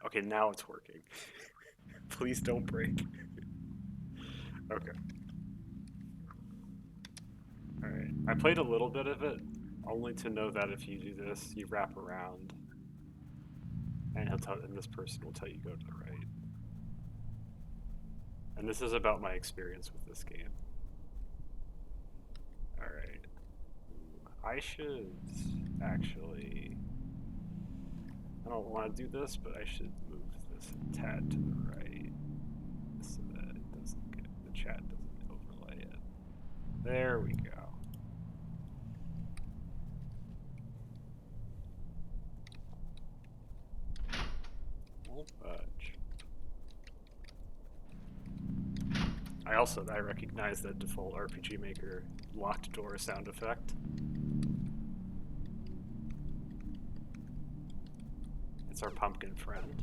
Okay, now it's working. Please don't break. Okay. Alright. I played a little bit of it, only to know that if you do this, you wrap around, and this person will tell you go to the right. And this is about my experience with this game. Alright. I should actually... I don't want to do this, but I should move this a tad to the right so that it doesn't get, the chat doesn't overlay it. There we go. Won't budge. I recognize the default RPG Maker locked door sound effect. It's our pumpkin friend.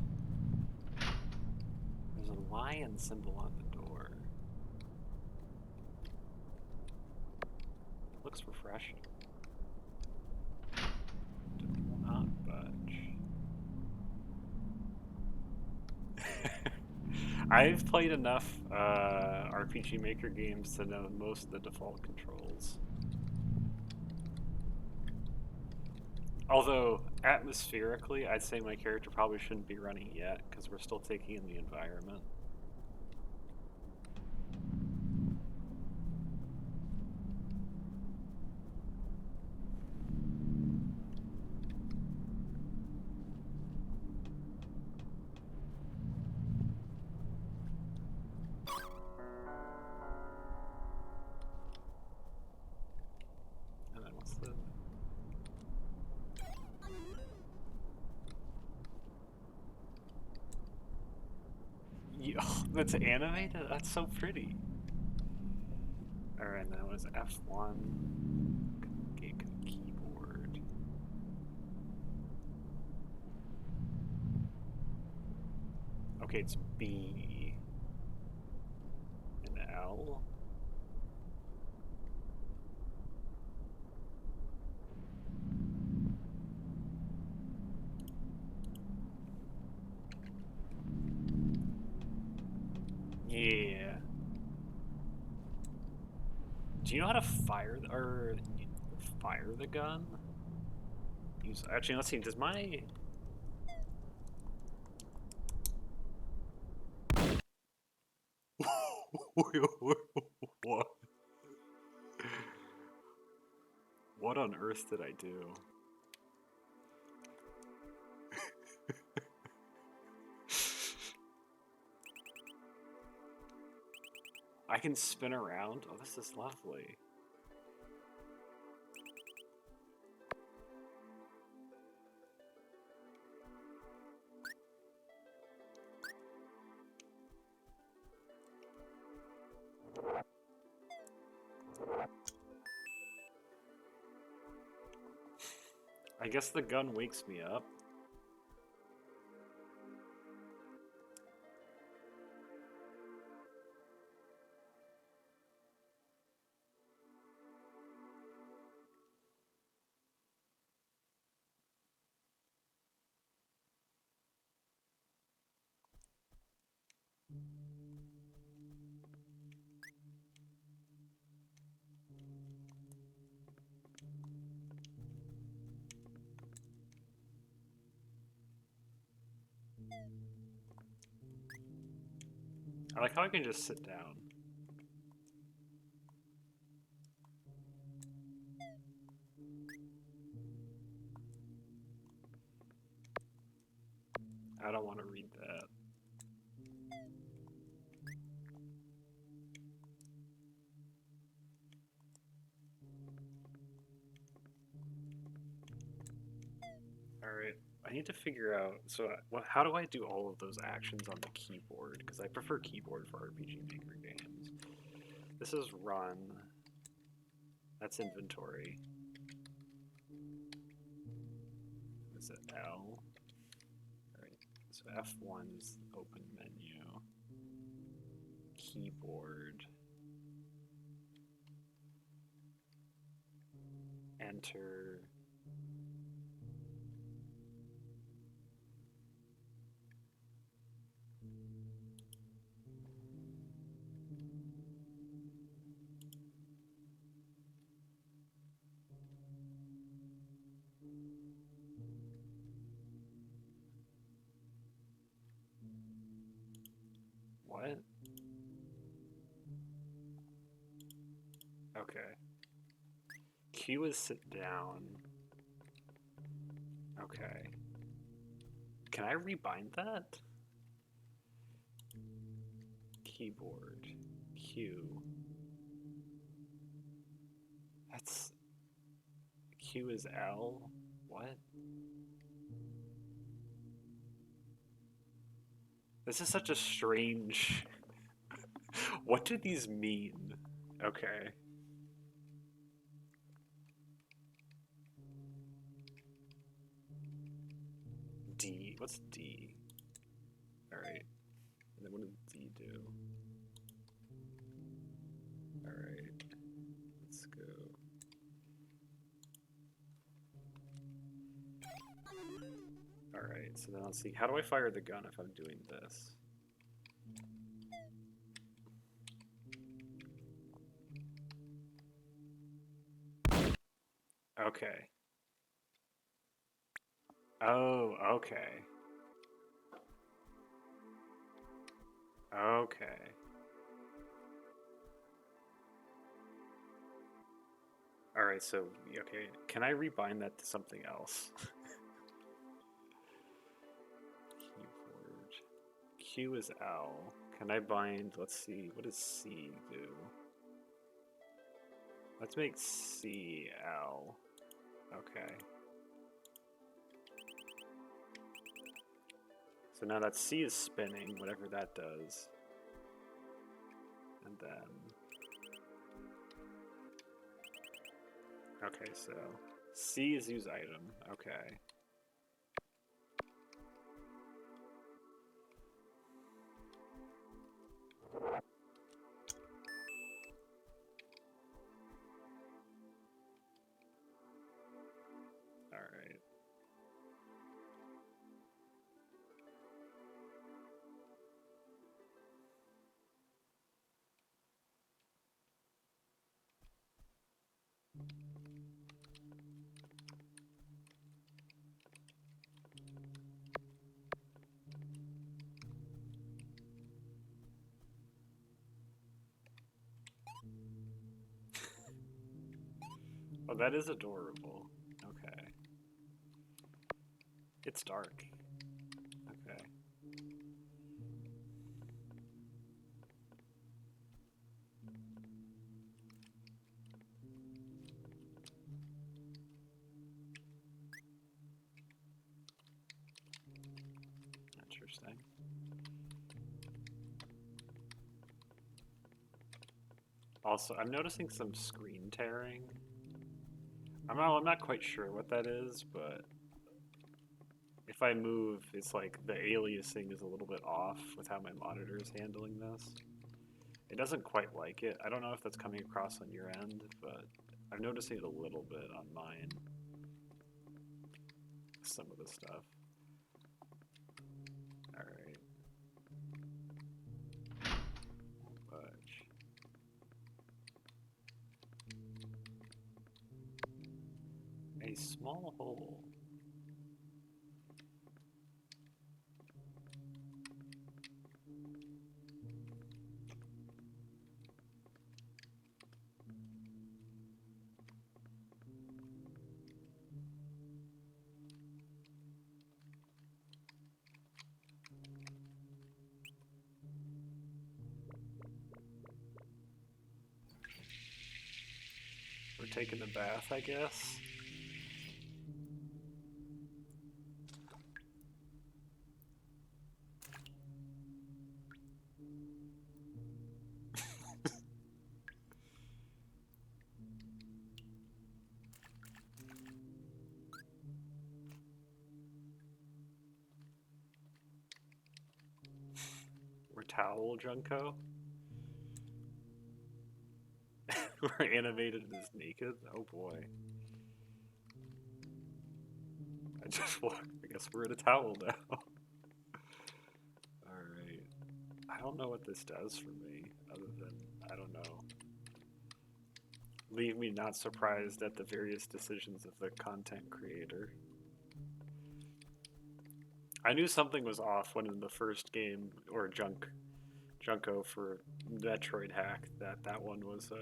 There's a lion symbol on the door. Looks refreshing. Do not budge. I've played enough RPG Maker games to know most of the default controls. Although, atmospherically, I'd say my character probably shouldn't be running yet, because we're still taking in the environment. And then what's the... Oh, that's animated? That's so pretty. Alright, and then it was F1. Keyboard. Okay, it's B. And L. Yeah. Do you know how to fire the gun? Actually, let's see. Does my what? What on earth did I do? I can spin around? Oh, this is lovely. I guess the gun wakes me up. I like how I can just sit down. I don't want to read that. Alright, I need to figure out, so how do I do all of those actions on the keyboard? Because I prefer keyboard for RPG Maker games. This is run. That's inventory. Is it L? Alright, so F1 is open menu. Keyboard. Enter. What? Okay. Q is sit down. Okay. Can I rebind that? Keyboard. Q. That's... Q is L? What? This is such a strange... What do these mean? Okay. D. What's D? Alright. And then what does D do? Alright. Let's go. Alright, so then let's see. How do I fire the gun if I'm doing this? Okay. Oh, okay. Okay. Alright, so, okay. Can I rebind that to something else? Keyboard. Q is L. Can I bind, let's see, what does C do? Let's make C L. Okay. So now that C is spinning, whatever that does. And then... Okay, so C is use item. Okay. Alright. Oh, that is adorable. Okay. It's dark. Okay. Interesting. Also, I'm noticing some screen tearing. I'm not quite sure what that is, but if I move, it's like the aliasing is a little bit off with how my monitor is handling this. It doesn't quite like it. I don't know if that's coming across on your end, but I'm noticing it a little bit on mine. Some of the stuff. Alright. Budge. A small hole. We're taking the bath, I guess. We're towel Junko. We're animated as naked. Oh boy. I guess we're in a towel now. Alright. I don't know what this does for me, other than, I don't know. Leave me not surprised at the various decisions of the content creator. I knew something was off when in the first game, or Junko Junko for Metroid hack that one was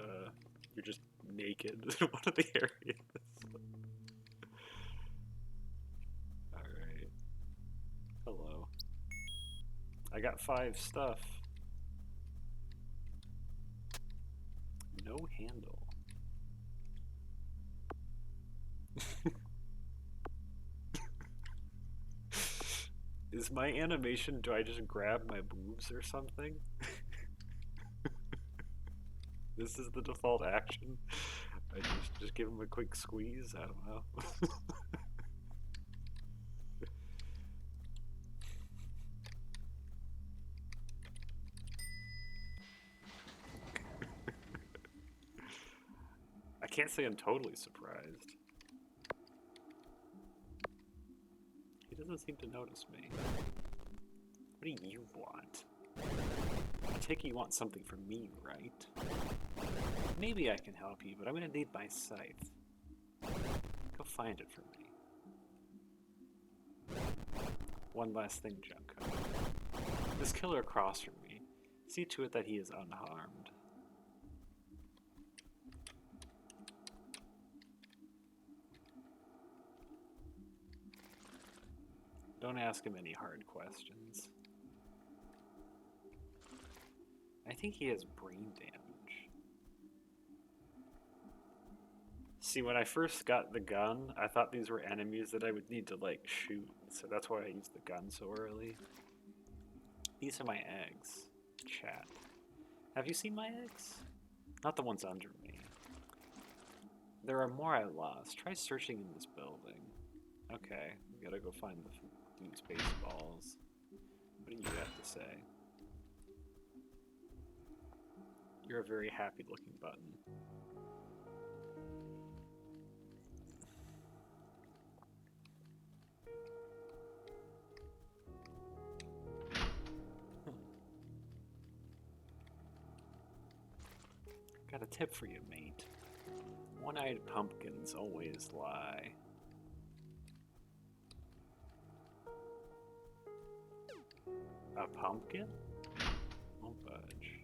you're just naked in one of the areas. Alright. Hello. I got 5 stuff. No handle. Is my animation, do I just grab my boobs or something? This is the default action. I just give him a quick squeeze, I don't know. I can't say I'm totally surprised. He doesn't seem to notice me. What do you want? I take it you want something from me, right? Maybe I can help you, but I'm gonna need my scythe. Go find it for me. One last thing, Junko. This killer across from me. See to it that he is unharmed. Don't ask him any hard questions. I think he has brain damage. See, when I first got the gun, I thought these were enemies that I would need to, like, shoot. So that's why I used the gun so early. These are my eggs. Chat. Have you seen my eggs? Not the ones under me. There are more I lost. Try searching in this building. Okay, we gotta go find the dude's baseballs. What do you have to say? You're a very happy looking button. Got a tip for you, mate. One-eyed pumpkins always lie. A pumpkin? Won't budge.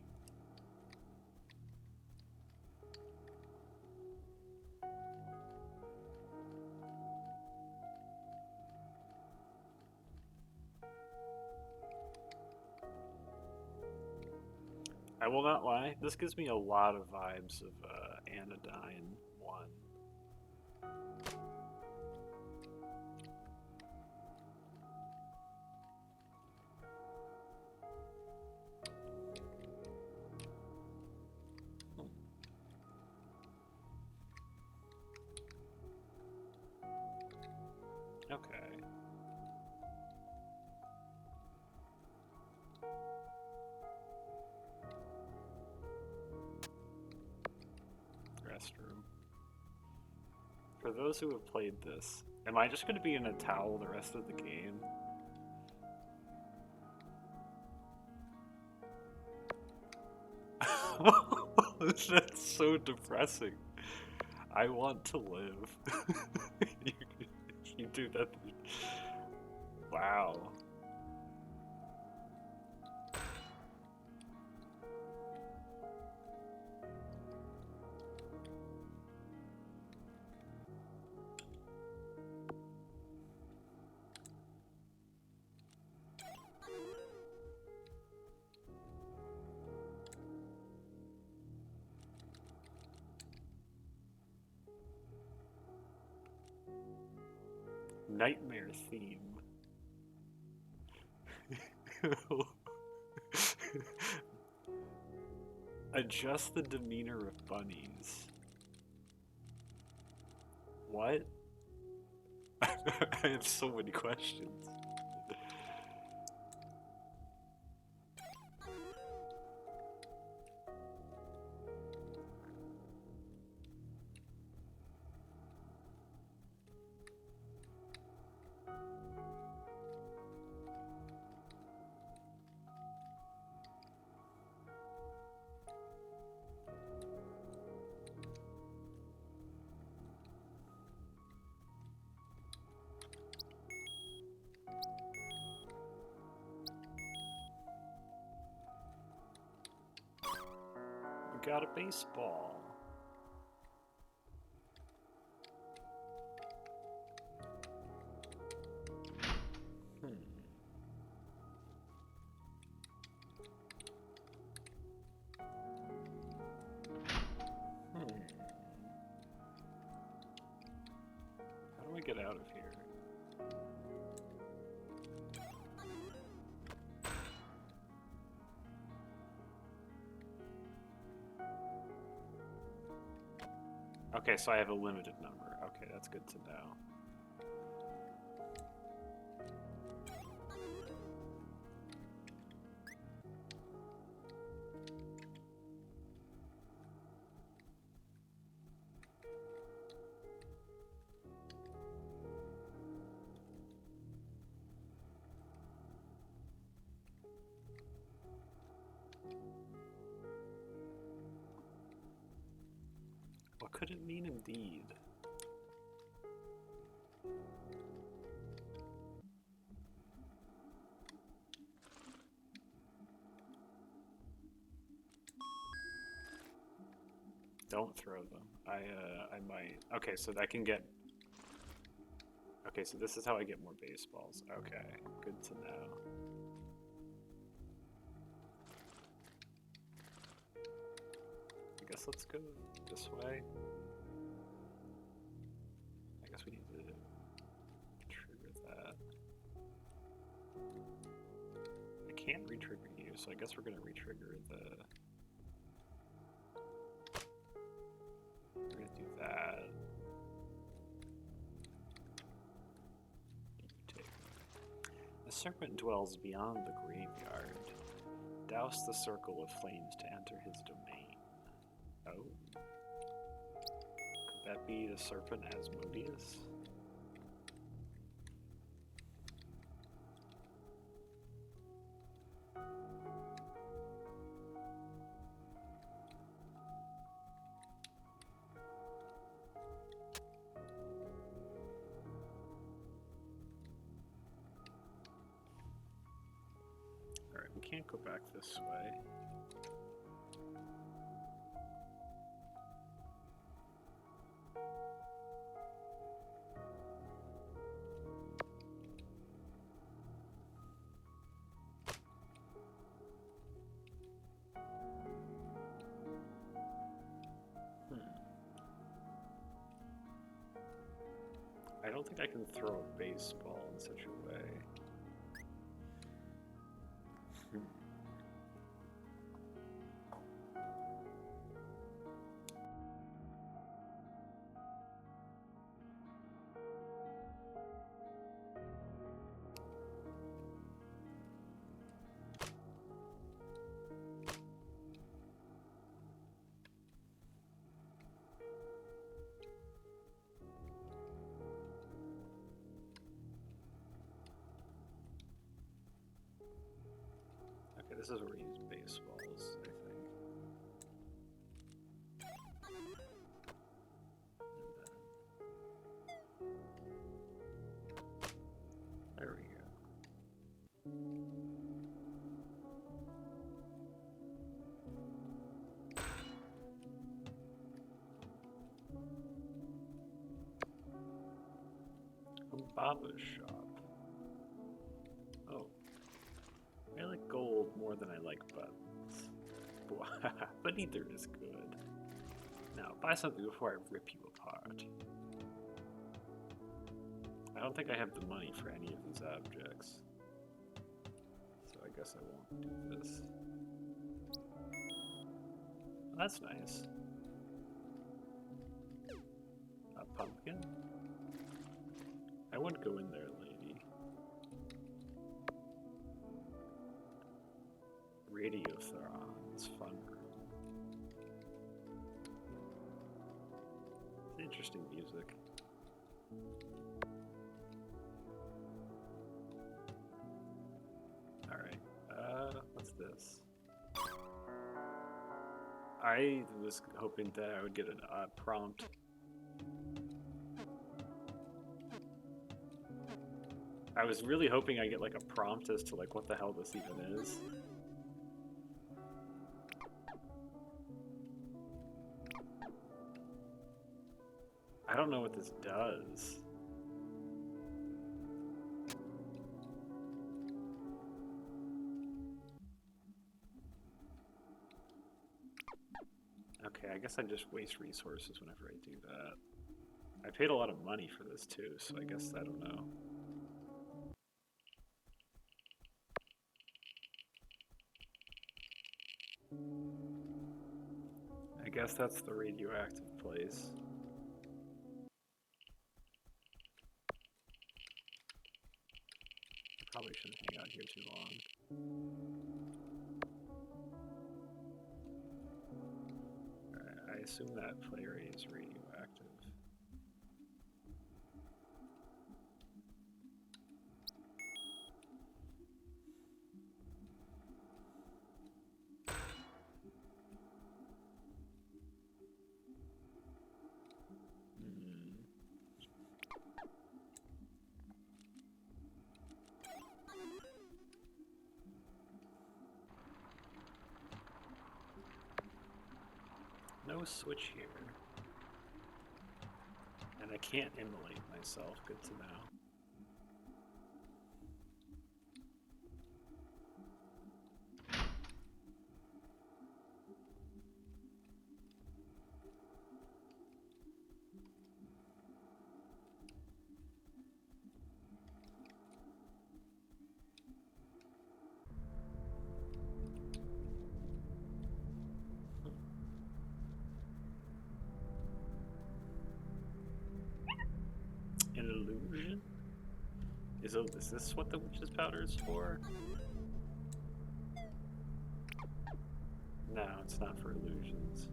I will not lie, this gives me a lot of vibes of Anodyne 1. Okay. Restroom. For those who have played this, am I just going to be in a towel the rest of the game? That's so depressing. I want to live. You do that. Wow. Nightmare theme. Adjust the demeanor of bunnies. What? I have so many questions. got a baseball. How do I get out of here? Okay, so I have a limited number. Okay, that's good to know. What could it mean indeed? Don't throw them. I might. Okay, so I can get... Okay, so this is how I get more baseballs. Okay, good to know. I guess let's go this way. I guess we need to trigger that. I can't re-trigger you, so I guess we're gonna re-trigger the... We're gonna do that. The serpent dwells beyond the graveyard. Douse the circle of flames to enter his domain. Oh. Could that be the serpent Asmodeus? Alright, we can't go back this way. I don't think I can throw a baseball in such a way. Okay, this is where we use baseballs, I think. There we go. A barber shop. Oh. I like gold more than I like buttons. But either is good. Now, buy something before I rip you apart. I don't think I have the money for any of these objects. So I guess I won't do this. Well, that's nice. A pumpkin? I would go in there, lady. Radiotherons, fun room. It's interesting music. Alright, what's this? I was hoping that I would get a prompt. I was really hoping I get like a prompt as to like what the hell this even is. I don't know what this does. Okay, I guess I just waste resources whenever I do that. I paid a lot of money for this too, so I guess I don't know. I guess that's the radioactive place. I probably shouldn't hang out here too long. I assume that play area is radioactive. No switch here. And I can't immolate myself, good to know. An illusion? Is this what the witch's powder is for? No, it's not for illusions.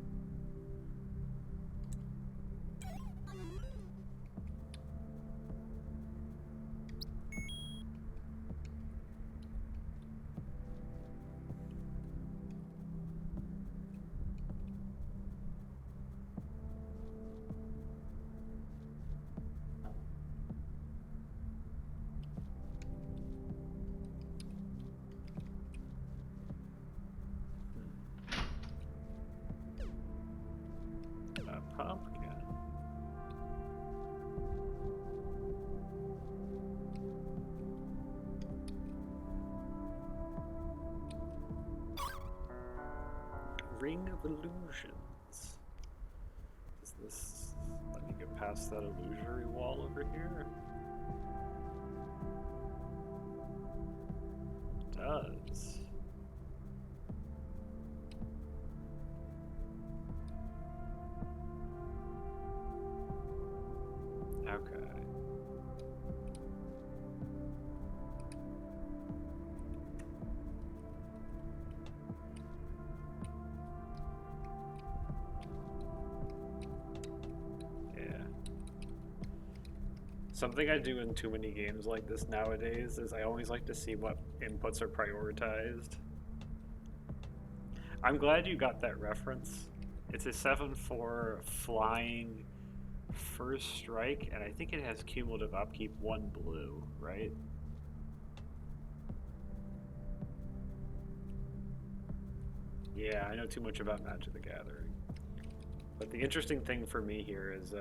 Pumpkin. Ring of Illusions. Does this let me get past that illusory wall over here? It does. Okay. Yeah. Something I do in too many games like this nowadays is I always like to see what inputs are prioritized. I'm glad you got that reference. It's a 7/4 flying first strike, and I think it has cumulative upkeep 1 blue, right? Yeah, I know too much about Magic the Gathering. But the interesting thing for me here is,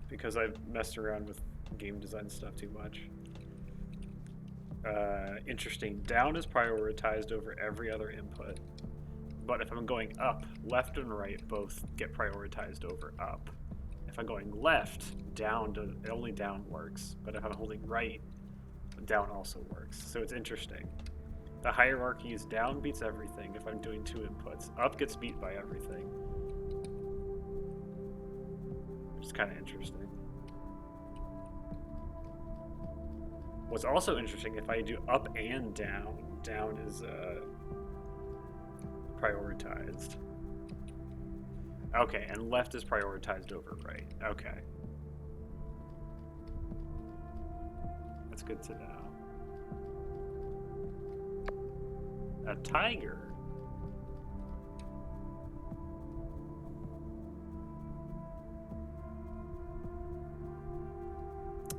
because I've messed around with game design stuff too much, interesting, down is prioritized over every other input. But if I'm going up, left and right both get prioritized over up. If I'm going left, only down works. But if I'm holding right, down also works. So it's interesting. The hierarchy is down beats everything if I'm doing 2 inputs. Up gets beat by everything. Which is kind of interesting. What's also interesting, if I do up and down, down is prioritized. Okay, and left is prioritized over right. Okay. That's good to know. A tiger.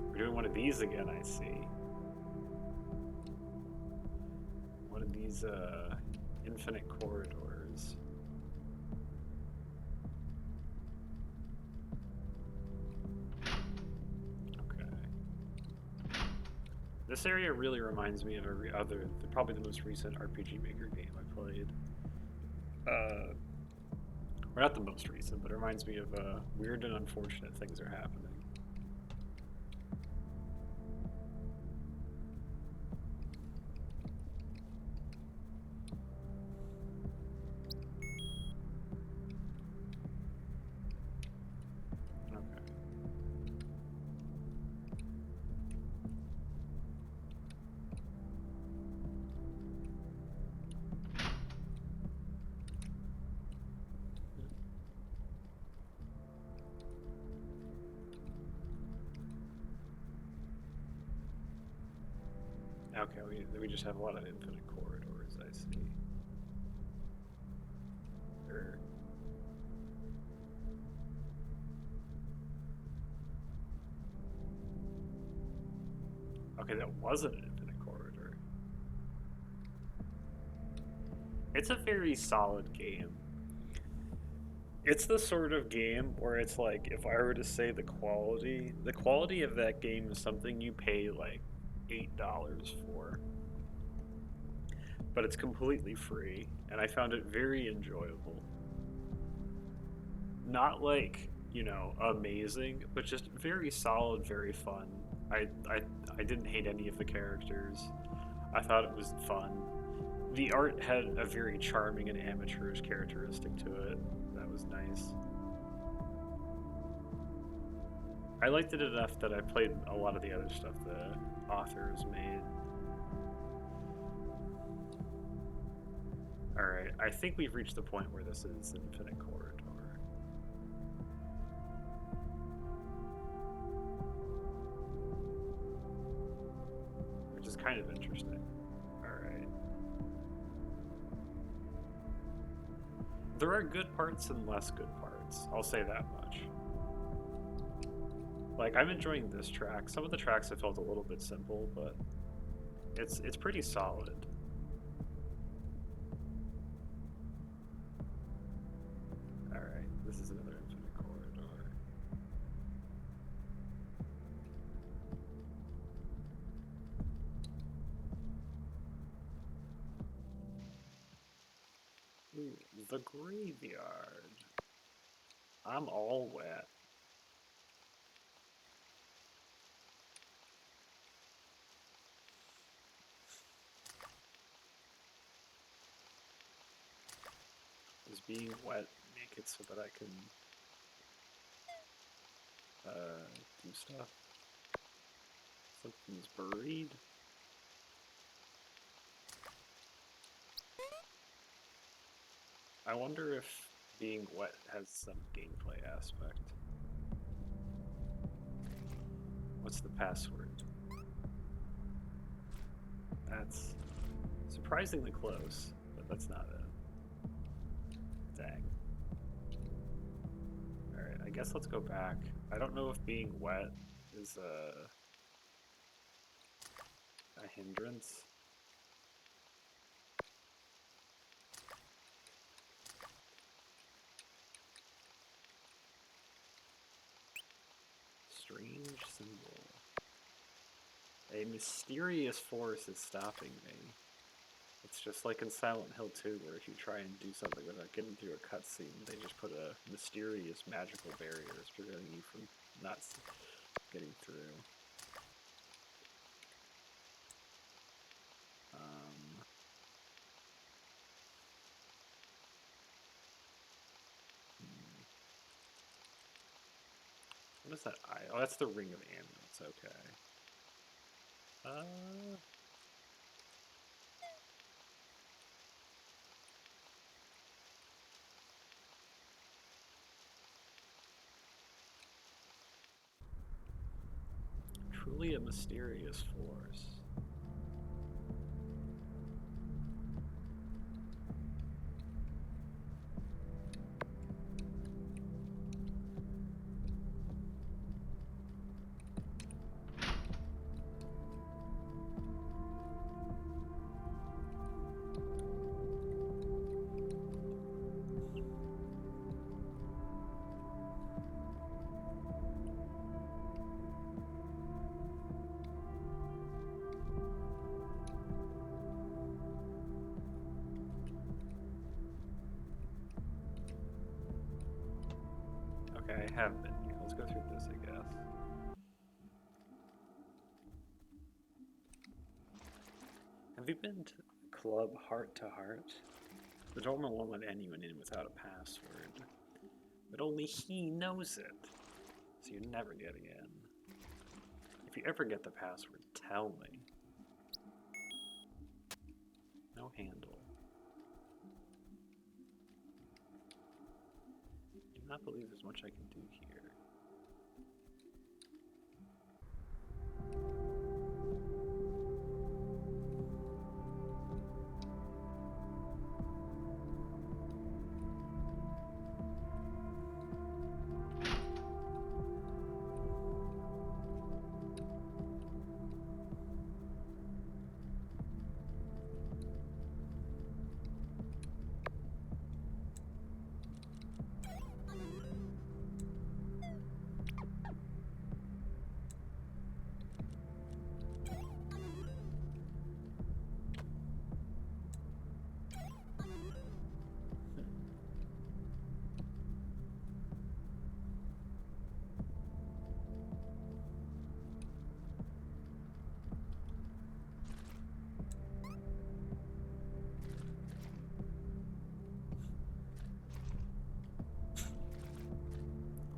We're doing one of these again, I see. One of these infinite corridors. This area really reminds me of probably the most recent RPG Maker game I played. Or not the most recent, but it reminds me of weird and unfortunate things are happening. Okay, we just have a lot of infinite corridors, I see. Okay, that wasn't an infinite corridor. It's a very solid game. It's the sort of game where it's like, if I were to say the quality of that game is something you pay like $8 for. But it's completely free, and I found it very enjoyable. Not like, amazing, but just very solid, very fun. I didn't hate any of the characters. I thought it was fun. The art had a very charming and amateurish characteristic to it. That was nice. I liked it enough that I played a lot of the other stuff the authors made. Alright, I think we've reached the point where this is an infinite corridor. Which is kind of interesting. Alright. There are good parts and less good parts. I'll say that much. Like, I'm enjoying this track. Some of the tracks have felt a little bit simple, but it's pretty solid. Alright, this is another infinite corridor. Ooh, the graveyard. I'm all wet. Does being wet make it so that I can do stuff? Something's buried. I wonder if being wet has some gameplay aspect. What's the password? That's surprisingly close, but that's not it. Dang. Alright, I guess let's go back. I don't know if being wet is a hindrance. Strange symbol. A mysterious force is stopping me. It's just like in Silent Hill 2, where if you try and do something without getting through a cutscene, they just put a mysterious magical barrier preventing you from not getting through. What is that eye? Oh, that's the Ring of Amulets, okay. Truly a mysterious force. Okay, I have been here. Let's go through this, I guess. Have you been to Club Heart to Heart? The dormer won't let anyone in without a password. But only he knows it. So you're never getting in. If you ever get the password, tell me. No handle. I do not believe there's much I can do here.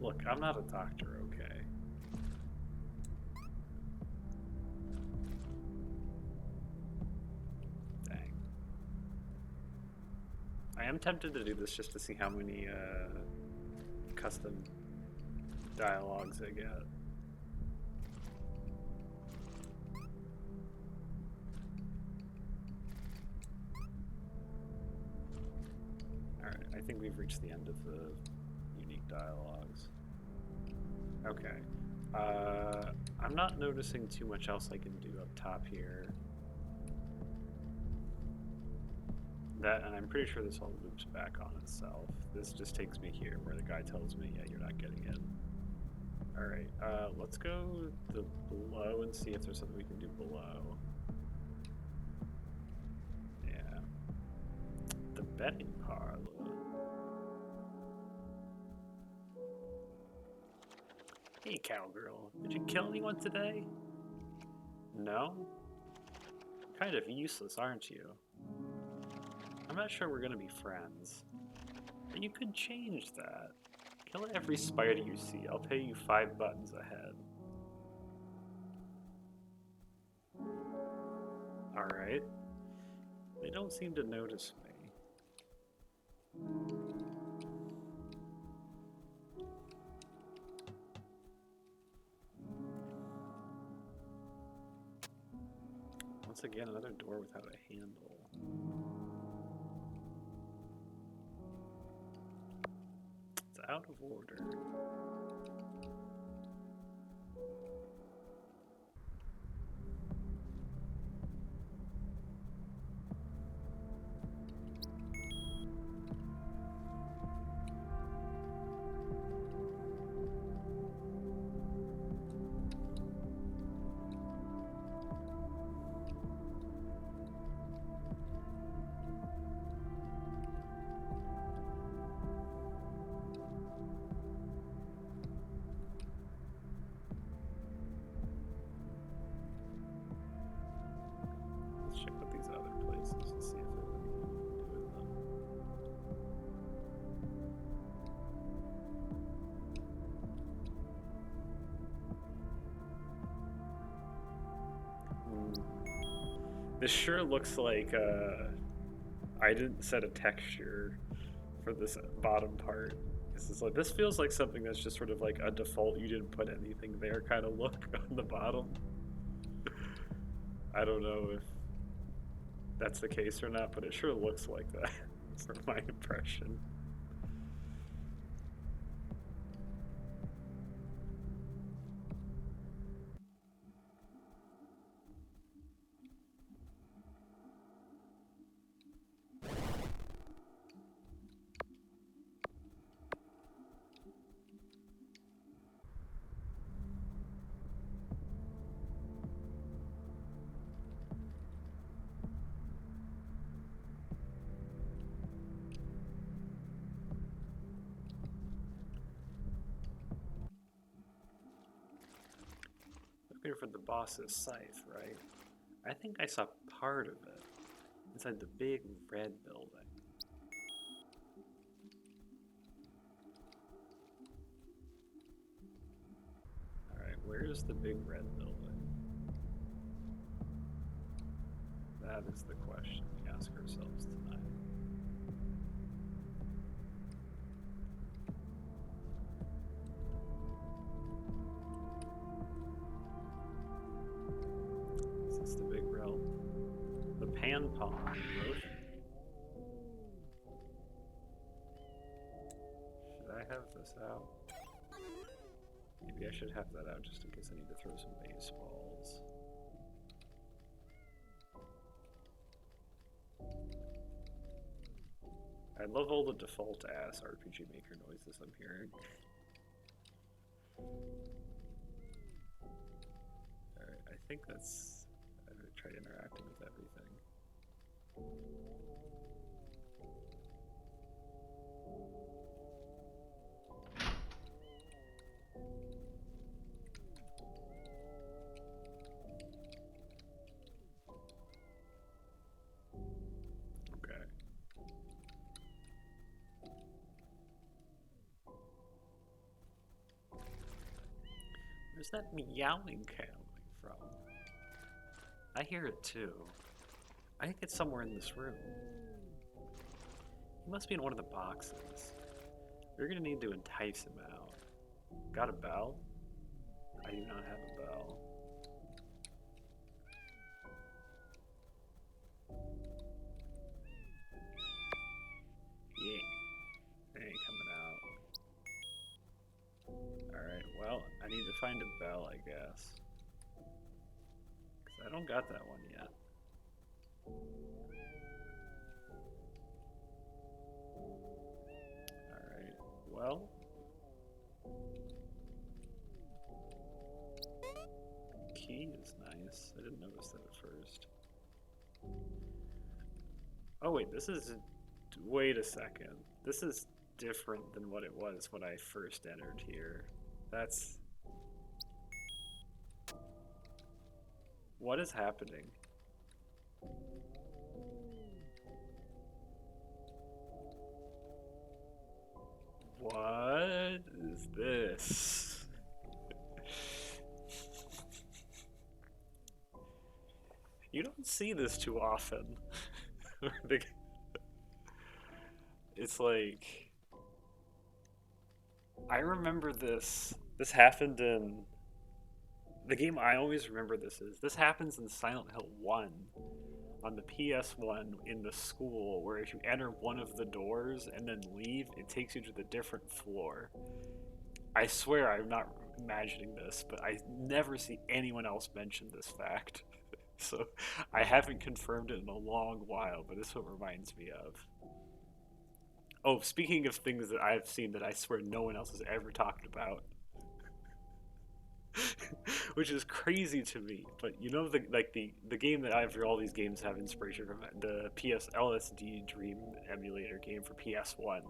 Look, I'm not a doctor, okay? Dang. I am tempted to do this just to see how many custom dialogues I get. Alright, I think we've reached the end of the unique dialogues. Okay. I'm not noticing too much else I can do up top here. That, and I'm pretty sure this all loops back on itself. This just takes me here where the guy tells me, yeah, you're not getting in. Alright, let's go below and see if there's something we can do below. Yeah. The betting parlor. Hey, cowgirl, did you kill anyone today? No? Kind of useless, aren't you? I'm not sure we're gonna be friends. But you could change that. Kill every spider you see. I'll pay you 5 buttons a head. Alright. They don't seem to notice me. Once again, another door without a handle. It's out of order. Let's check out these other places and see if there's anything we can do with them. This sure looks like I didn't set a texture for this bottom part. This feels like something that's just sort of like a default, you didn't put anything there kind of look on the bottom. I don't know if that's the case or not, but it sure looks like that for my impression. looking for the boss's scythe, right? I think I saw part of it inside the big red building. Alright, where's the big red building? That is the question we ask ourselves tonight. Is this the big realm? The pan pong roof. Should I have this out? Maybe I should have that out just in case I need to throw some baseballs. I love all the default ass RPG Maker noises I'm hearing. Alright, I think that's... I'm gonna try interacting with everything. Okay. Where's that meowing coming from? I hear it too. I think it's somewhere in this room. He must be in one of the boxes. We're gonna need to entice him out. Got a bell? I do not have a bell. Yeah. They ain't coming out. Alright, well, I need to find a bell, I guess. Because I don't got that one yet. Alright, well. Key is nice. I didn't notice that at first. Oh wait, this is... Wait a second. This is different than what it was when I first entered here. That's... What is happening? What is this? You don't see this too often. It's like... I remember this. This happened in... The game I always remember this happens in Silent Hill 1 on the PS1 in the school, where if you enter one of the doors and then leave, it takes you to the different floor. I swear I'm not imagining this, but I never see anyone else mention this fact. So I haven't confirmed it in a long while, but this is what it reminds me of. Oh, speaking of things that I've seen that I swear no one else has ever talked about. Which is crazy to me, but you know, the game that after all these games have inspiration from, the PS LSD Dream emulator game for PS1.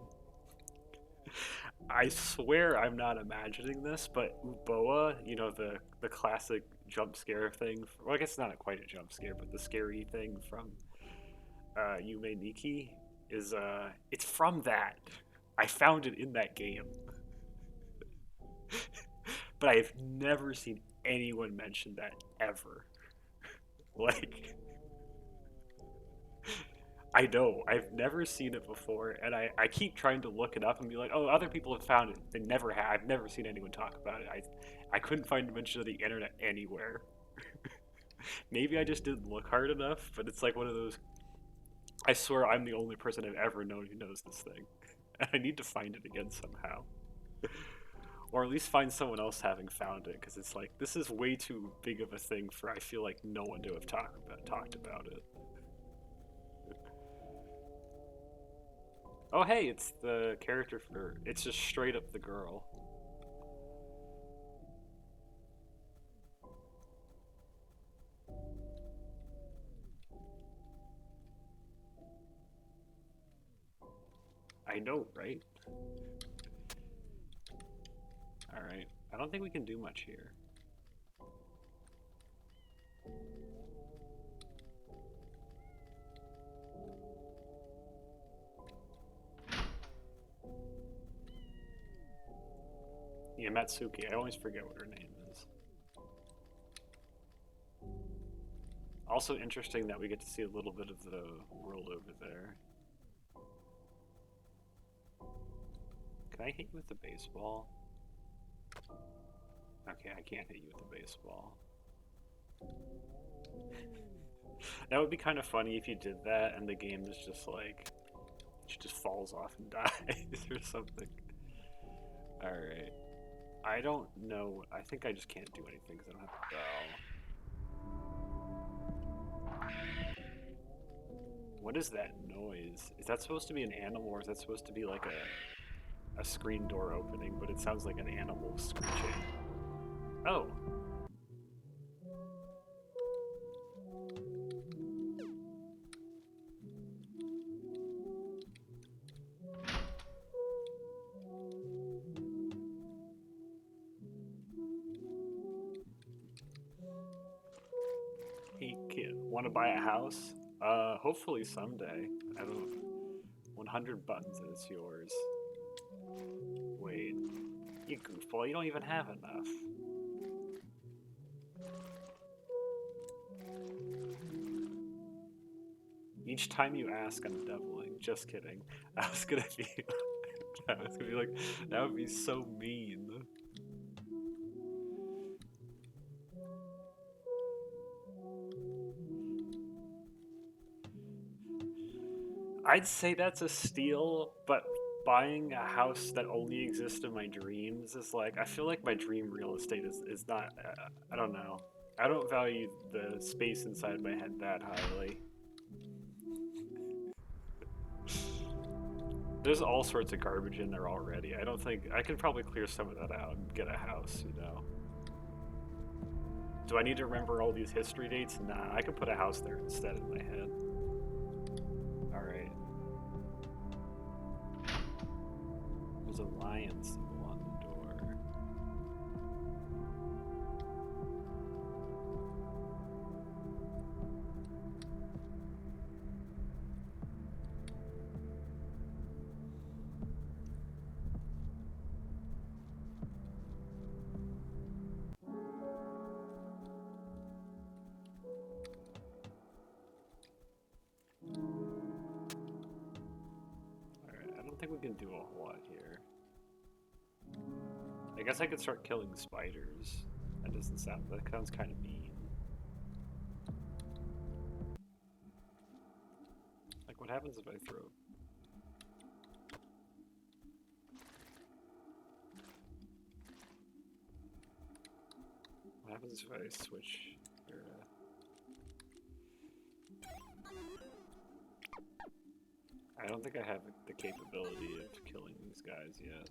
I swear I'm not imagining this, but Uboa, you know, the classic jump scare thing. Well, I guess it's not quite a jump scare, but the scary thing from Yume Nikki is it's from that. I found it in that game. But I've never seen anyone mention that ever. Like, I know, I've never seen it before, and I keep trying to look it up and be like, oh, other people have found it. They never have. I've never seen anyone talk about it. I couldn't find a mention of the internet anywhere. Maybe I just didn't look hard enough, but it's like one of those... I swear I'm the only person I've ever known who knows this thing. And I need to find it again somehow. Or at least find someone else having found it, because it's like, this is way too big of a thing for I feel like no one to have talked about it. Oh hey, it's the character for... It's just straight up the girl. I know, right? Alright, I don't think we can do much here. Yeah, Matsuki. I always forget what her name is. Also interesting that we get to see a little bit of the world over there. Can I hit you with the baseball? Okay, I can't hit you with the baseball. That would be kind of funny if you did that and the game is just like, she just falls off and dies or something. Alright. I don't know. I think I just can't do anything because I don't have a bell. What is that noise? Is that supposed to be an animal or is that supposed to be like a screen door opening? But it sounds like an animal screeching. Oh. Hey kid, want to buy a house? Hopefully someday. I don't. 100 buttons and it's yours. Wait, you goofball, you don't even have enough. Each time you ask, I'm doubling. Just kidding. I was gonna be like, that would be so mean. I'd say that's a steal, but buying a house that only exists in my dreams is like, I feel like my dream real estate is not, I don't know. I don't value the space inside my head that highly. There's all sorts of garbage in there already. I don't think, I could probably clear some of that out and get a house, you know? Do I need to remember all these history dates? Nah, I could put a house there instead in my head. Alright. There's a lion symbol on the door. Alright, I don't think we can do a whole lot here. I guess I could start killing spiders. That sounds kind of mean. Like, what happens if I throw? What happens if I switch? I don't think I have the capability of killing these guys yet.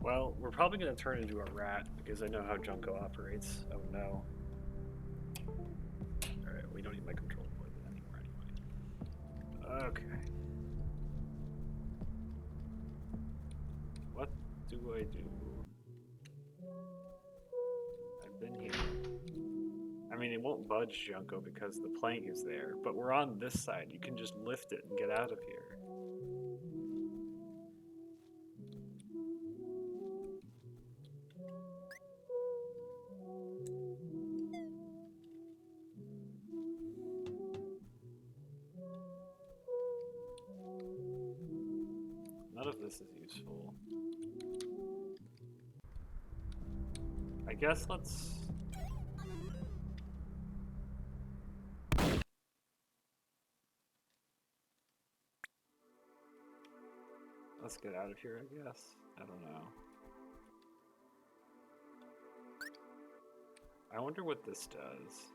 Well, we're probably going to turn into a rat because I know how Junko operates. Oh no. Alright, we don't need my control board anymore anyway. Okay. What do I do? I've been here. I mean, it won't budge, Junko, because the plank is there, but we're on this side. You can just lift it and get out of here. None of this is useful. I guess let's get out of here, I guess. I don't know. I wonder what this does.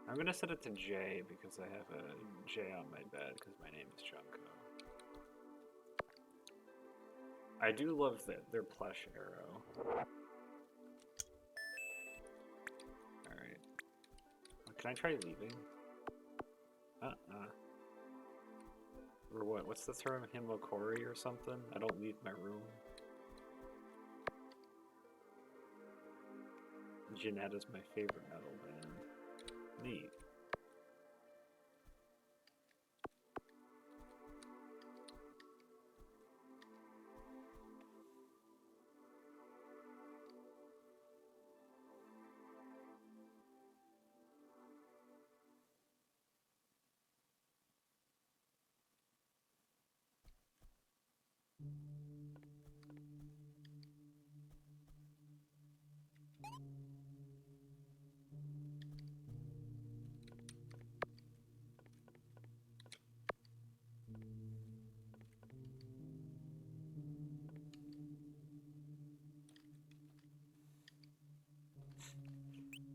I'm gonna set it to J because I have a J on my bed because my name is Junko. I do love their plush arrow. Alright. Can I try leaving? Or what? What's the term? Himokori or something? I don't leave my room. Jeanetta's my favorite metal band. Neat.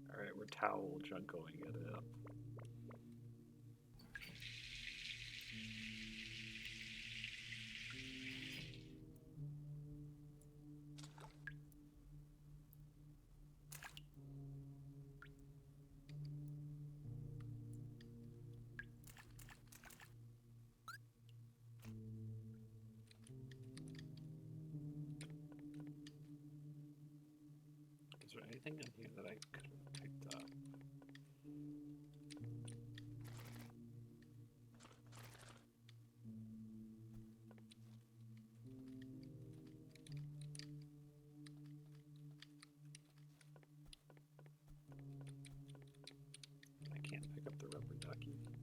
Alright, we're towel junkoing it up. Is there anything in here that I could have picked up? I can't pick up the rubber ducky thing.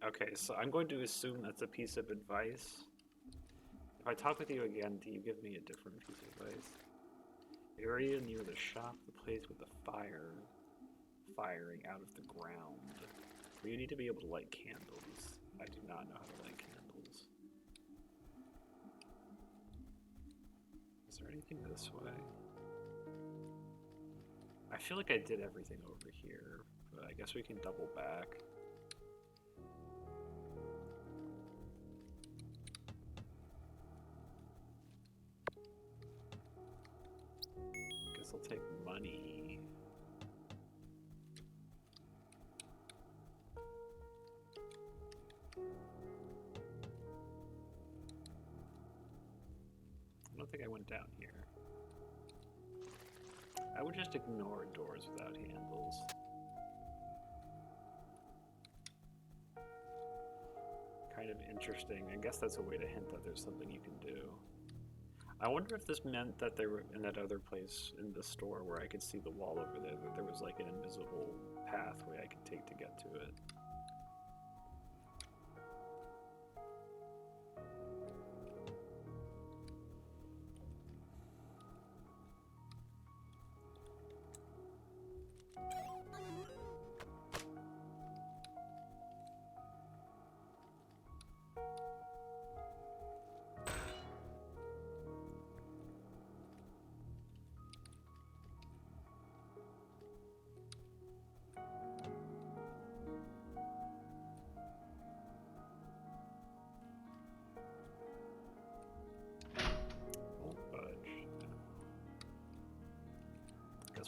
Okay, so I'm going to assume that's a piece of advice. If I talk with you again, do you give me a different piece of advice? Area near the shop, the place with the fire firing out of the ground. Where you need to be able to light candles. I do not know how to light candles. Is there anything this way? I feel like I did everything over here, but I guess we can double back. Guess I'll take money. I don't think I went down here. I would just ignore doors without handles. Kind of interesting. I guess that's a way to hint that there's something you can do. I wonder if this meant that they were in that other place in the store where I could see the wall over there, that there was like an invisible pathway I could take to get to it.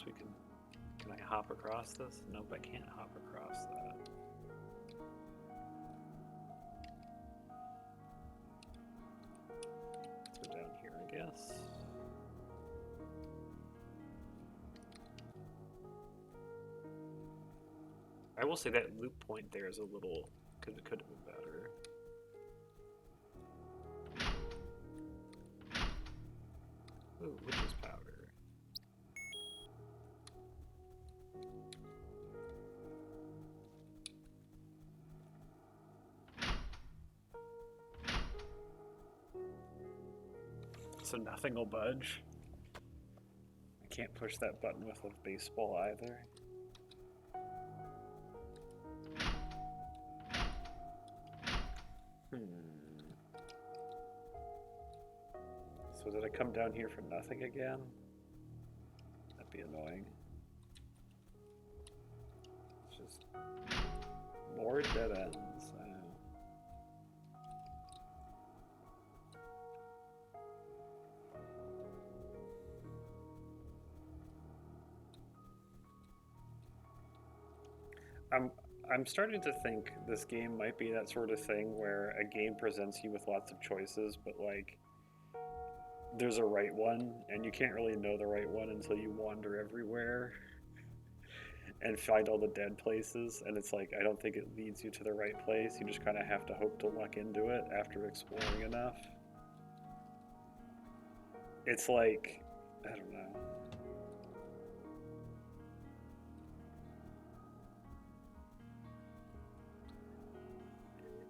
We can I hop across this? Nope, I can't hop across that. Let's go down here, I guess. I will say that loop point there is a little, could have been better. Ooh, witch's powder. so nothing will budge. I can't push that button with a baseball either. So did I come down here for nothing again? That'd be annoying. It's just more dead ends. I know. I'm starting to think this game might be that sort of thing where a game presents you with lots of choices, but like there's a right one, and you can't really know the right one until you wander everywhere and find all the dead places. And it's like, I don't think it leads you to the right place. You just kind of have to hope to luck into it after exploring enough. It's like, I don't know.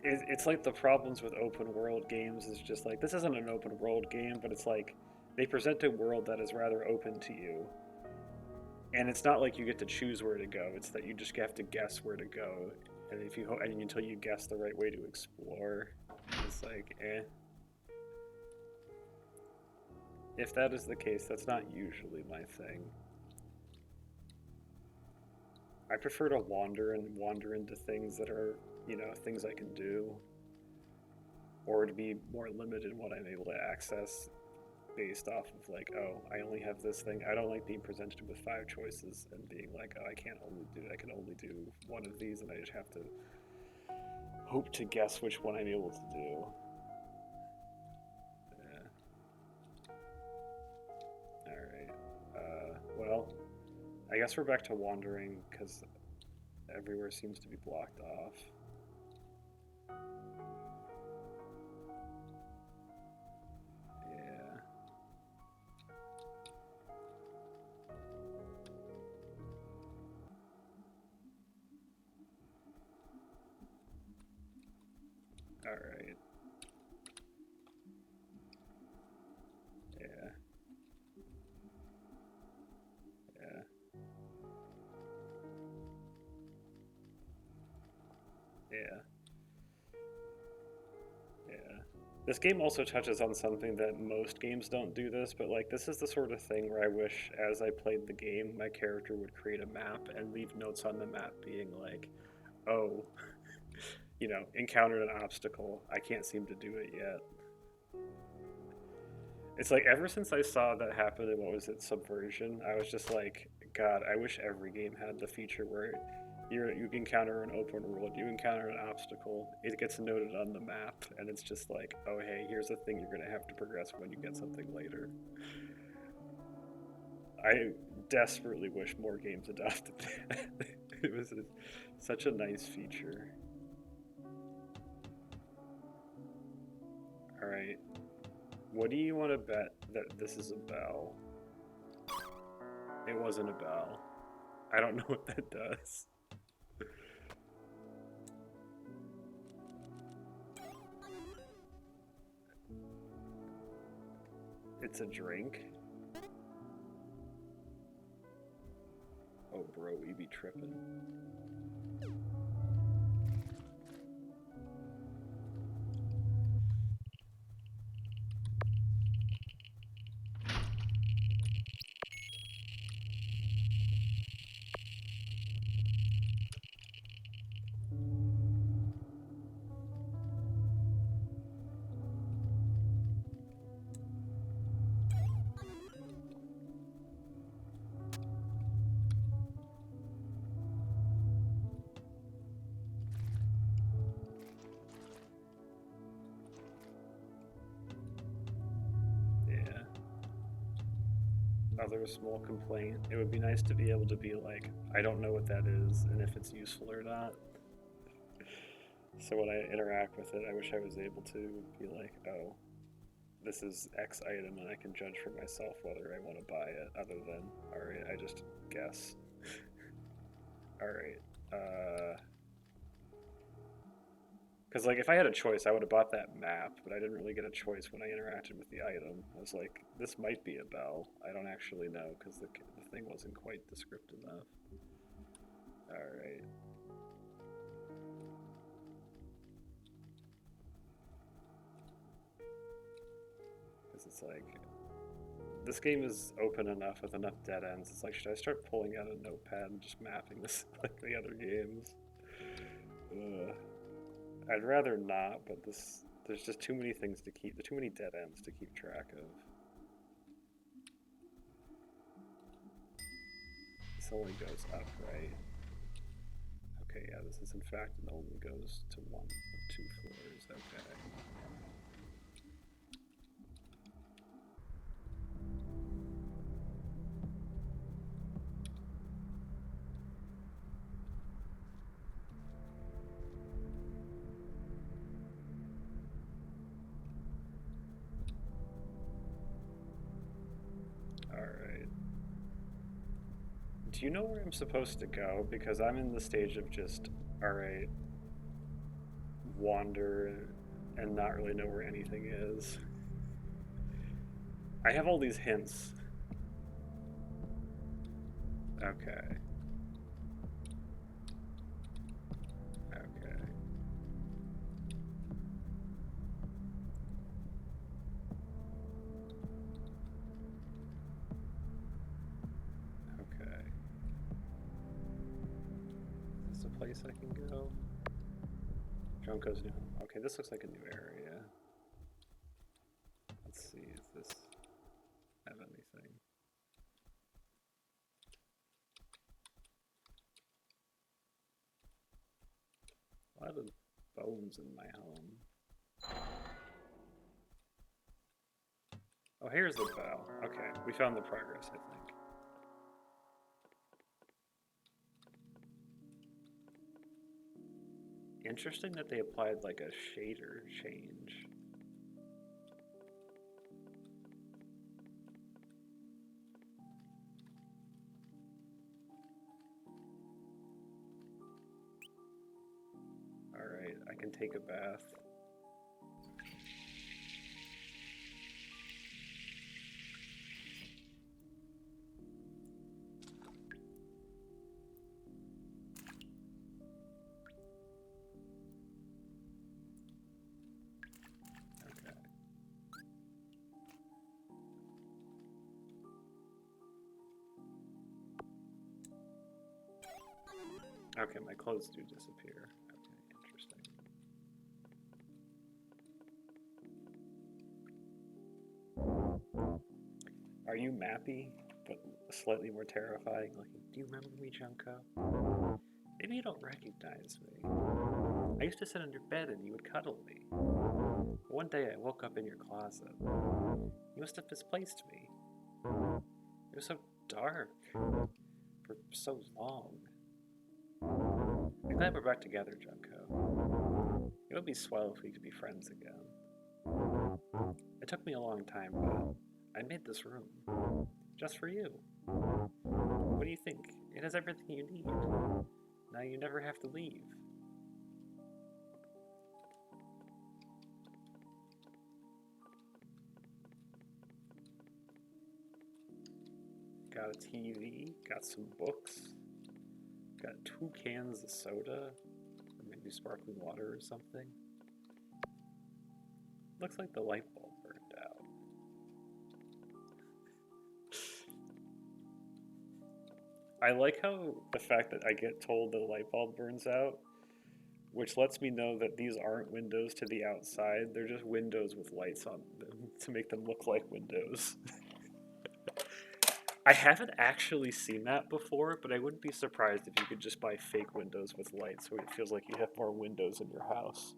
It's like the problems with open world games is just like, this isn't an open world game, but it's like they present a world that is rather open to you. And it's not like you get to choose where to go, it's that you just have to guess where to go. And if you and until you guess the right way to explore, it's like, eh. If that is the case, that's not usually my thing. I prefer to wander into things that are, you know, things I can do, or to be more limited in what I'm able to access based off of like, oh, I only have this thing. I don't like being presented with 5 choices and being like, oh, I can only do one of these, and I just have to hope to guess which one I'm able to do. Yeah. Alright. Well, I guess we're back to wandering because everywhere seems to be blocked off. Yeah. Alright. Yeah. Yeah. Yeah. Yeah. This game also touches on something that most games don't do this, but like this is the sort of thing where I wish as I played the game, my character would create a map and leave notes on the map being like, oh, you know, encountered an obstacle. I can't seem to do it yet. It's like ever since I saw that happen in what was it, Subversion, I was just like, God, I wish every game had the feature where you encounter an open world, you encounter an obstacle, it gets noted on the map, and it's just like, oh hey, here's a thing you're gonna have to progress when you get something later. I desperately wish more games adopted that. It was such a nice feature. Alright. What do you want to bet that this is a bell? It wasn't a bell. I don't know what that does. It's a drink? Oh bro, you be tripping. Other small complaint. It would be nice to be able to be like, I don't know what that is and if it's useful or not. So when I interact with it, I wish I was able to be like, oh, this is X item and I can judge for myself whether I want to buy it, other than, alright, I just guess. Alright, Because, like, if I had a choice, I would have bought that map, but I didn't really get a choice when I interacted with the item. I was like, this might be a bell. I don't actually know, because the thing wasn't quite descriptive enough. Alright. Because it's like, this game is open enough with enough dead ends. It's like, should I start pulling out a notepad and just mapping this like the other games? I'd rather not, but there's just too many things to keep, too many dead ends to keep track of. This only goes up, right? Okay, yeah, this is in fact, it only goes to one of 2 floors, okay. Alright. Do you know where I'm supposed to go? Because I'm in the stage of just, alright, wander and not really know where anything is. I have all these hints. Okay. Okay. Okay. Is this a place I can go? Junko's new home. Okay, this looks like a new area. Let's see, does this have anything? A lot of bones in my home. Oh, here's the bell. Okay, we found the progress, I think. Interesting that they applied like a shader change. Alright, I can take a bath. Okay, my clothes do disappear. Okay, interesting. Are you Mappy, but slightly more terrifying? Like, do you remember me, Junko? Maybe you don't recognize me. I used to sit on your bed and you would cuddle me. One day I woke up in your closet. You must have misplaced me. It was so dark for so long. I'm glad we're back together, Junko. It would be swell if we could be friends again. It took me a long time, but I made this room. Just for you. What do you think? It has everything you need. Now you never have to leave. Got a TV, got some books, got 2 cans of soda, or maybe sparkling water or something. Looks like the light bulb burned out. I like how the fact that I get told the light bulb burns out, which lets me know that these aren't windows to the outside, they're just windows with lights on them to make them look like windows. I haven't actually seen that before, but I wouldn't be surprised if you could just buy fake windows with lights so it feels like you have more windows in your house.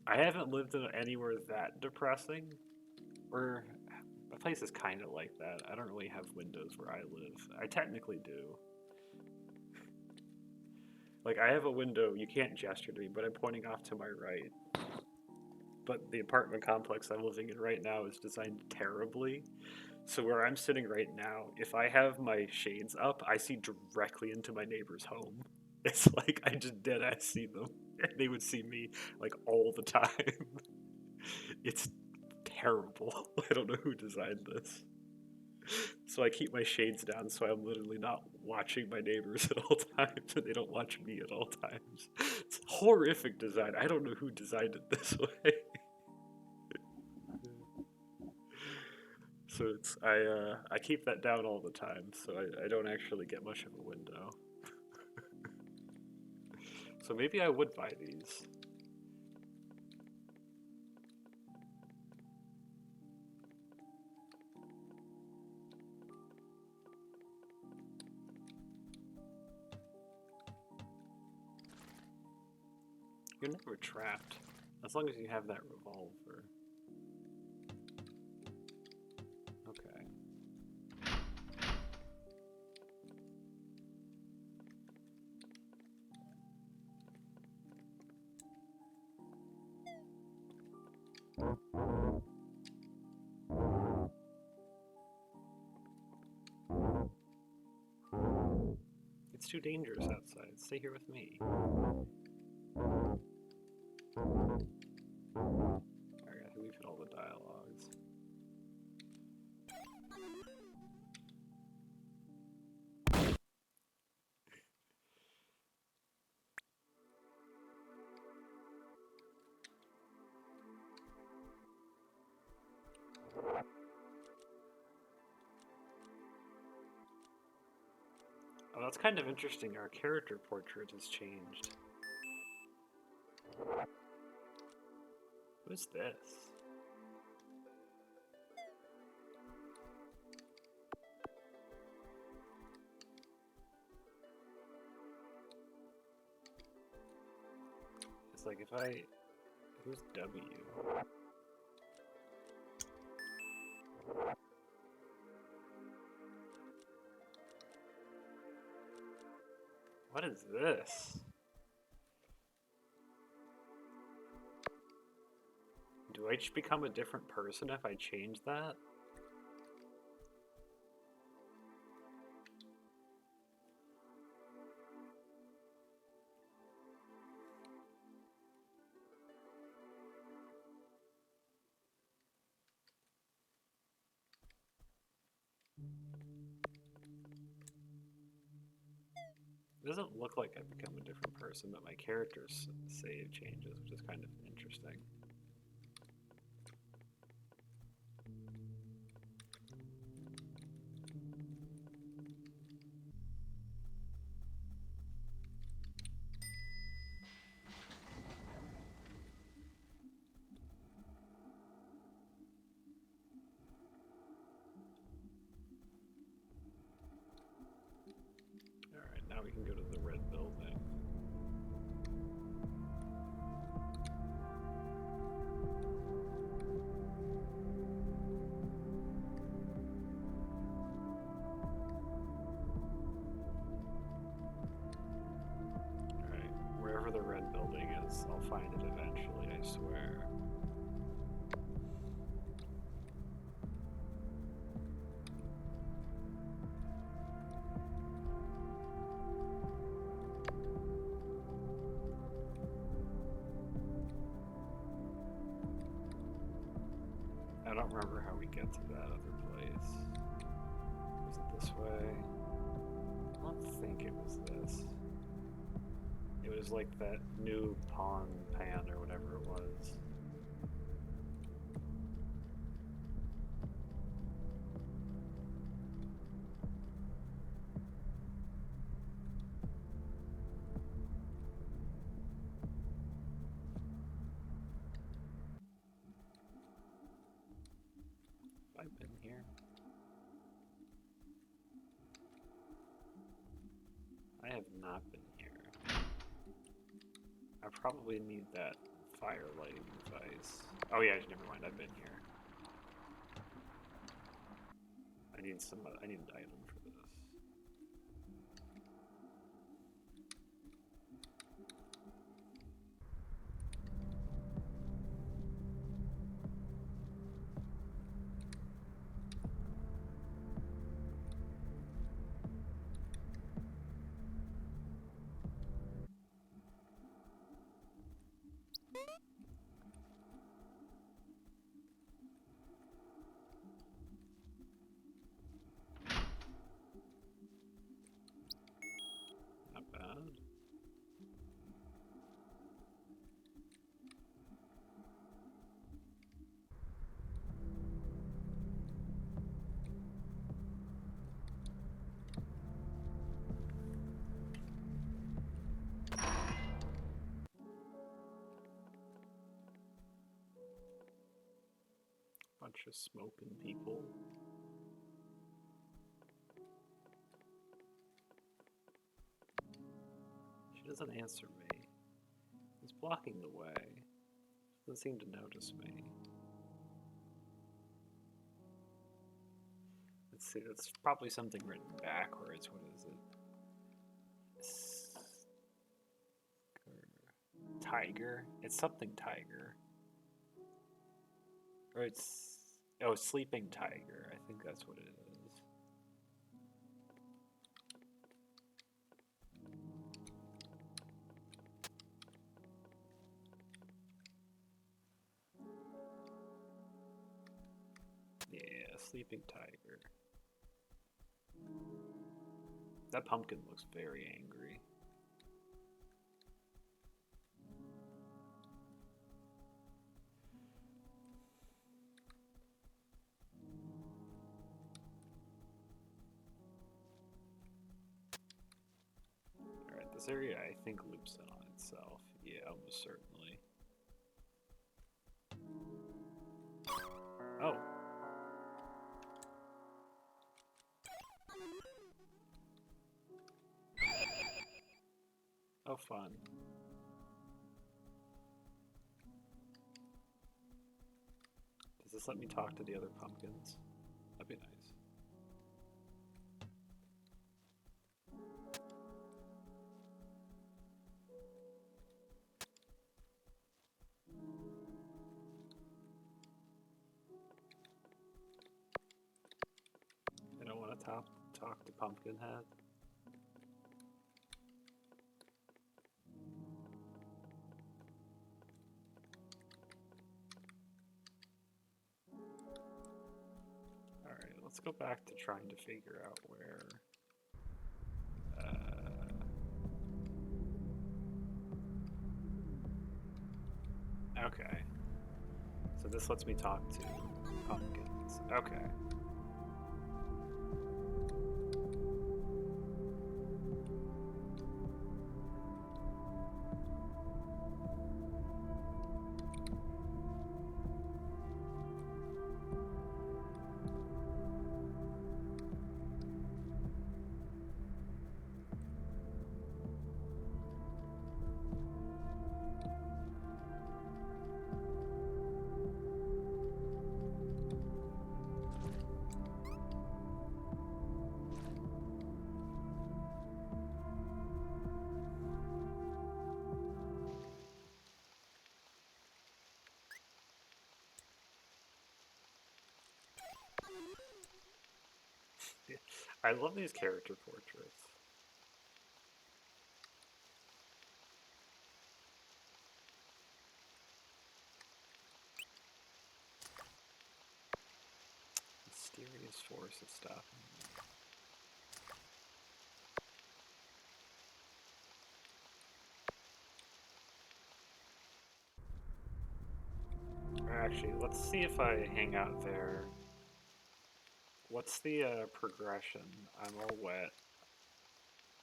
I haven't lived in anywhere that depressing, or my place is kind of like that. I don't really have windows where I live. I technically do. Like, I have a window, you can't gesture to me, but I'm pointing off to my right. But the apartment complex I'm living in right now is designed terribly, So where I'm sitting right now, if I have my shades up, I see directly into my neighbor's home. It's like I just dead ass see them. They would see me like all the time. It's terrible. I don't know who designed this. So I keep my shades down so I'm literally not watching my neighbors at all times and they don't watch me at all times. It's horrific design. I don't know who designed it this way. So it's I keep that down all the time, so I don't actually get much of a window. So maybe I would buy these. You're never trapped, as long as you have that revolver. Okay. It's too dangerous outside. Stay here with me. Alright, we've hit all the dialogues. Oh, that's kind of interesting. Our character portrait has changed. Who's this? It's like if I... Who's W? What is this? Do I just become a different person if I change that? It doesn't look like I've become a different person, but my character's save changes, which is kind of interesting. Alright, now we can go to the red building. Alright, wherever the red building is, I'll find it eventually, I swear. I don't remember how we get to that other place. Was it this way? I don't think it was this. It was like that new pawn pan or whatever it was. Have I been here? I have not been here. I probably need that fire lighting device. Oh yeah, never mind, I've been here. I need an item for this. Bunch of smoking people. She doesn't answer me. He's blocking the way. Doesn't seem to notice me. Let's see, that's probably something written backwards. What is it? Tiger? It's something tiger. Or it's... Oh, sleeping tiger. I think that's what it is. Yeah, sleeping tiger. That pumpkin looks very angry. Alright, this area I think loops in on itself. Yeah, almost certainly. Oh. Oh, fun. Does this let me talk to the other pumpkins? That'd be nice. I don't want to talk to Pumpkinhead. Alright, let's go back to trying to figure out where... Okay. So this lets me talk to pumpkins. Okay. I love these character portraits. Mysterious force is stopping me. Actually, let's see if I hang out there. What's the progression? I'm all wet.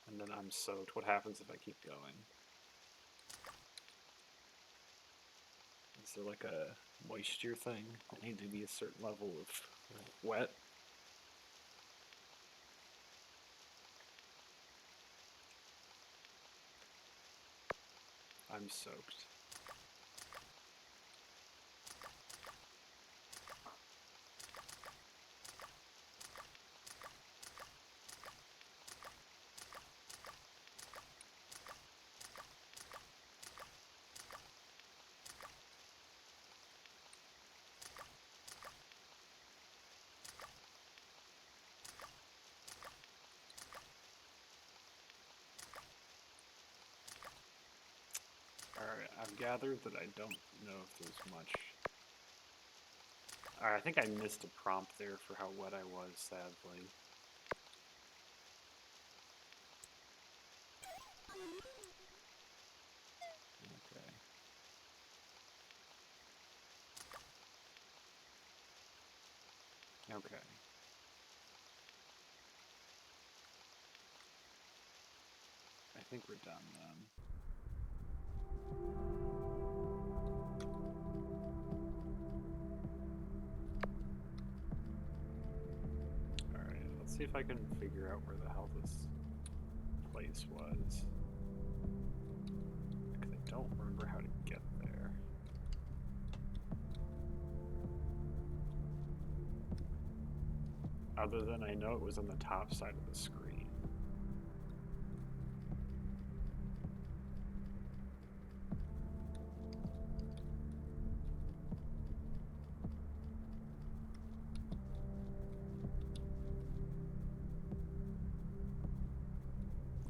And then I'm soaked. What happens if I keep going? Is there like a moisture thing? I need to be a certain level of wet. I'm soaked. Alright, I've gathered that I don't know if there's much. Alright, I think I missed a prompt there for how wet I was, sadly. Okay. Okay. I think we're done then. see if I can figure out where the hell this place was. Because I don't remember how to get there. Other than I know it was on the top side of the screen.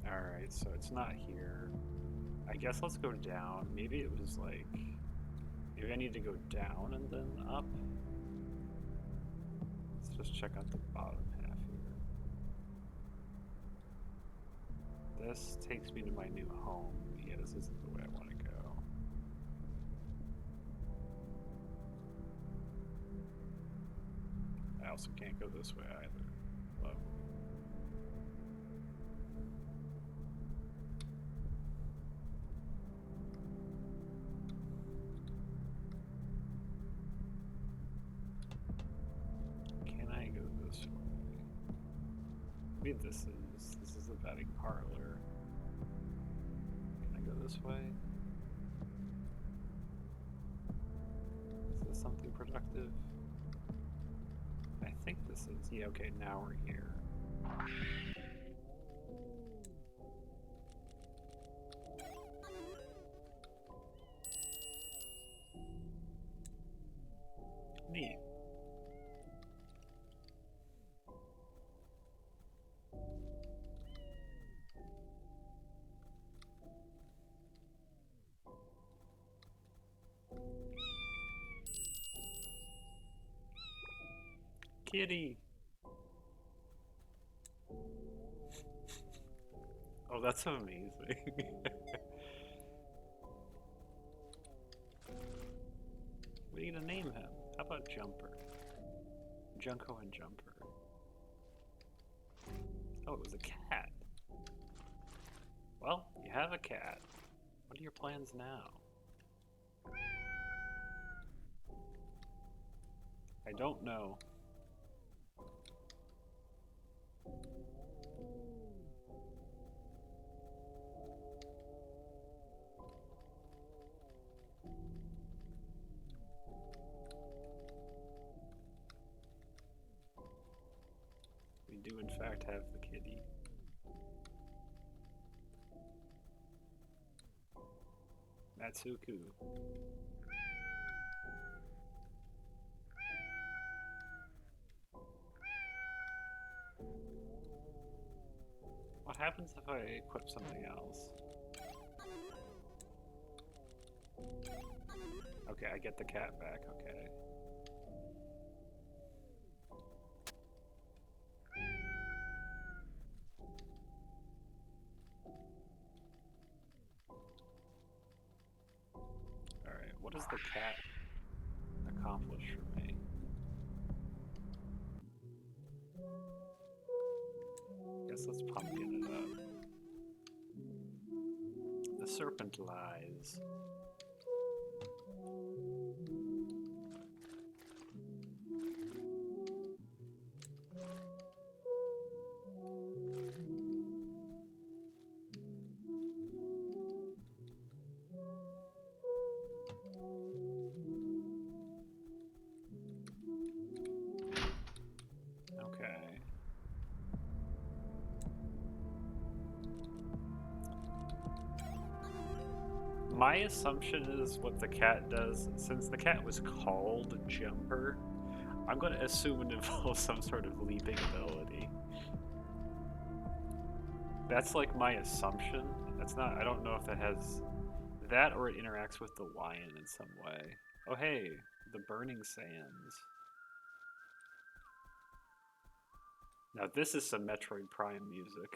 Alright, so it's not here. I guess let's go down. Maybe it was like... Maybe I need to go down and then up? Let's just check out the bottom half here. This takes me to my new home. Yeah, this isn't the way I want to go. I also can't go this way either. Hello? Can I go this way? Maybe this is the betting parlor. Can I go this way? Is this something productive? I think this is. Yeah, okay, now we're here. Neat. Kitty! Oh, that's amazing. What are you gonna name him? How about Jumper? Junko and Jumper. Oh, it was a cat. Well, you have a cat. What are your plans now? I don't know. We do in fact have the kitty. Matsuku. What happens if I equip something else? Okay, I get the cat back, okay. Alright, what does the cat accomplish for me? Guess let's pumpkin it up. The serpent lies. My assumption is what the cat does, since the cat was called Jumper, I'm going to assume it involves some sort of leaping ability. That's like my assumption. That's not, I don't know if it has that or it interacts with the lion in some way. Oh hey, the burning sands. Now this is some Metroid Prime music.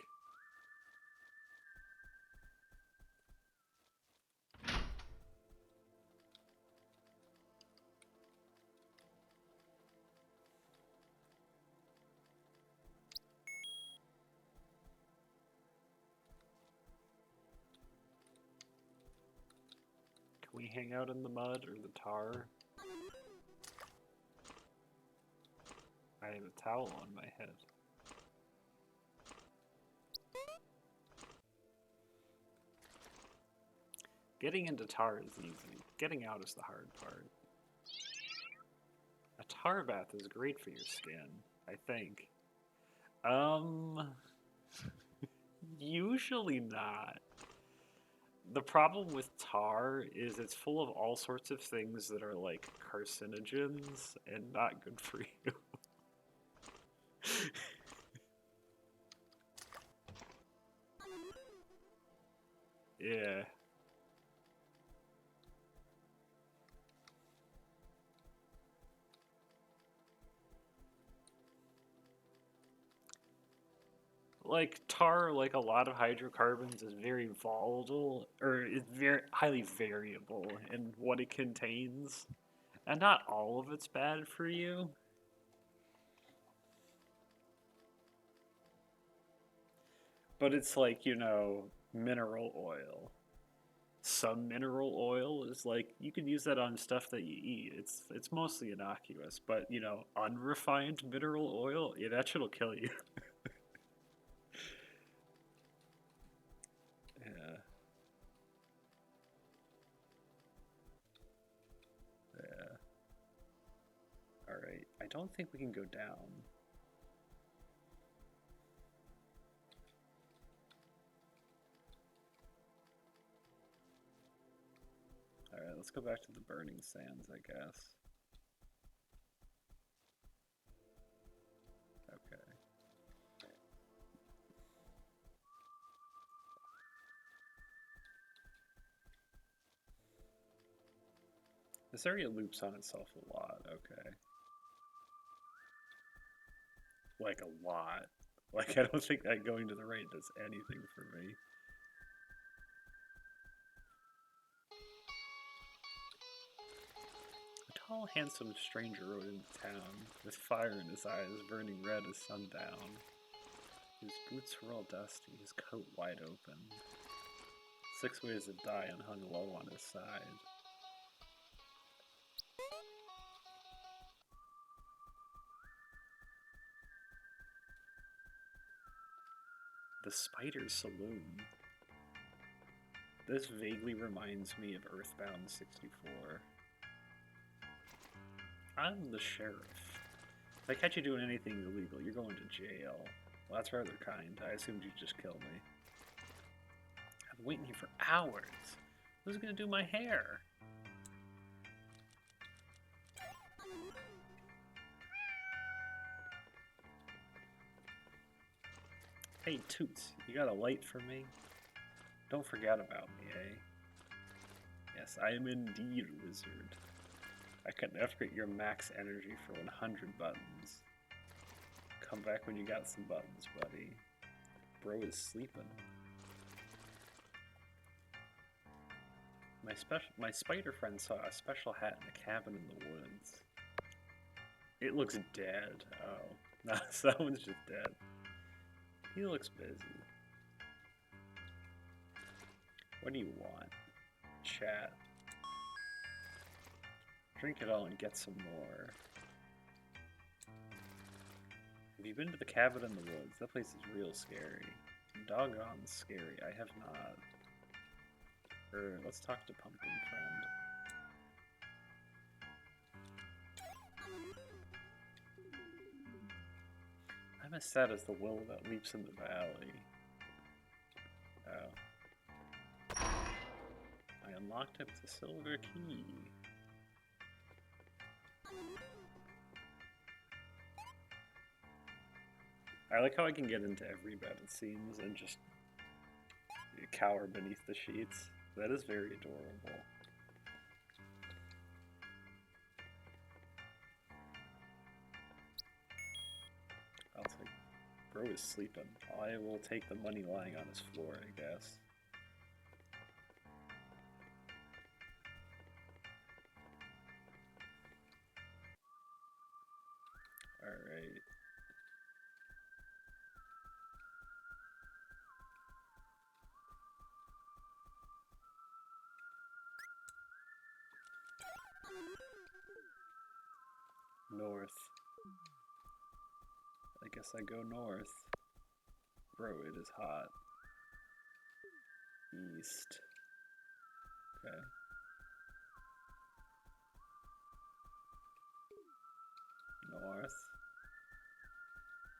Can we hang out in the mud or the tar? I have a towel on my head. Getting into tar is easy. Getting out is the hard part. A tar bath is great for your skin, I think. Usually not. The problem with tar is it's full of all sorts of things that are like carcinogens and not good for you. Yeah. Like tar, like a lot of hydrocarbons, is very volatile, or it's very highly variable in what it contains. And not all of it's bad for you. But it's like, mineral oil. Some mineral oil is like you can use that on stuff that you eat. It's mostly innocuous, but unrefined mineral oil, yeah, that shit'll kill you. Yeah, yeah. All right. I don't think we can go down. All right, let's go back to the burning sands, I guess. Okay. This area loops on itself a lot. Okay. Like a lot. Like I don't think that going to the right does anything for me. A tall, handsome stranger rode into town, with fire in his eyes burning red as sundown. His boots were all dusty, his coat wide open. 6 ways to die and hung low on his side. The Spider Saloon. This vaguely reminds me of Earthbound 64. I'm the sheriff. If I catch you doing anything illegal, you're going to jail. Well, that's rather kind. I assumed you'd just kill me. I've been waiting here for hours. Who's gonna do my hair? Hey, Toots, you got a light for me? Don't forget about me, eh? Yes, I am indeed a wizard. I can upgrade your max energy for 100 buttons. Come back when you got some buttons, buddy. Bro is sleeping. My spider friend saw a special hat in a cabin in the woods. It looks dead. Oh, no, that one's just dead. He looks busy. What do you want? Chat. Drink it all and get some more. Have you been to the cabin in the woods? That place is real scary. Doggone scary. I have not. Let's talk to Pumpkin Friend. I'm as sad as the willow that leaps in the valley. Oh. I unlocked it with a silver key. I like how I can get into every bed, it seems, and just cower beneath the sheets. That is very adorable. I'll take... Bro is sleeping. I will take the money lying on his floor, I guess. Alright. North. I guess I go north. Bro, it is hot. East. Okay. North.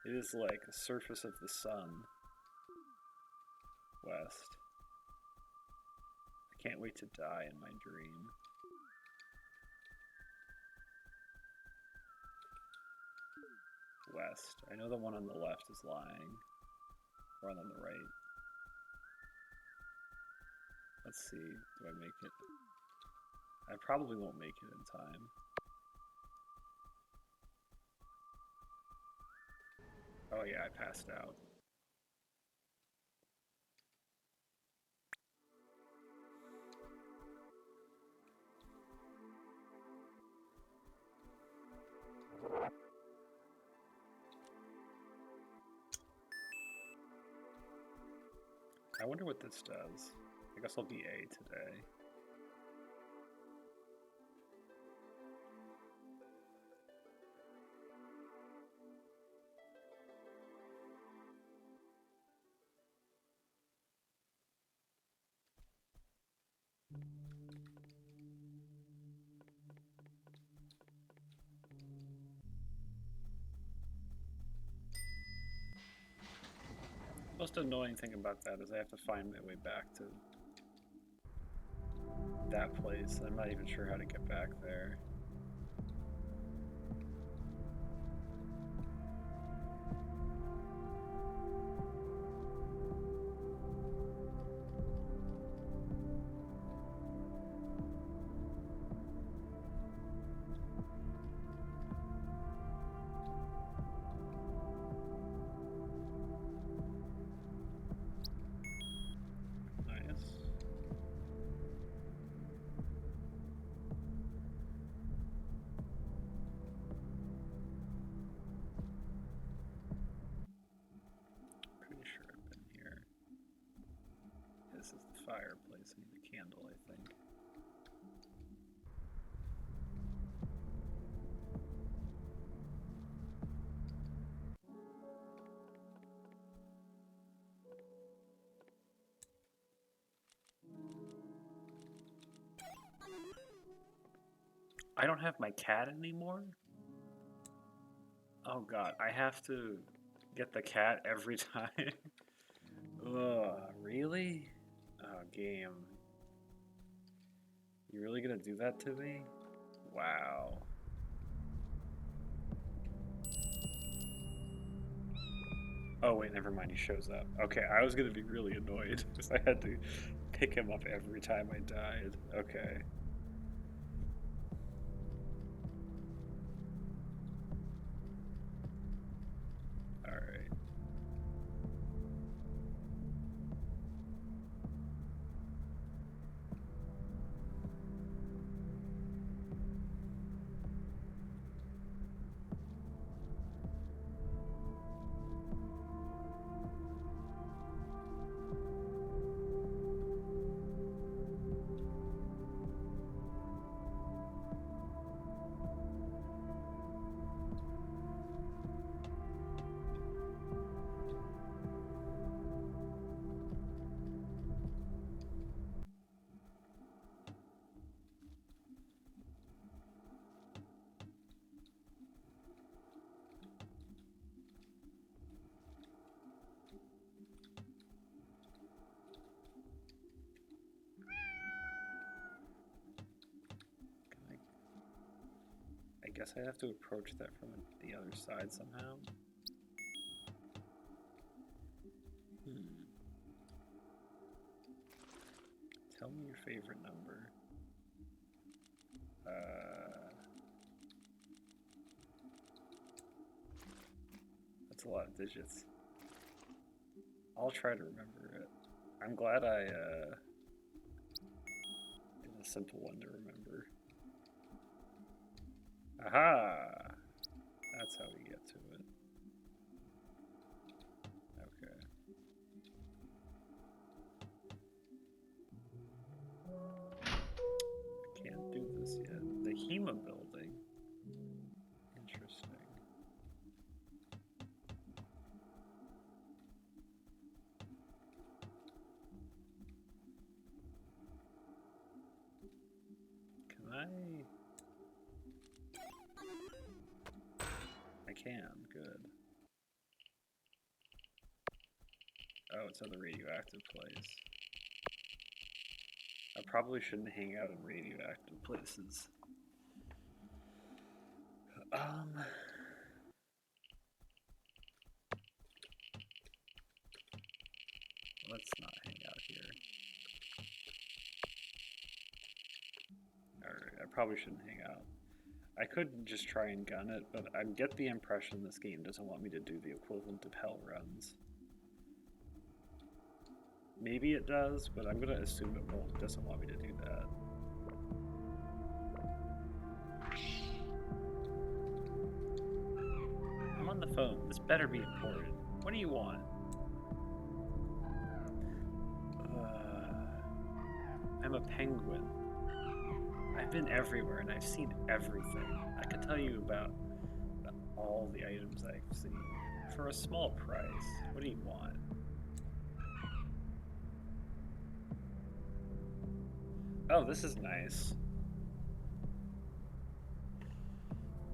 It is like the surface of the sun. West. I can't wait to die in my dream. West. I know the one on the left is lying. Or on the right. Let's see. Do I make it? I probably won't make it in time. Oh yeah, I passed out. I wonder what this does. I guess I'll be A today. Most annoying thing about that is I have to find my way back to that place. I'm not even sure how to get back there. Fireplace. I need a candle, I think. I don't have my cat anymore? Oh god, I have to get the cat every time. Ugh, really? Oh, game. You really gonna do that to me? Wow. Oh wait, never mind, he shows up. Okay, I was gonna be really annoyed because I had to pick him up every time I died. Okay. Alright. I guess I have to approach that from the other side somehow. Tell me your favorite number. That's a lot of digits. I'll try to remember it. I'm glad I did a simple one to remember. Aha! That's how we get to it. Okay. I can't do this yet. The Hema building. Interesting. I can, good. Oh, it's at the radioactive place. I probably shouldn't hang out in radioactive places. Let's not hang out here. Alright, I probably shouldn't hang out. I could just try and gun it, but I get the impression this game doesn't want me to do the equivalent of hell runs. Maybe it does, but I'm gonna assume it doesn't want me to do that. I'm on the phone. This better be important. What do you want? I'm a penguin. I've been everywhere and I've seen everything. I can tell you about all the items I've seen for a small price. What do you want? Oh, this is nice.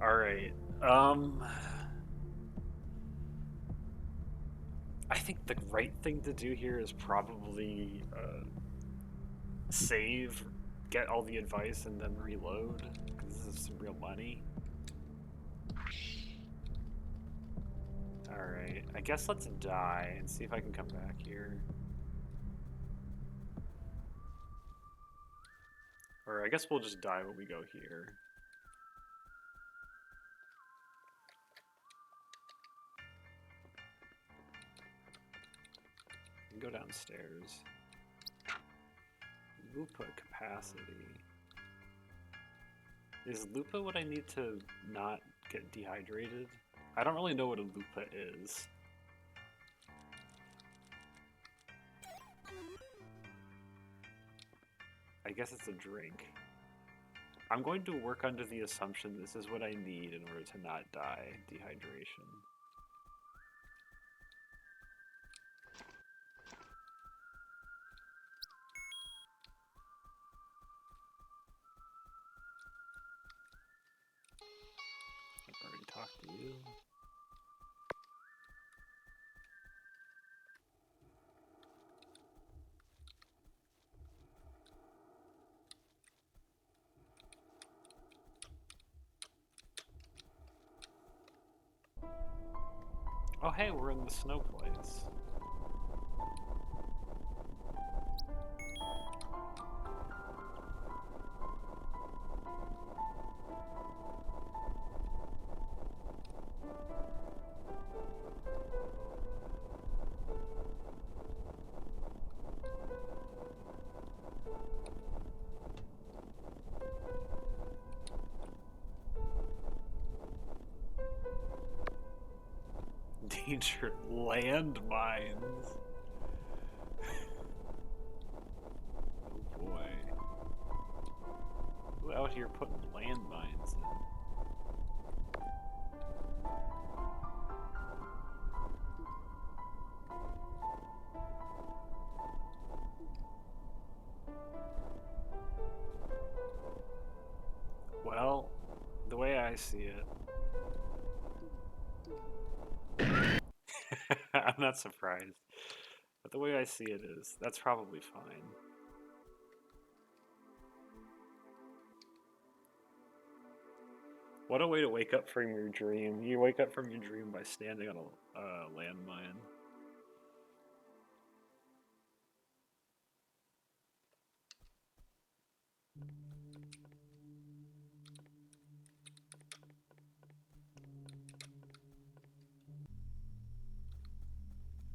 Alright. I think the right thing to do here is probably save, get all the advice, and then reload, because this is some real money. Alright, I guess let's die and see if I can come back here. Or I guess we'll just die when we go here. And go downstairs. Lupa capacity. Is Lupa what I need to not get dehydrated? I don't really know what a Lupa is. I guess it's a drink. I'm going to work under the assumption this is what I need in order to not die dehydration. I've already talked to you. Oh hey, we're in the snow place. Danger landmines. Oh boy. Who out here putting landmines in? Well, the way I see it, I'm not surprised. But the way I see it is, that's probably fine. What a way to wake up from your dream. You wake up from your dream by standing on a landmine.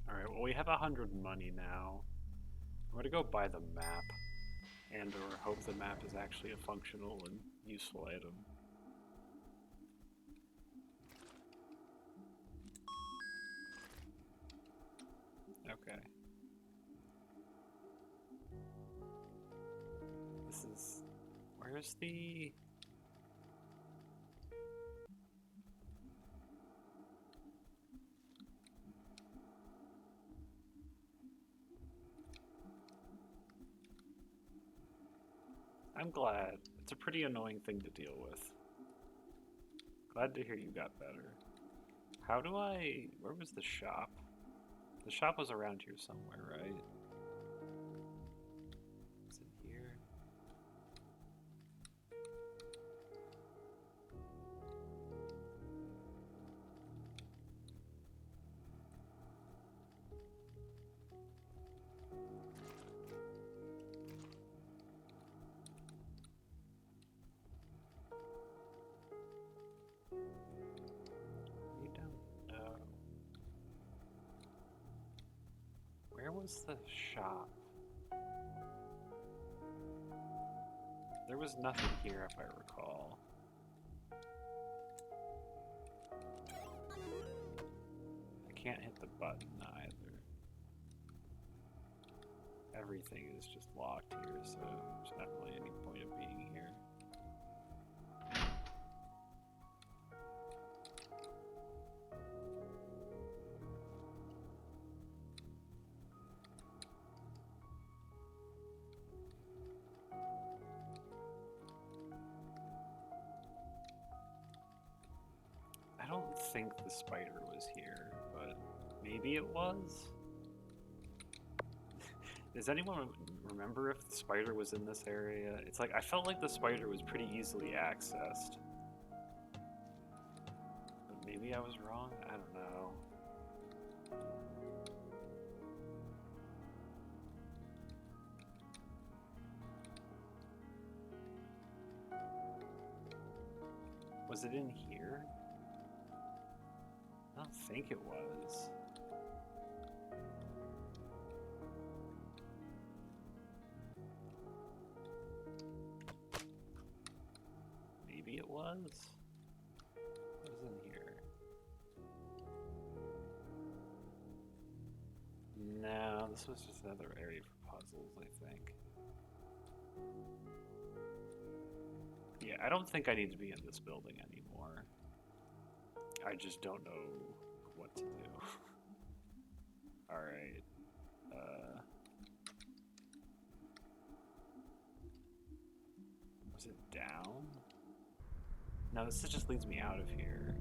Alright, well we have 100 money now. I'm gonna go buy the map. And or hope the map is actually a functional and useful item. Okay. This is... Where's the... I'm glad It's a pretty annoying thing to deal with. Glad to hear you got better. How do I... Where was the shop? The shop was around here somewhere, right? Is it here? You don't know. Where was the shop? There was nothing here if I recall. I can't hit the button either. Everything is just locked here, so there's not really any point of being here. I don't think the spider was here, but maybe it was? Does anyone remember if the spider was in this area? It's like, I felt like the spider was pretty easily accessed. But maybe I was wrong? I don't know. Was it in here? I don't think it was. Maybe it was? What was in here? No, this was just another area for puzzles, I think. Yeah, I don't think I need to be in this building anymore. I just don't know what to do. Alright. Was it down? No, this just leads me out of here.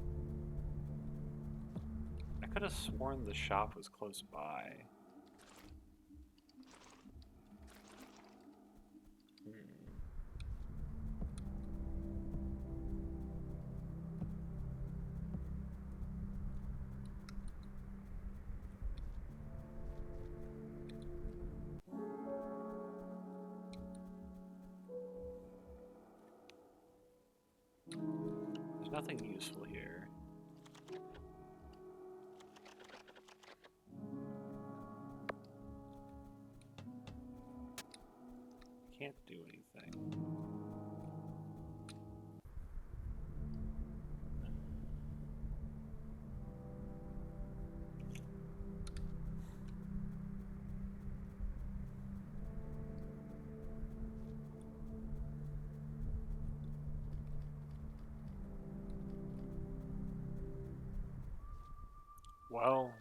I could have sworn the shop was close by. There's nothing useful here. Can't do anything. Well,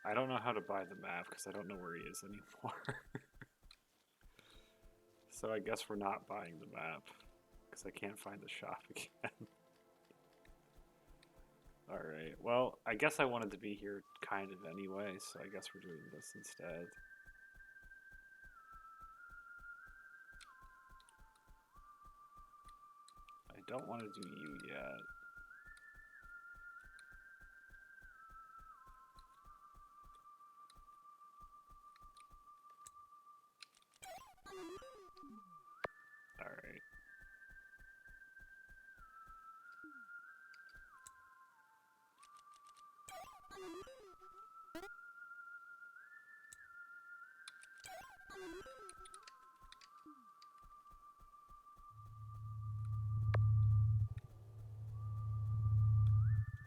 I don't know how to buy the map because I don't know where he is anymore. So I guess we're not buying the map because I can't find the shop again. Alright, well, I guess I wanted to be here kind of anyway, so I guess we're doing this instead. I don't want to do you yet. Alright.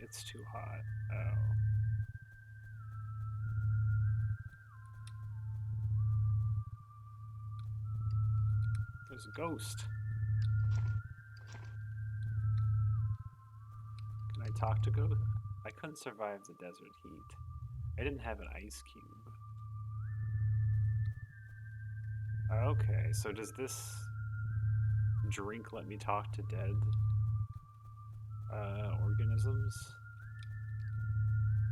It's too hot. Oh. There's a ghost. Can I talk to ghost? I couldn't survive the desert heat. I didn't have an ice cube. Okay, so does this drink let me talk to dead organisms?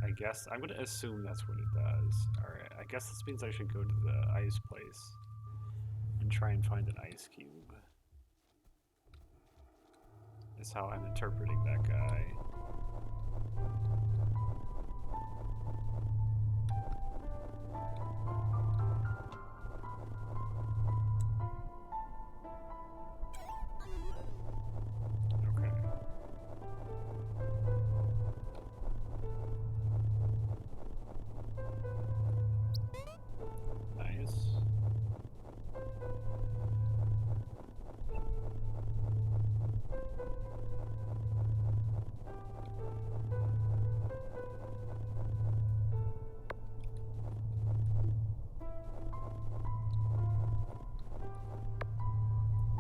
I guess I'm gonna assume that's what it does. Alright, I guess this means I should go to the ice place and try and find an ice cube. Is how I'm interpreting that guy. Okay. Nice.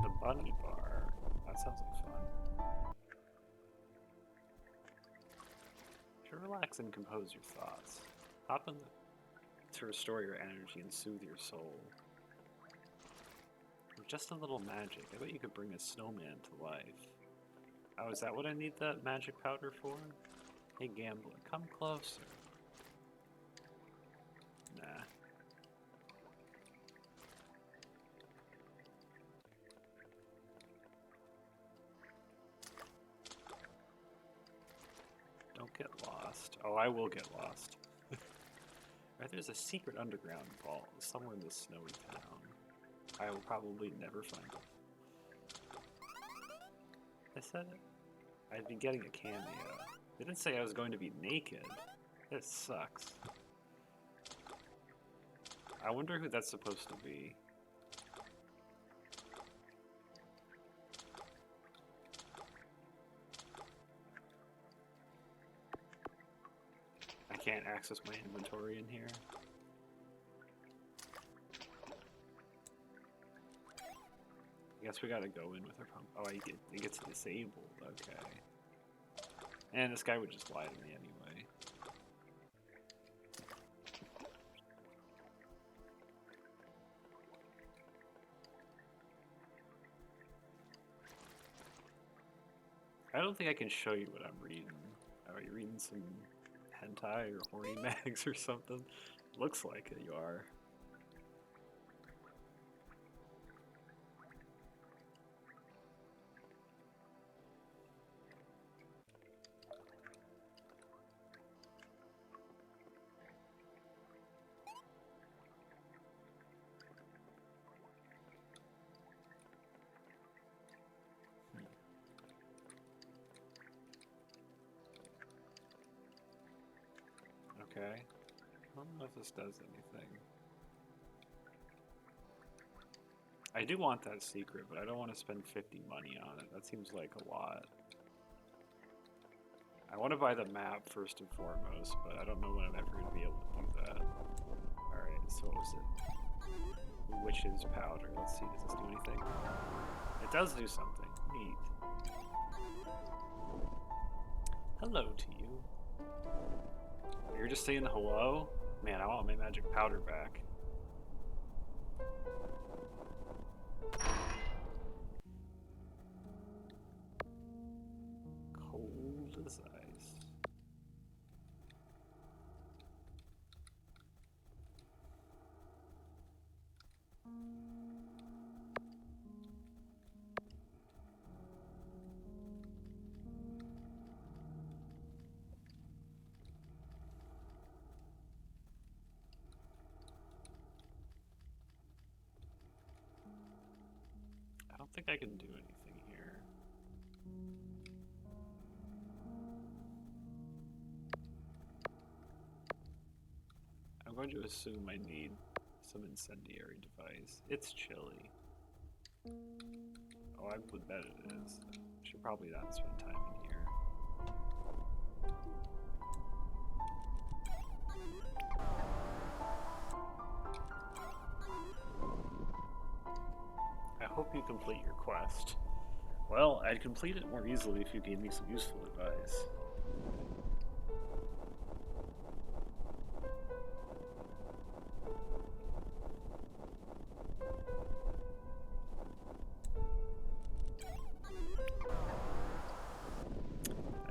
The bunny bar. That sounds like fun. To relax and compose your thoughts. Hop in to restore your energy and soothe your soul. With just a little magic, I bet you could bring a snowman to life. Oh, is that what I need that magic powder for? Hey gambler, come closer. Nah. Don't get lost. Oh, I will get lost. Right, there's a secret underground vault somewhere in this snowy town. I will probably never find it. I said I'd be getting a cameo. They didn't say I was going to be naked. This sucks. I wonder who that's supposed to be. I can't access my inventory in here. I guess we gotta go in with our pump. Oh, it gets disabled. Okay. And this guy would just lie to me anyway. I don't think I can show you what I'm reading. Are you reading some hentai or horny mags or something? Looks like it, you are. Okay. I don't know if this does anything. I do want that secret, but I don't want to spend 50 money on it. That seems like a lot. I want to buy the map first and foremost, but I don't know when I'm ever going to be able to do that. Alright, so what was it? Witch's powder. Let's see, does this do anything? It does do something. Neat. Hello to you. You're just saying hello? Man, I want my magic powder back. Cold as ice. I don't think I can do anything here. I'm going to assume I need some incendiary device. It's chilly. Oh, I would bet it is. Should probably not spend time in here. I hope you complete your quest. Well, I'd complete it more easily if you gave me some useful advice.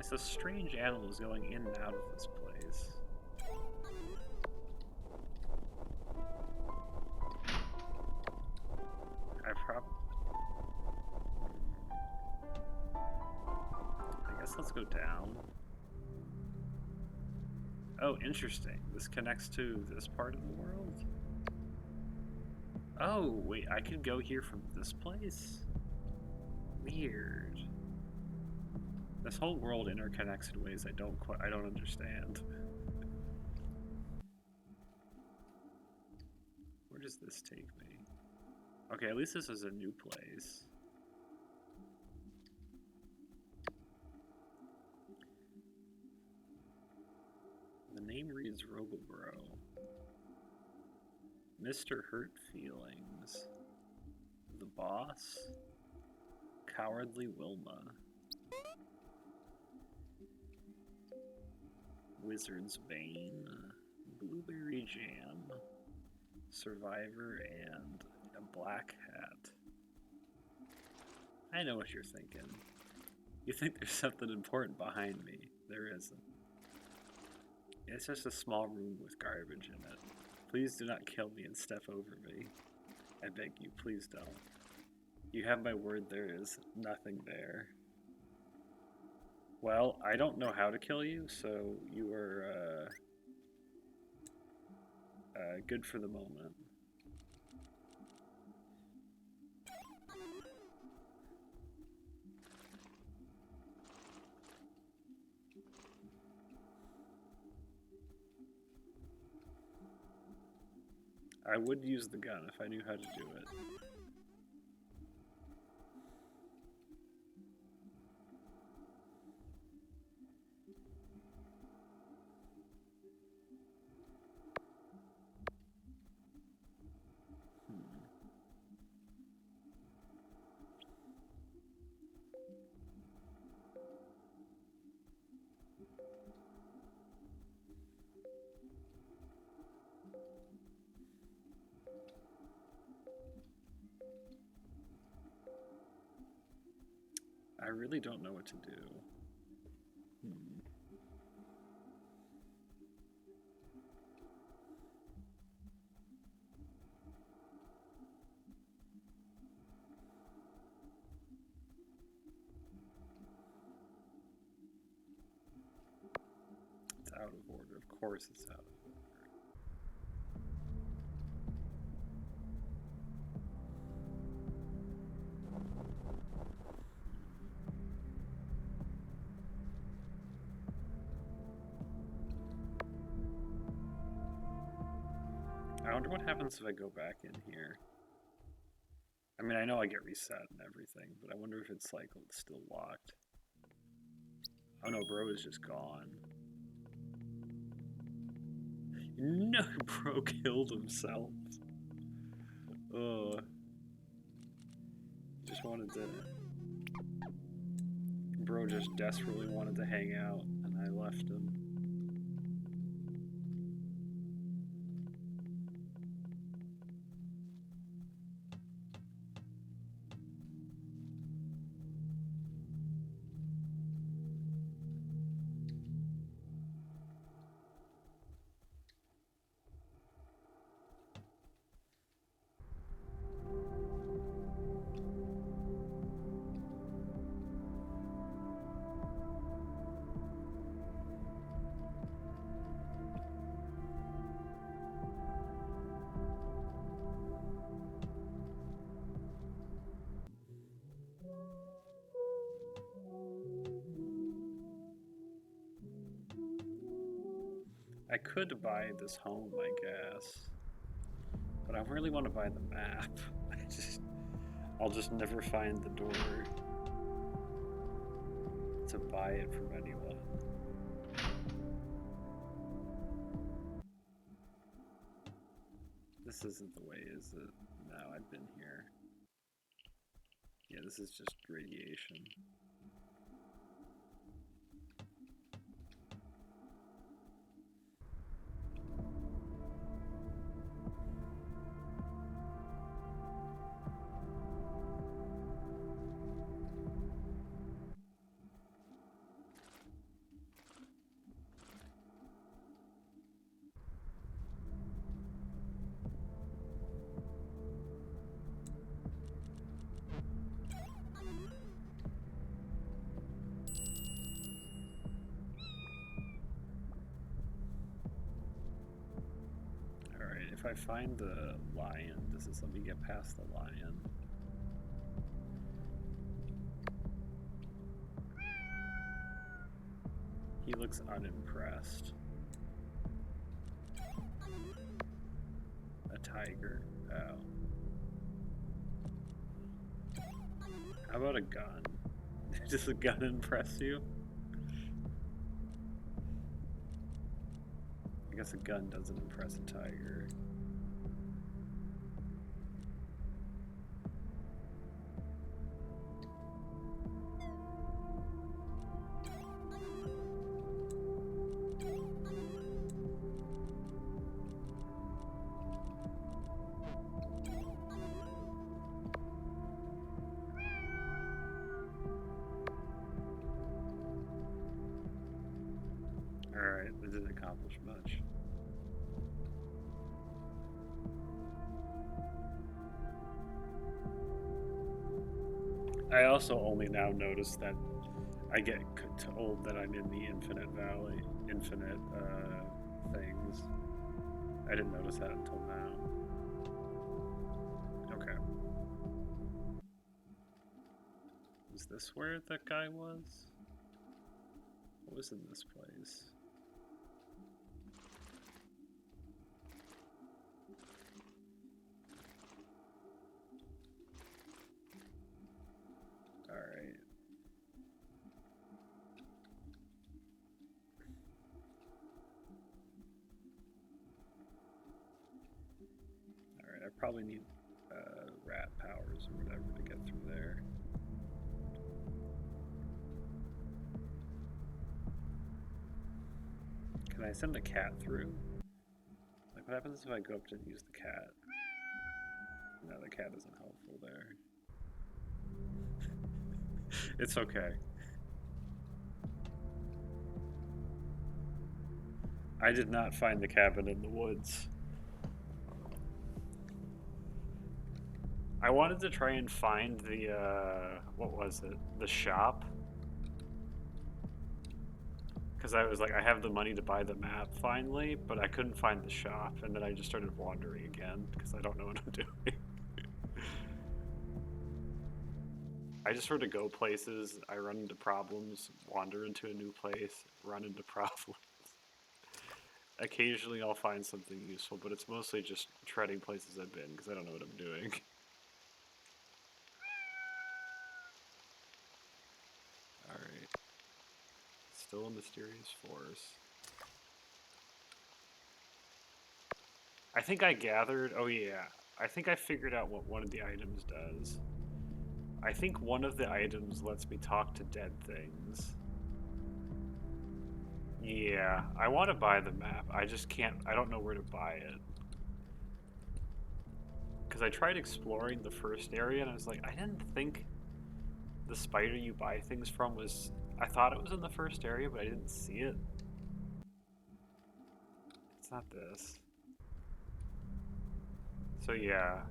Yes, a strange animal is going in and out of this place. I guess let's go down. Oh, interesting. This connects to this part of the world? Oh, wait, I could go here from this place? Weird. This whole world interconnects in ways I don't understand. Where does this take me? Okay, at least this is a new place. The name reads Rogobro. Mr. Hurt Feelings. The Boss. Cowardly Wilma. Wizard's Bane. Blueberry Jam. Survivor and a Black Hat. I know what you're thinking. You think there's something important behind me. There isn't. It's just a small room with garbage in it. Please do not kill me and step over me. I beg you, please don't. You have my word, there is nothing there. Well, I don't know how to kill you, so you are good for the moment. I would use the gun if I knew how to do it. I really don't know what to do. It's out of order. Of course it's out of order. I wonder what happens if I go back in here. I mean, I know I get reset and everything, but I wonder if it's like still locked. Oh no, bro is just gone. No, bro killed himself. Ugh. Just wanted to... Bro just desperately wanted to hang out, and I left him. I could buy this home, I guess. But I really want to buy the map. I'll just never find the door to buy it from anyone. This isn't the way, is it? No, I've been here. Yeah, this is just radiation. if I find the lion, does this let me get past the lion? He looks unimpressed. A tiger. Oh. How about a gun? Does a gun impress you? I guess a gun doesn't impress a tiger. Alright, that didn't accomplish much. I also only now notice that I get told that I'm in the infinite valley, infinite things. I didn't notice that until now. Okay. Is this where that guy was? What was in this place? Alright. Alright, I probably need rat powers or whatever to get through there. Can I send a cat through? Like, what happens if I go up to use the cat? No, the cat isn't helpful there. It's okay. I did not find the cabin in the woods. I wanted to try and find the, what was it? The shop. Because I was like, I have the money to buy the map finally, but I couldn't find the shop, and then I just started wandering again, because I don't know what I'm doing. I just sort of go places, I run into problems, wander into a new place, run into problems. Occasionally I'll find something useful, but it's mostly just treading places I've been, because I don't know what I'm doing. Alright. Still a mysterious force. I think I gathered, oh yeah, I think I figured out what one of the items does. I think one of the items lets me talk to dead things. Yeah, I want to buy the map. I just can't, I don't know where to buy it. Because I tried exploring the first area and I was like, I didn't think the spider you buy things from was, I thought it was in the first area, but I didn't see it. It's not this. So yeah.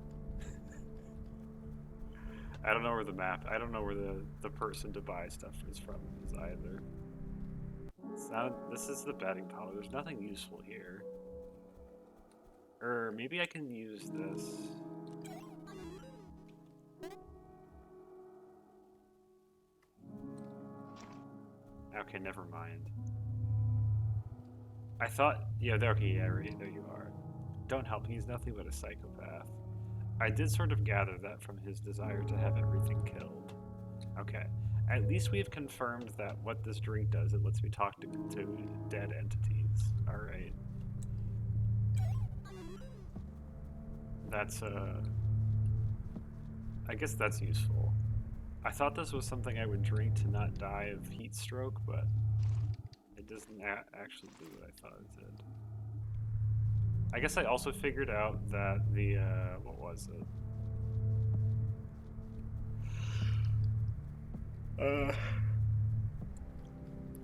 I don't know where the map, I don't know where the person to buy stuff is from is either. It's not, this is the betting pile. There's nothing useful here. Or maybe I can use this. Okay, never mind. I thought, yeah, okay, yeah, right, there you are. Don't help, he's nothing but a psychopath. I did sort of gather that from his desire to have everything killed. Okay, at least we've confirmed that what this drink does, it lets me talk to dead entities. Alright. That's, I guess that's useful. I thought this was something I would drink to not die of heat stroke, but it doesn't actually do what I thought it did. I guess I also figured out that the, what was it?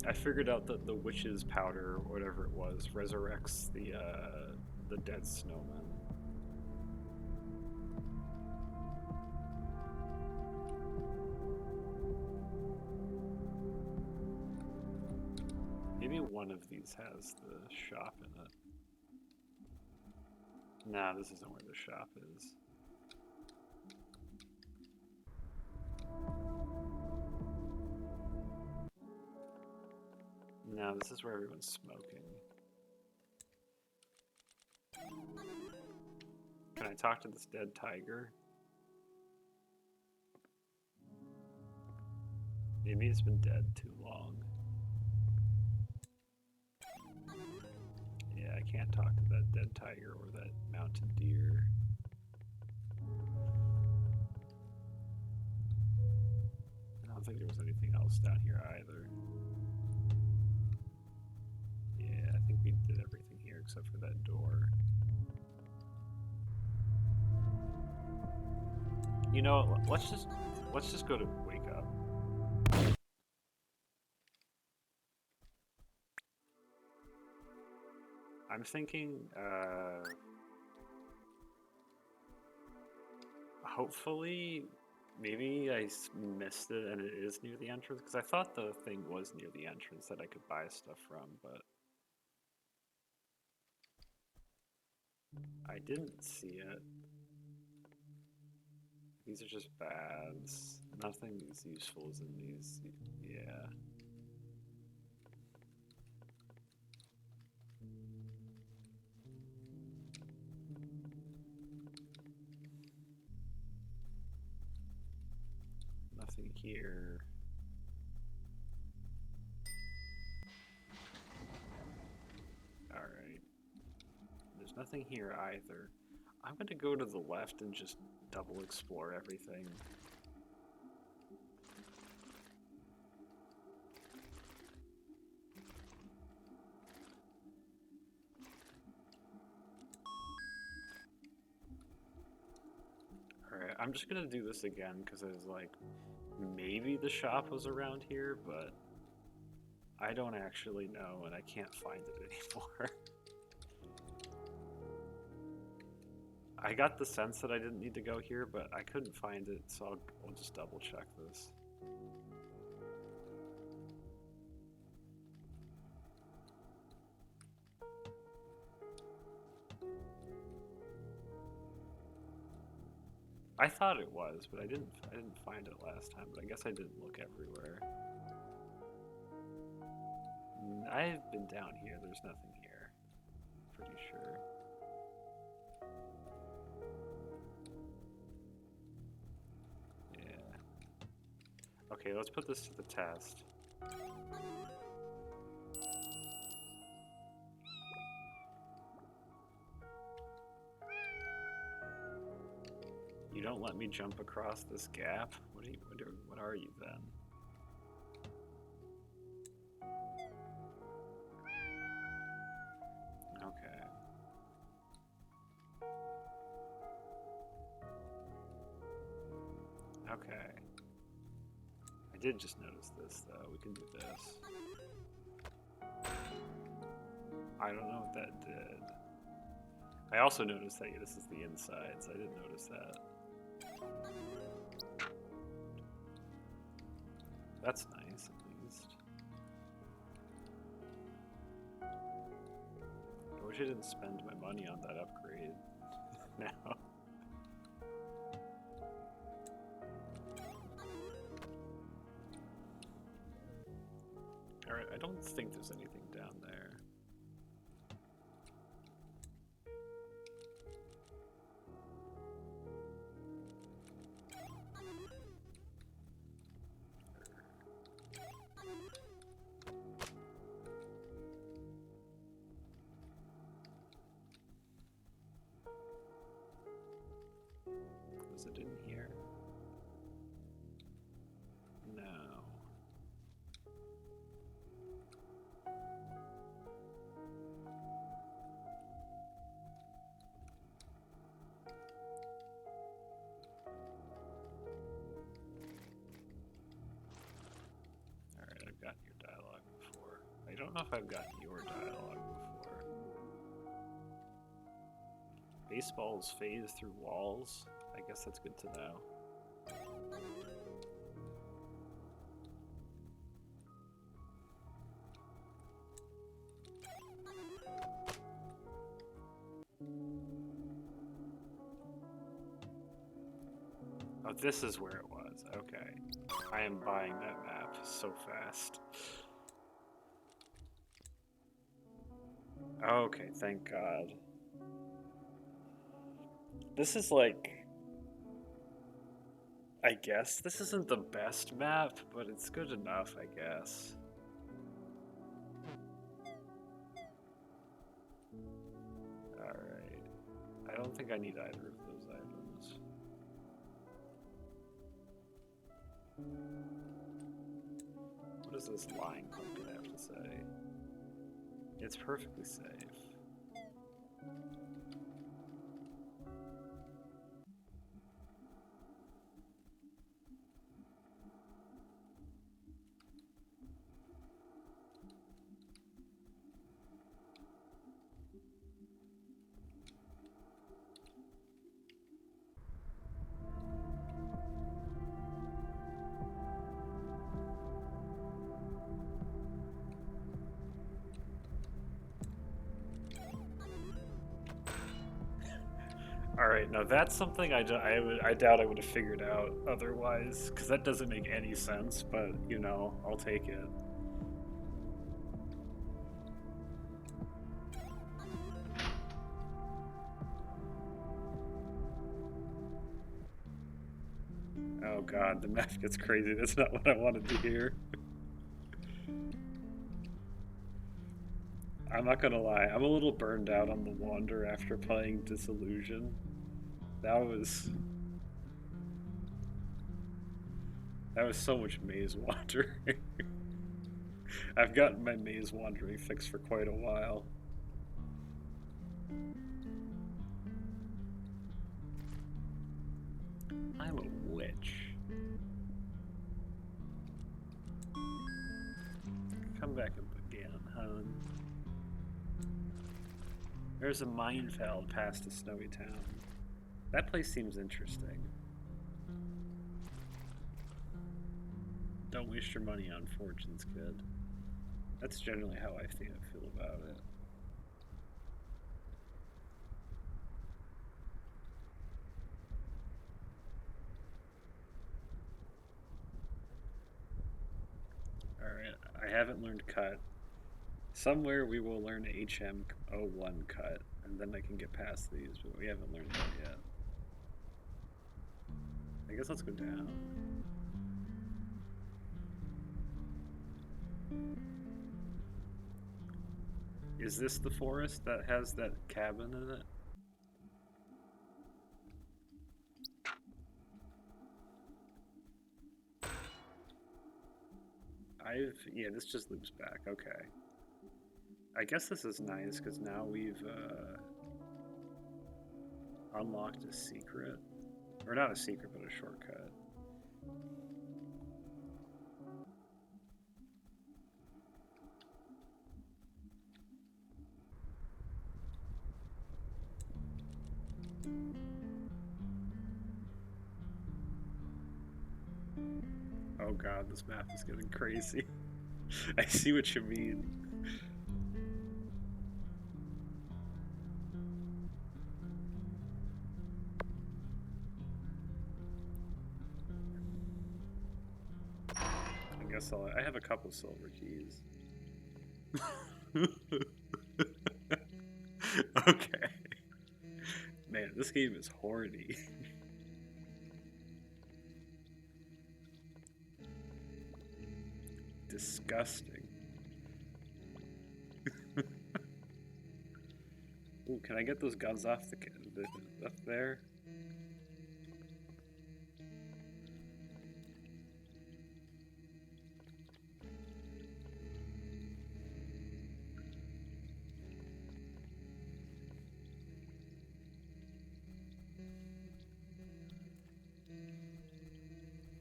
I figured out that the witch's powder, or whatever it was, resurrects the dead snowman. Maybe one of these has the shop in it. No, this isn't where the shop is. No, this is where everyone's smoking. Can I talk to this dead tiger? Maybe it's been dead too long. Yeah, I can't talk to that dead tiger or that mounted deer. I don't think there was anything else down here either. Yeah, I think we did everything here except for that door. You know, let's just go to wake up. I'm thinking, hopefully, maybe I missed it and it is near the entrance, because I thought the thing was near the entrance that I could buy stuff from, but I didn't see it. These are just baths. Nothing as useful as in these, yeah. Nothing here. Alright. There's nothing here either. I'm gonna go to the left and just double explore everything. Alright, I'm just gonna do this again because I was like, maybe the shop was around here, but I don't actually know and I can't find it anymore. I got the sense that I didn't need to go here, but I couldn't find it, so I'll just double check this. I thought it was, but I didn't find it last time, but I guess I didn't look everywhere. I've been down here, there's nothing here. Pretty sure. Yeah. Okay, let's put this to the test. You don't let me jump across this gap? What are you then? Okay. Okay. I did just notice this though. We can do this. I don't know what that did. I also noticed that this is the inside, so I didn't notice that. That's nice, at least. I wish I didn't spend my money on that upgrade now. Alright, I don't think there's anything down there. Was it in here? No. Alright, I've gotten your dialogue before. I don't know if I've gotten your dialogue before. Baseballs phase through walls? I guess that's good to know. Oh, this is where it was. Okay. I am buying that map so fast. Okay, thank God. This is like... I guess this isn't the best map, but it's good enough, I guess. Alright. I don't think I need either of those items. What does this line pumpkin have to say? It's perfectly safe. Alright, now that's something I doubt I would have figured out otherwise, because that doesn't make any sense, but, you know, I'll take it. Oh god, the map gets crazy. That's not what I wanted to hear. I'm not gonna lie, I'm a little burned out on the Wander after playing Disillusion. That was so much maze wandering. I've gotten my maze wandering fixed for quite a while. I'm a witch. Come back up again, hun. There's a minefield past a snowy town. That place seems interesting. Don't waste your money on fortunes, kid. That's generally how I feel about it. Alright, I haven't learned cut. Somewhere we will learn HM01 cut, and then I can get past these, but we haven't learned that yet. I guess let's go down. Is this the forest that has that cabin in it? Yeah, this just loops back, okay. I guess this is nice, because now we've unlocked a secret. Or not a secret, but a shortcut. Oh god, this map is getting crazy. I see what you mean. I guess I have a couple silver keys. Okay. Man, this game is horny. Disgusting. Ooh, can I get those guns off up there?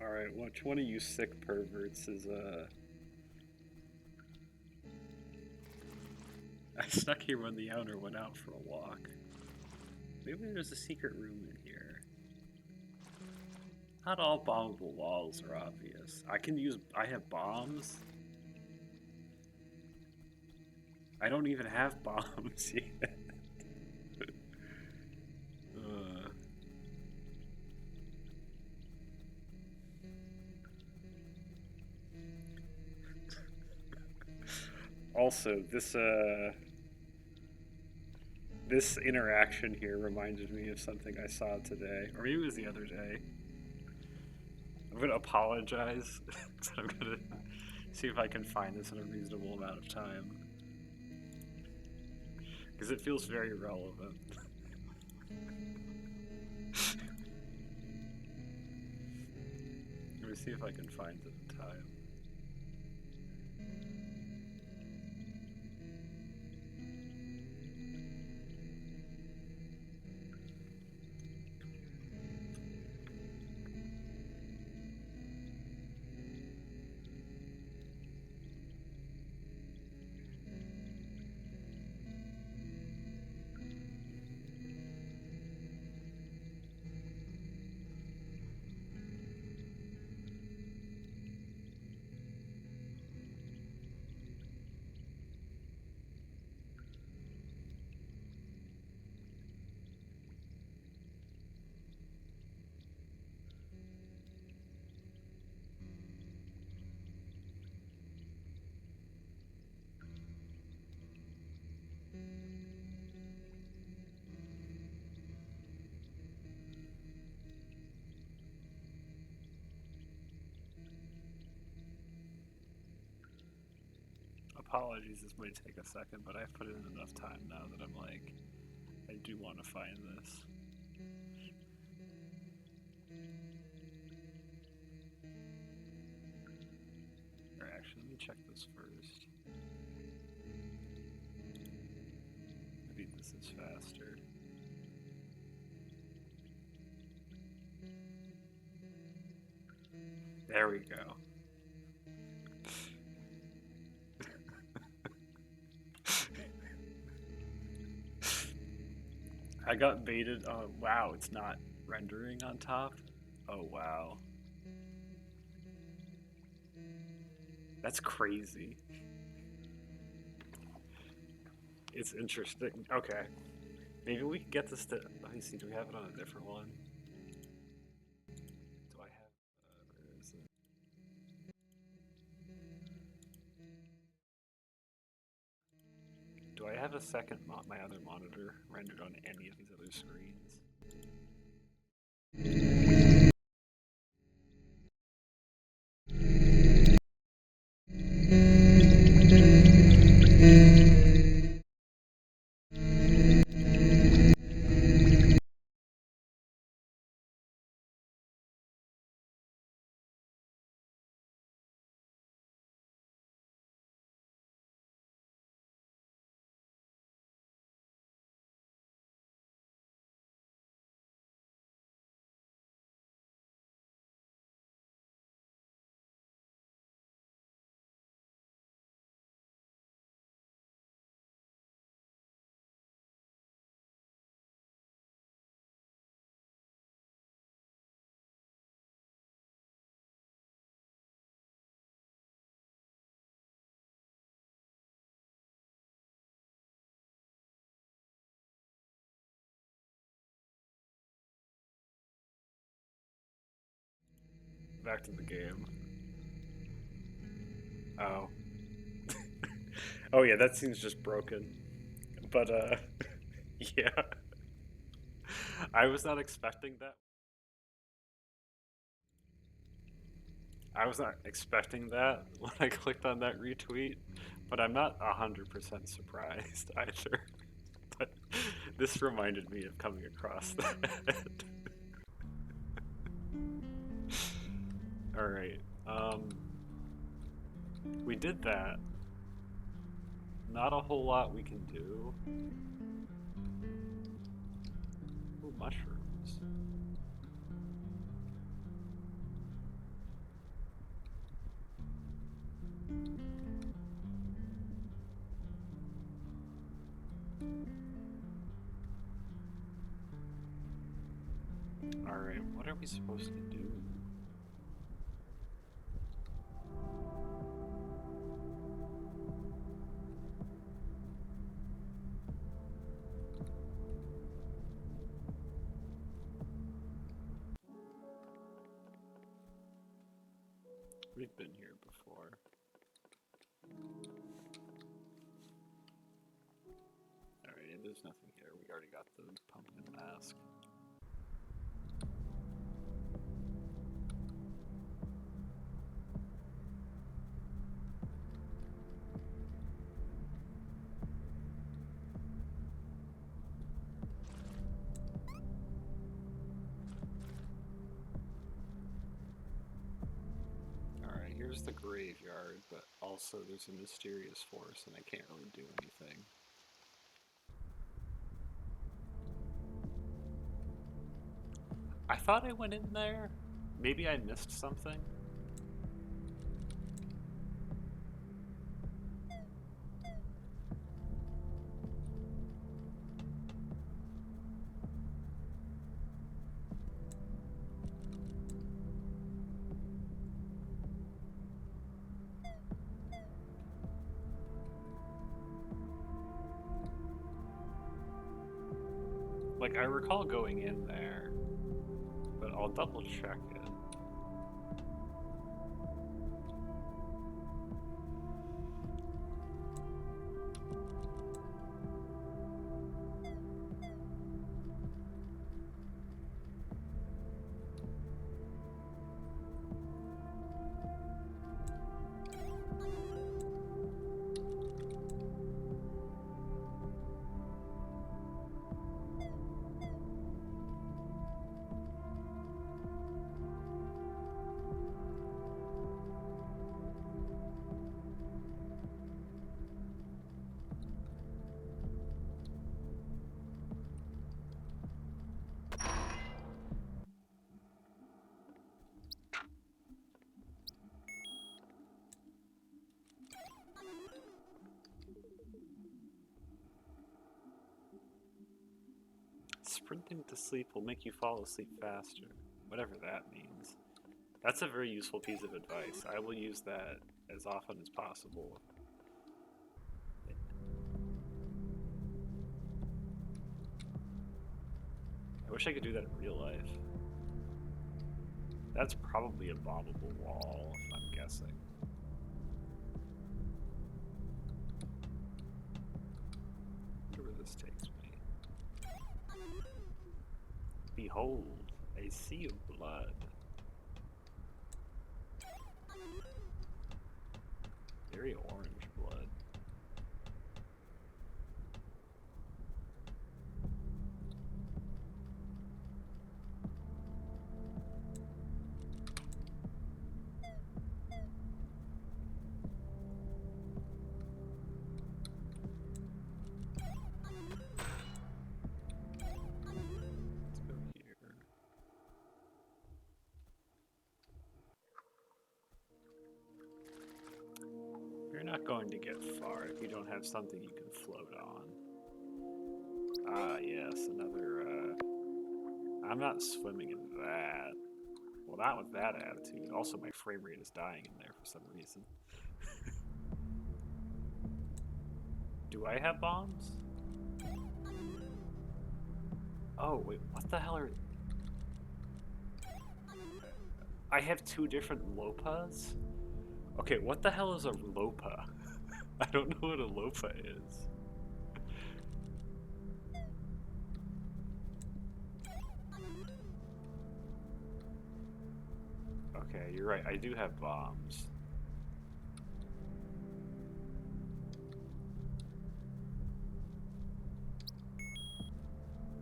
Alright, which one of you sick perverts is I stuck here when the owner went out for a walk. Maybe there's a secret room in here. Not all bombable walls are obvious. I have bombs? I don't even have bombs yet. Also, this interaction here reminded me of something I saw today, or maybe it was the other day. I'm gonna apologize. I'm gonna see if I can find this in a reasonable amount of time, because it feels very relevant. Let me see if I can find it in time. Apologies, this might take a second, but I've put in enough time now that I'm like, I do want to find this. Or actually, let me check this first. Maybe this is faster. There we go. I got baited. Oh, wow, it's not rendering on top? Oh, wow. That's crazy. It's interesting. Okay. Maybe we can get this to... Let me see, do we have it on a different one? Do I have... where is it? Do I have a second my other monitor rendered on any of these other screens? Back to the game. Oh. Oh yeah, that scene's just broken. But, yeah. I was not expecting that. I was not expecting that when I clicked on that retweet, but I'm not 100% surprised either. But this reminded me of coming across that. Alright, we did that. Not a whole lot we can do. Ooh, mushrooms. Alright, what are we supposed to do? We've been here before. there's nothing here. We already got the pumpkin mask. Alright, here's the graveyard, but also there's a mysterious force and I can't really do anything. I thought I went in there. Maybe I missed something. Like, I recall going in there, but I'll double check it. Sprinting to sleep will make you fall asleep faster. Whatever that means. That's a very useful piece of advice. I will use that as often as possible. I wish I could do that in real life. That's probably a bombable wall, if I'm guessing. I wonder where this takes me. Behold, a sea of blood. Very orange blood. Let's go here. You're not going to get far if you don't have something you can float on. Ah, yes, another, I'm not swimming in that. Well, not with that attitude. Also, my frame rate is dying in there for some reason. Do I have bombs? Oh, wait, what the hell are... I have two different lopas? Okay, what the hell is a lopa? I don't know what a lopa is. Okay, you're right, I do have bombs.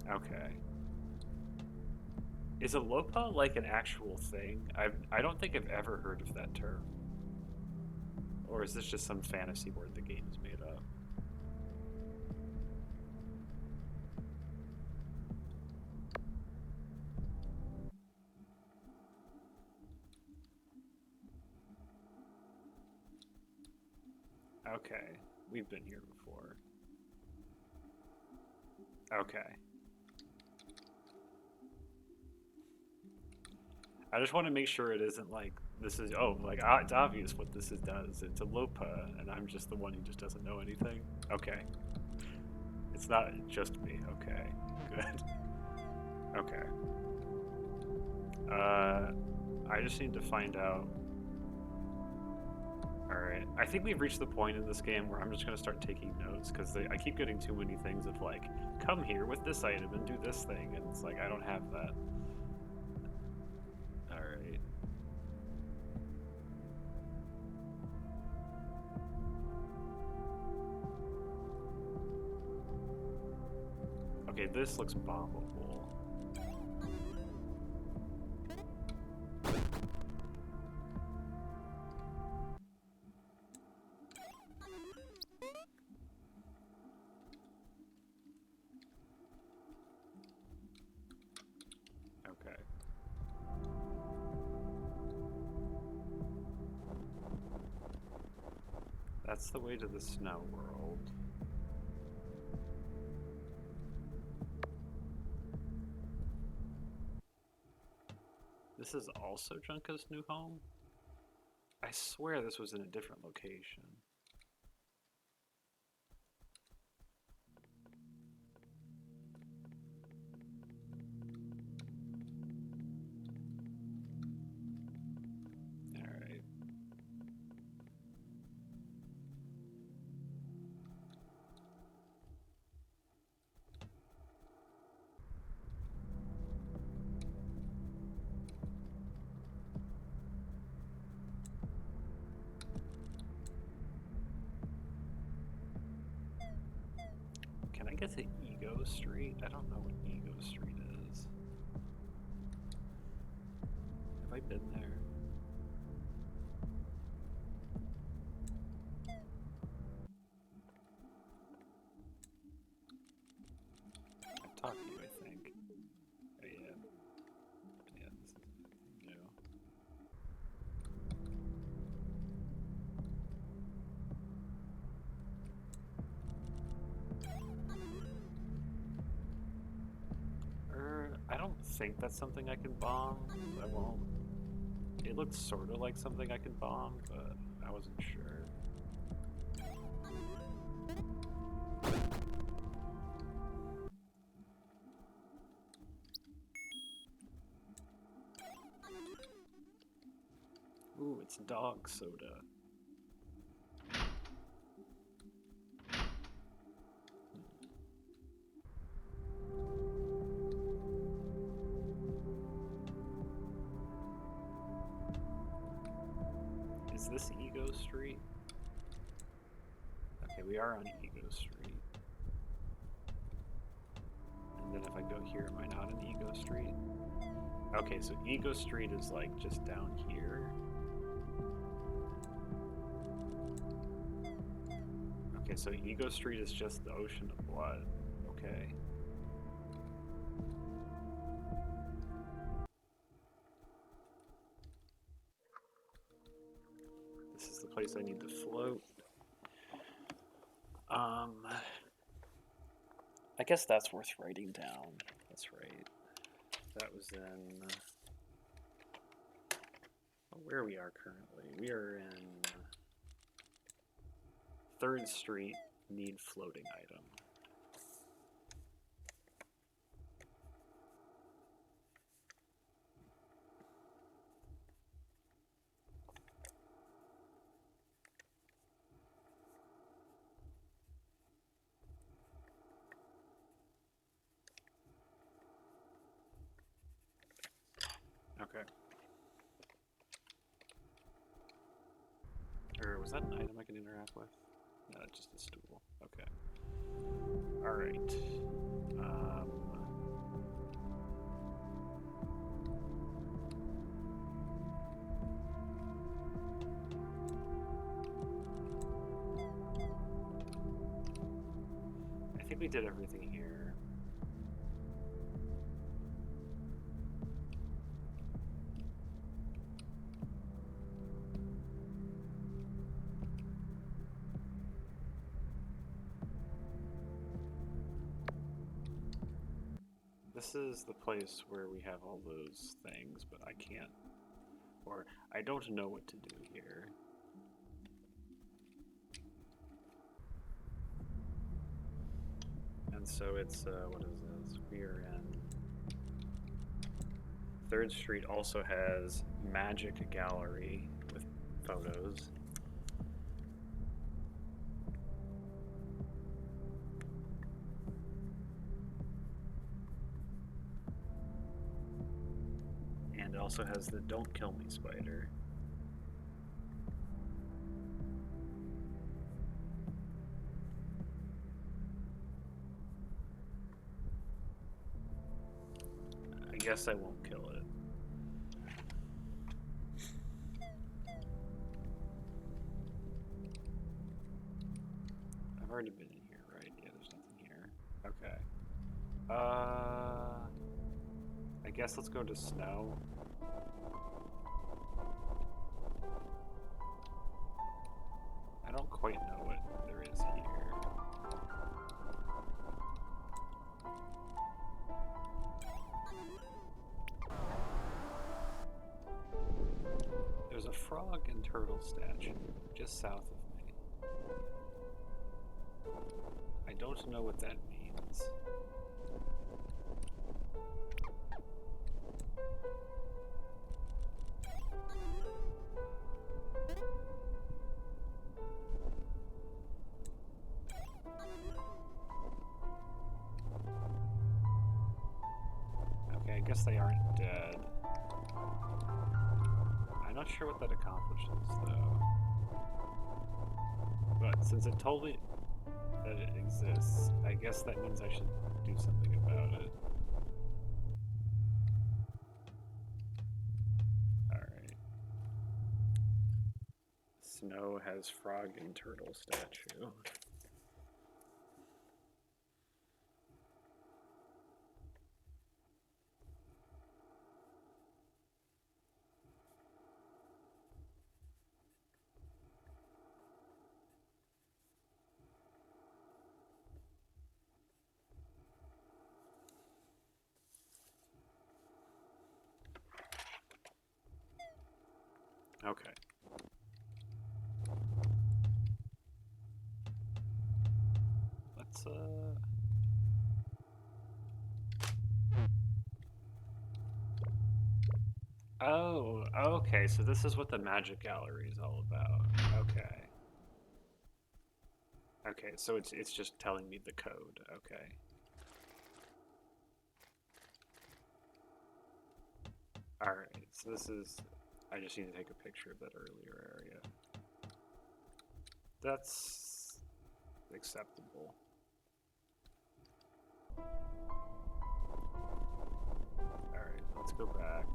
Okay. Is a lopa like an actual thing? I don't think I've ever heard of that term. Or is this just some fantasy word the game is made up? Okay, we've been here before. Okay. I just want to make sure it isn't like, this is, oh, like, it's obvious what this does. It's a lopa, and I'm just the one who just doesn't know anything. Okay. It's not just me. Okay. Good. Okay. I just need to find out. Alright. Alright, I think we've reached the point in this game where I'm just going to start taking notes, because I keep getting too many things of like, come here with this item and do this thing, and it's like, I don't have that. Alright. Okay, this looks bombable. Okay. That's the way to the snow world. This is also Junko's new home? I swear this was in a different location. Alright. Can I get to Ego Street? I don't know what Ego Street is. Have I been there? I've talked to you, I think. Oh, yeah. Yeah, this is new. I don't think that's something I can bomb. I won't. It looked sort of like something I could bomb, but I wasn't sure. Ooh, it's dog soda. Is this Ego Street? Okay, we are on Ego Street. And then if I go here, am I not on Ego Street? Okay, so Ego Street is like just down here. Okay, so Ego Street is just the Ocean of Blood. Okay. This is the place I need to float. I guess that's worth writing down. That's right. That was in... where we are currently. We are in 3rd Street, need floating item. Okay. Or was that an item I can interact with? No, just a stool. Okay. Alright. I think we did everything here. This is the place where we have all those things, but I can't, or I don't know what to do here. And so it's, what is this? We are in... 3rd Street also has Magic Gallery with photos. also has the "Don't Kill Me" spider. I guess I won't kill it. I've already been in here, right? Yeah, there's nothing here. Okay. I guess let's go to snow. I don't quite know what there is here. There's a frog and turtle statue just south of me. I don't know what that means. Okay, I guess they aren't dead. I'm not sure what that accomplishes, though. But since it told me that it exists, I guess that means I should do something about it. Alright. Snow has frog and turtle statue. Okay. Let's, Oh, okay, so this is what the magic gallery is all about. Okay. Okay, so it's just telling me the code. Okay. Alright, so this is... I just need to take a picture of that earlier area. That's... acceptable. Alright, let's go back.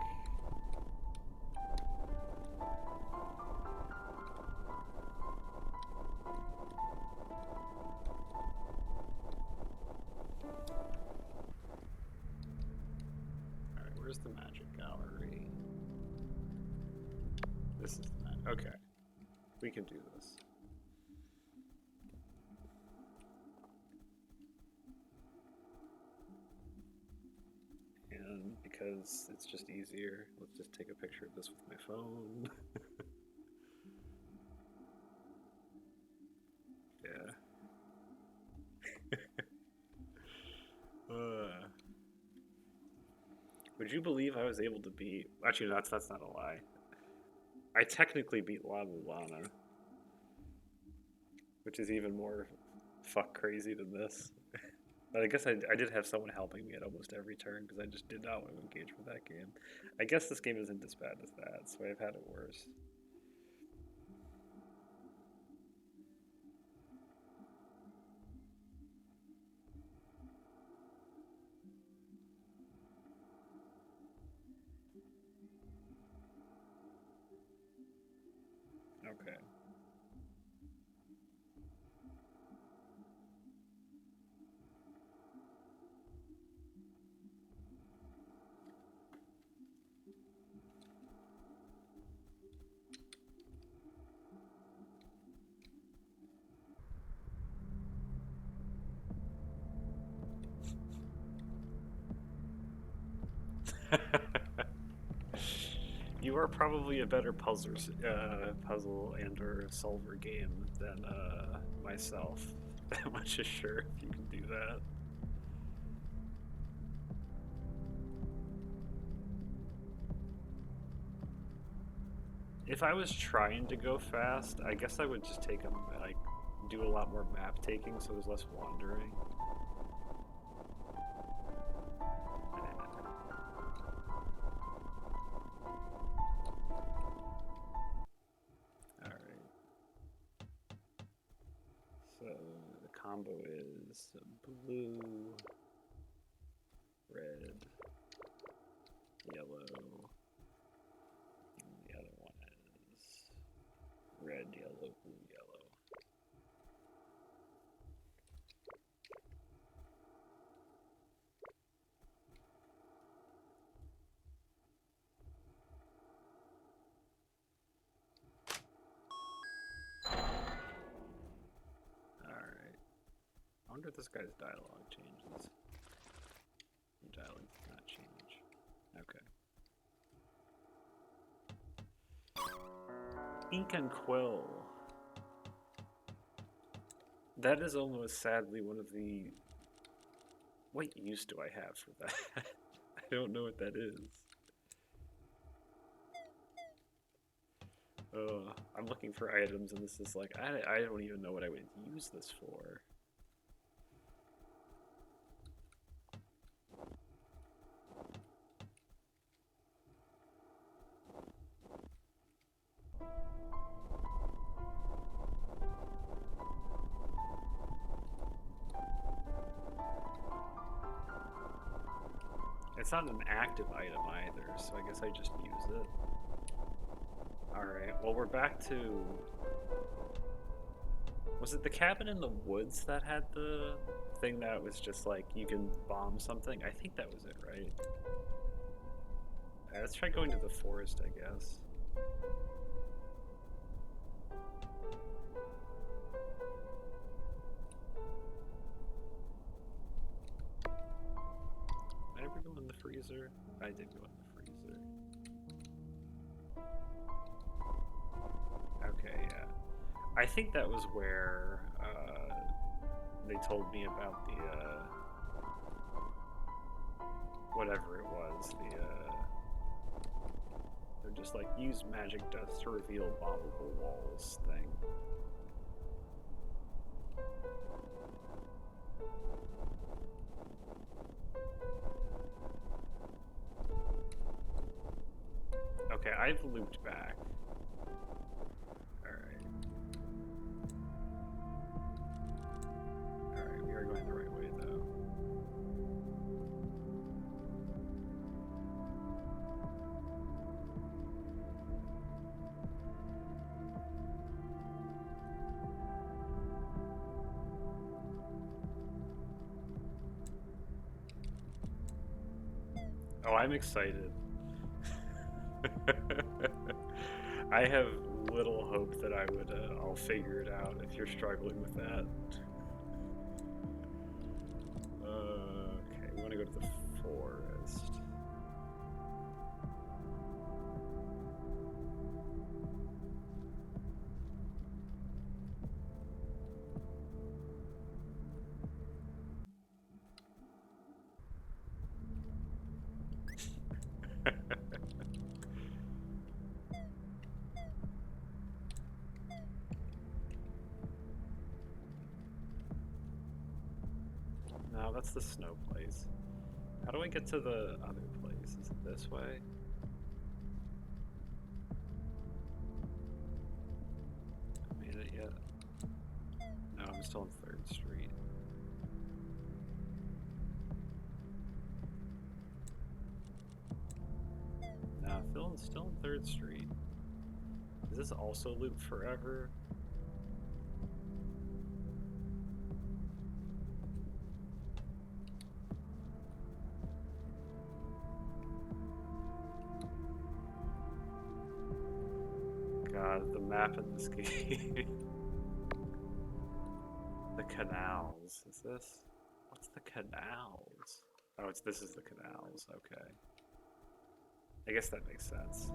Alright, where's the magic gallery? This is the magic... Okay. We can do this. And because it's just easier, let's just take a picture of this with my phone. Yeah. Would you believe I was able to beat... Actually, that's not a lie. I technically beat La Mulana, which is even more fuck crazy than this. But I guess I did have someone helping me at almost every turn because I just did not want to engage with that game. I guess this game isn't as bad as that, so I've had it worse. Okay. You are probably a better puzzle and/or solver game than myself. I'm not just sure if you can do that. If I was trying to go fast, I guess I would just take them, like, do a lot more map taking so there's less wandering. So the combo is blue, red, yellow, and the other one is red, yellow, blue, yellow. Alright. I wonder if this guy's dialogue changes. The dialogue does not change. Okay. Ink and Quill. That is almost sadly one of the... What use do I have for that? I don't know what that is. I'm looking for items and this is like, I don't even know what I would use this for. It's not an active item either, so I guess I just use it. Alright, well we're back to... Was it the cabin in the woods that had the thing that was just like, you can bomb something? I think that was it, right? Alright, let's try going to the forest, I guess. Did I ever go in the freezer? I did go in the freezer. Okay, yeah. I think that was where they told me about the whatever it was, they're just like, use magic dust to reveal bombable walls thing. Okay, I've looped back. Alright, we are going the right way though. Oh, I'm excited. I have little hope that I would, I'll figure it out if you're struggling with that. Okay, we want to go to the forest. No, that's the snow place. How do I get to the other place? Is it this way? Made it yet? No, I'm still on 3rd Street. No, still on 3rd Street. Is this also loop forever? God, the map in this game. The canals. Is this? What's the canals? Oh, this is the canals. Okay. I guess that makes sense.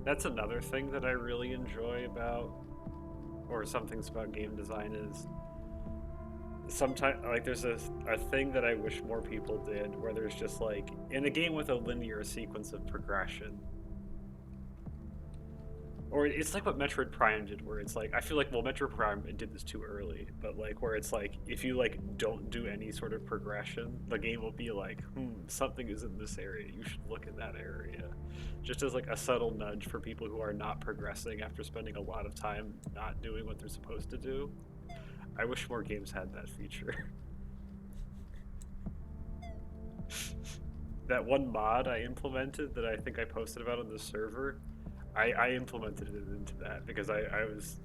That's another thing that I really enjoy about, or some things about game design is, sometimes, like, there's a thing that I wish more people did, where there's just like, in a game with a linear sequence of progression, Or it's like what Metroid Prime did, where it's like I feel like, well, Metroid Prime did this too early, but like where it's like if you like don't do any sort of progression, the game will be like, something is in this area. You should look in that area, just as like a subtle nudge for people who are not progressing after spending a lot of time not doing what they're supposed to do. I wish more games had that feature. That one mod I implemented that I think I posted about on the server, I implemented it into that because I was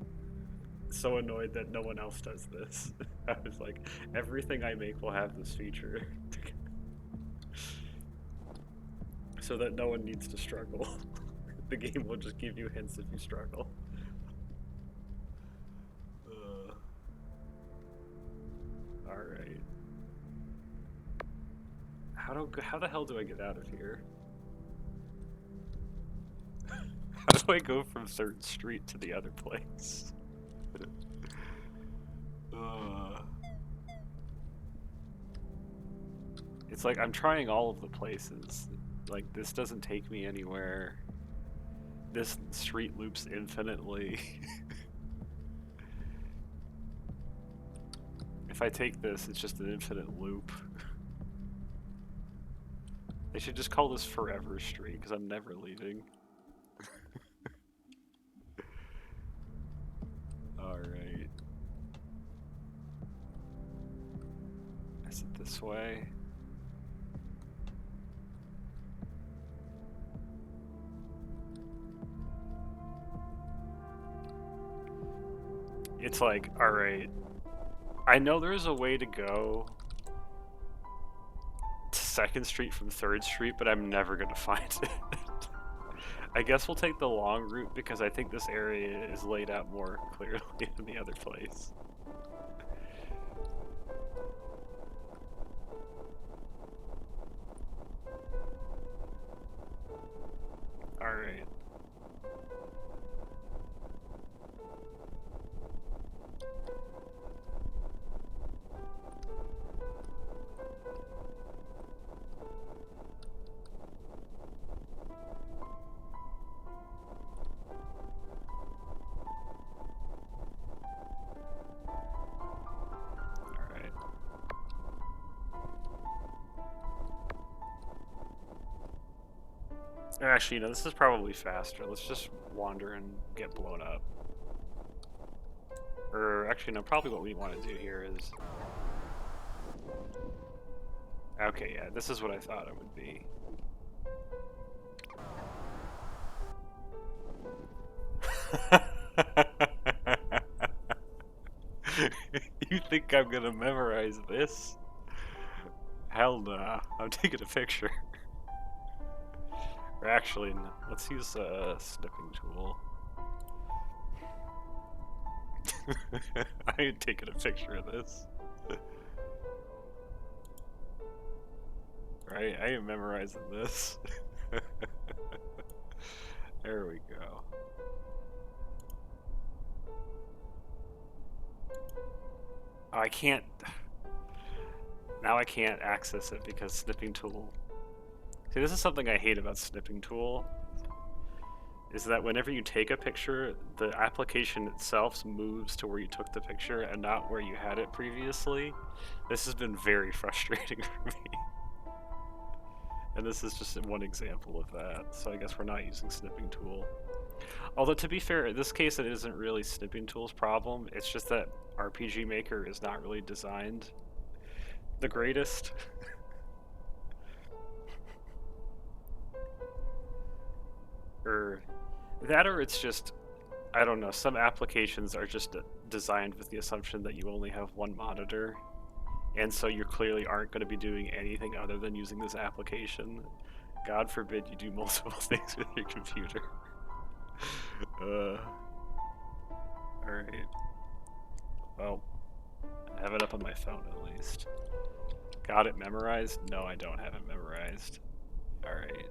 so annoyed that no one else does this. I was like, everything I make will have this feature. So that no one needs to struggle. The game will just give you hints if you struggle. Alright. How the hell do I get out of here? How do I go from 3rd Street to the other place? It's like I'm trying all of the places. Like, this doesn't take me anywhere. This street loops infinitely. If I take this, it's just an infinite loop. They should just call this Forever Street, because I'm never leaving. Alright. Is it this way? It's like, alright. I know there's a way to go to 2nd Street from 3rd Street, but I'm never gonna find it. I guess we'll take the long route because I think this area is laid out more clearly than the other place. Alright. Actually, no, this is probably faster. Let's just wander and get blown up. Or, actually, no, probably what we want to do here is... Okay, yeah, this is what I thought it would be. You think I'm gonna memorize this? Hell nah, I'm taking a picture. Or actually, no, let's use a snipping tool. I ain't taking a picture of this. Right, I ain't memorizing this. There we go. Oh, I can't... Now I can't access it because snipping tool... See, this is something I hate about snipping tool, is that whenever you take a picture, the application itself moves to where you took the picture and not where you had it previously. This has been very frustrating for me. And this is just one example of that, so I guess we're not using snipping tool. Although, to be fair, in this case it isn't really snipping tool's problem, it's just that RPG Maker is not really designed the greatest. Or it's just, I don't know, some applications are just designed with the assumption that you only have one monitor, and so you clearly aren't going to be doing anything other than using this application. God forbid you do multiple things with your computer. Alright. Well, I have it up on my phone at least. Got it memorized? No, I don't have it memorized. Alright.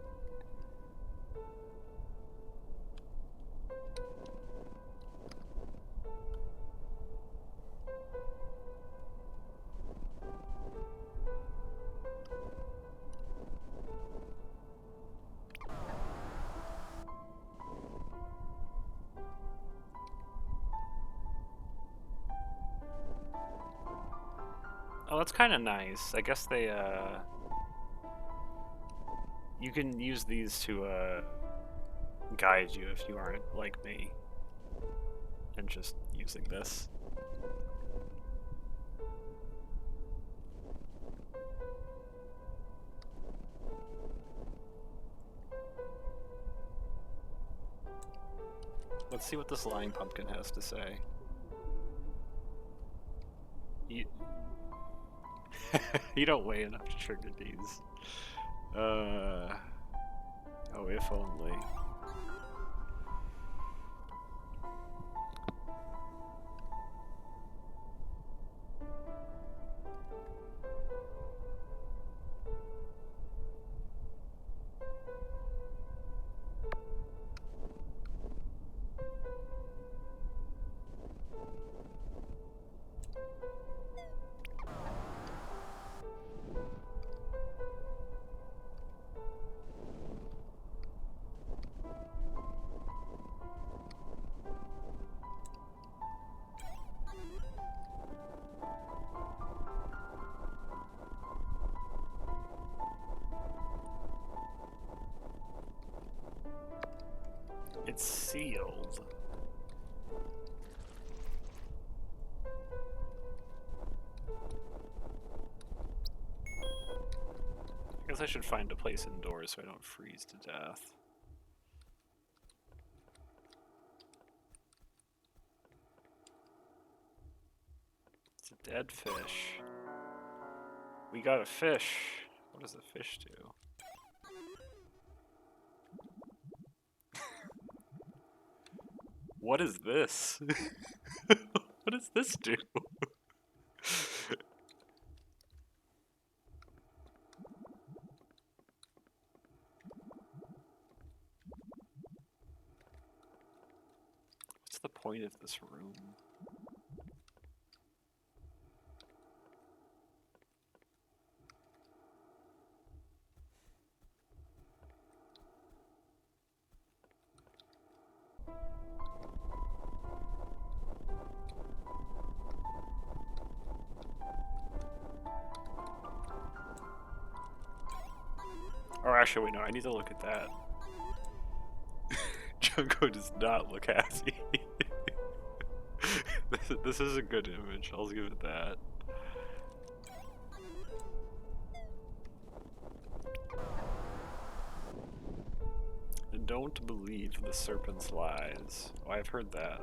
it's kind of nice. I guess they, you can use these to, guide you if you aren't like me and just using this. Let's see what this lying pumpkin has to say. You, you don't weigh enough to trigger these. Oh, if only. It's sealed. I guess I should find a place indoors so I don't freeze to death. It's a dead fish. We got a fish. What does a fish do? What is this? What does this do? What's the point of this room? Or actually, wait, no, I need to look at that. Junko does not look happy. This is a good image, I'll give it that. Don't believe the serpent's lies. Oh, I've heard that.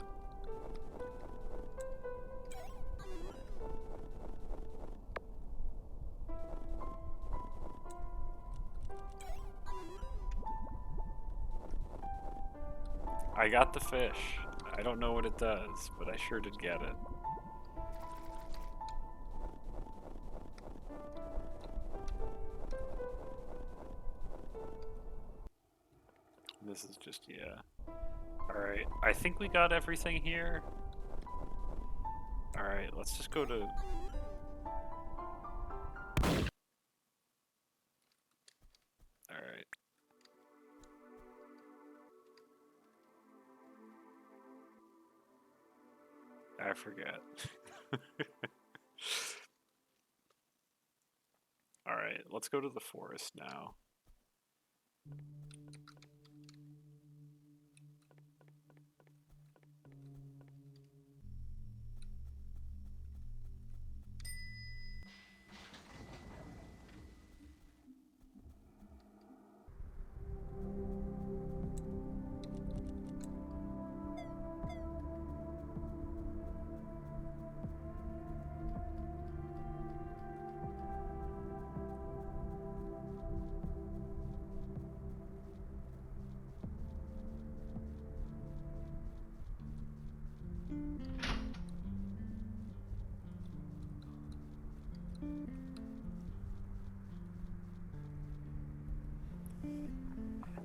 I got the fish. I don't know what it does, but I sure did get it. This is just, yeah. Alright, I think we got everything here. Alright, let's just go to... Alright. I forget. Alright, let's go to the forest now.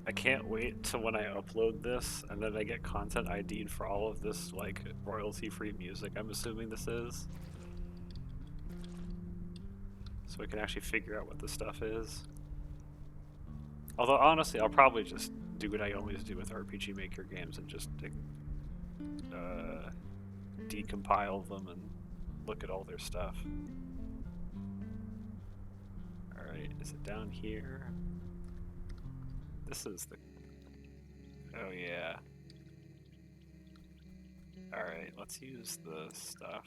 I can't wait till when I upload this and then I get content ID'd for all of this, like, royalty-free music, I'm assuming this is. So I can actually figure out what this stuff is. Although, honestly, I'll probably just do what I always do with RPG Maker games and just decompile them and look at all their stuff. right? Is it down here? This is the... Oh yeah. Alright, let's use the stuff.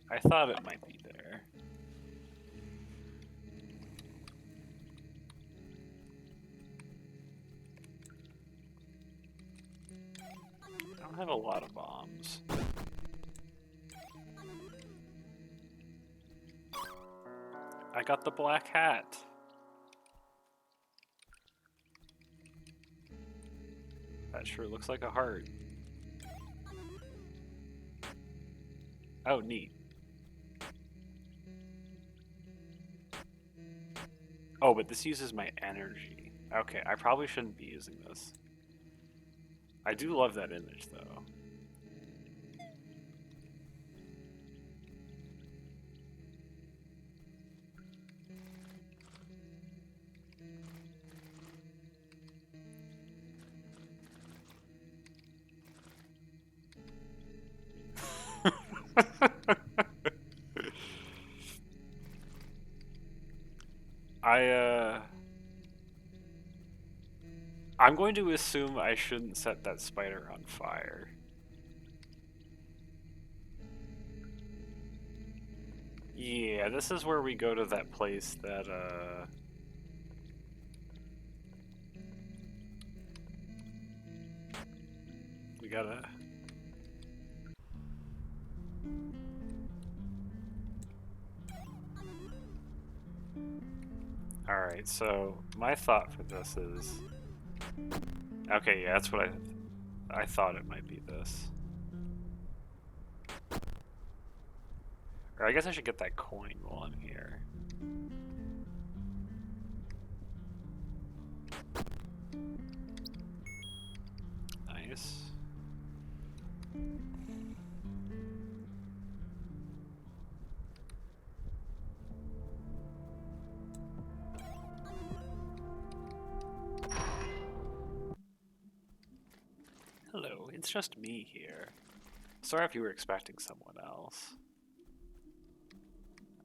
I thought it might be there. I don't have a lot of bombs. I got the black hat. That sure looks like a heart. Oh, neat. Oh, but this uses my energy. Okay, I probably shouldn't be using this. I do love that image, though. I'm going to assume I shouldn't set that spider on fire. Yeah, this is where we go to that place that, we gotta... Alright, so my thought for this is... Okay, yeah, that's what I thought it might be this. Or I guess I should get that coin while I'm here. Nice. Hello, it's just me here. Sorry if you were expecting someone else.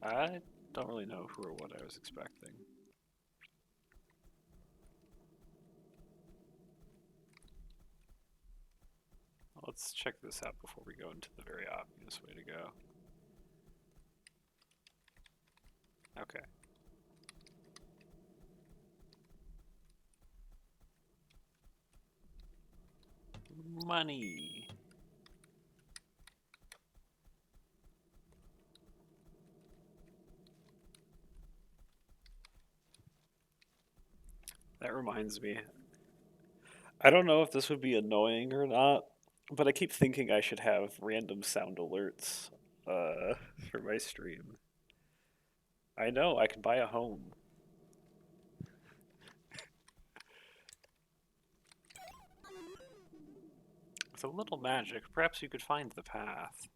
I don't really know who or what I was expecting. Let's check this out before we go into the very obvious way to go. Okay. Money. That reminds me. I don't know if this would be annoying or not, but I keep thinking I should have random sound alerts for my stream. I know, I can buy a home. With a little magic, perhaps you could find the path.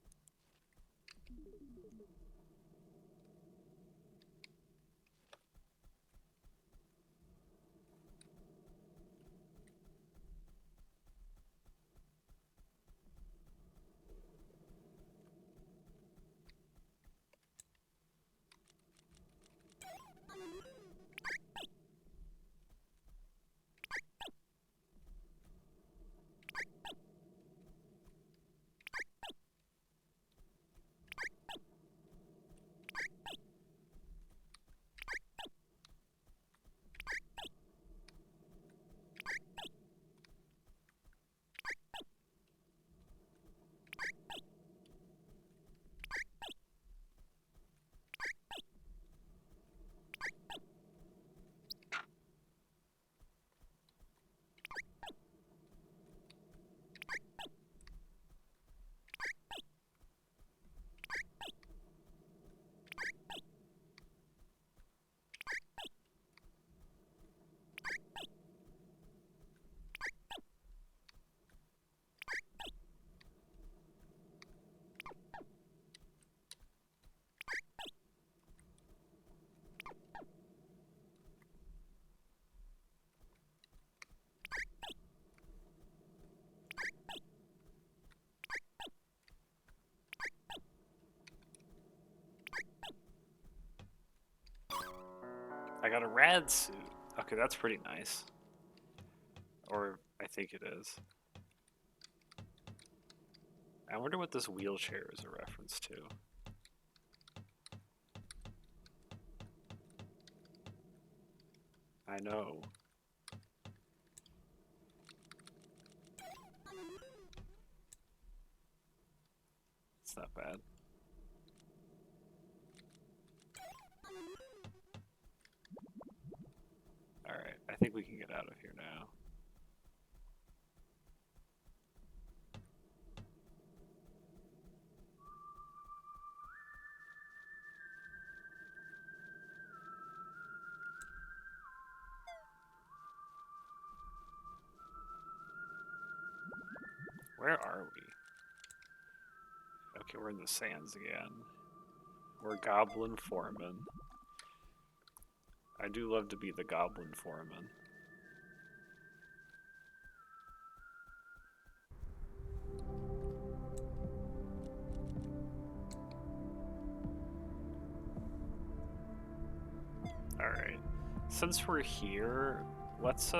got a rad suit. Okay, that's pretty nice. Or I think it is. I wonder what this wheelchair is a reference to. I know. It's not bad. Alright, I think we can get out of here now. Where are we? Okay, we're in the sands again. We're Goblin Foreman. I do love to be the Goblin Foreman. Alright. Since we're here, let's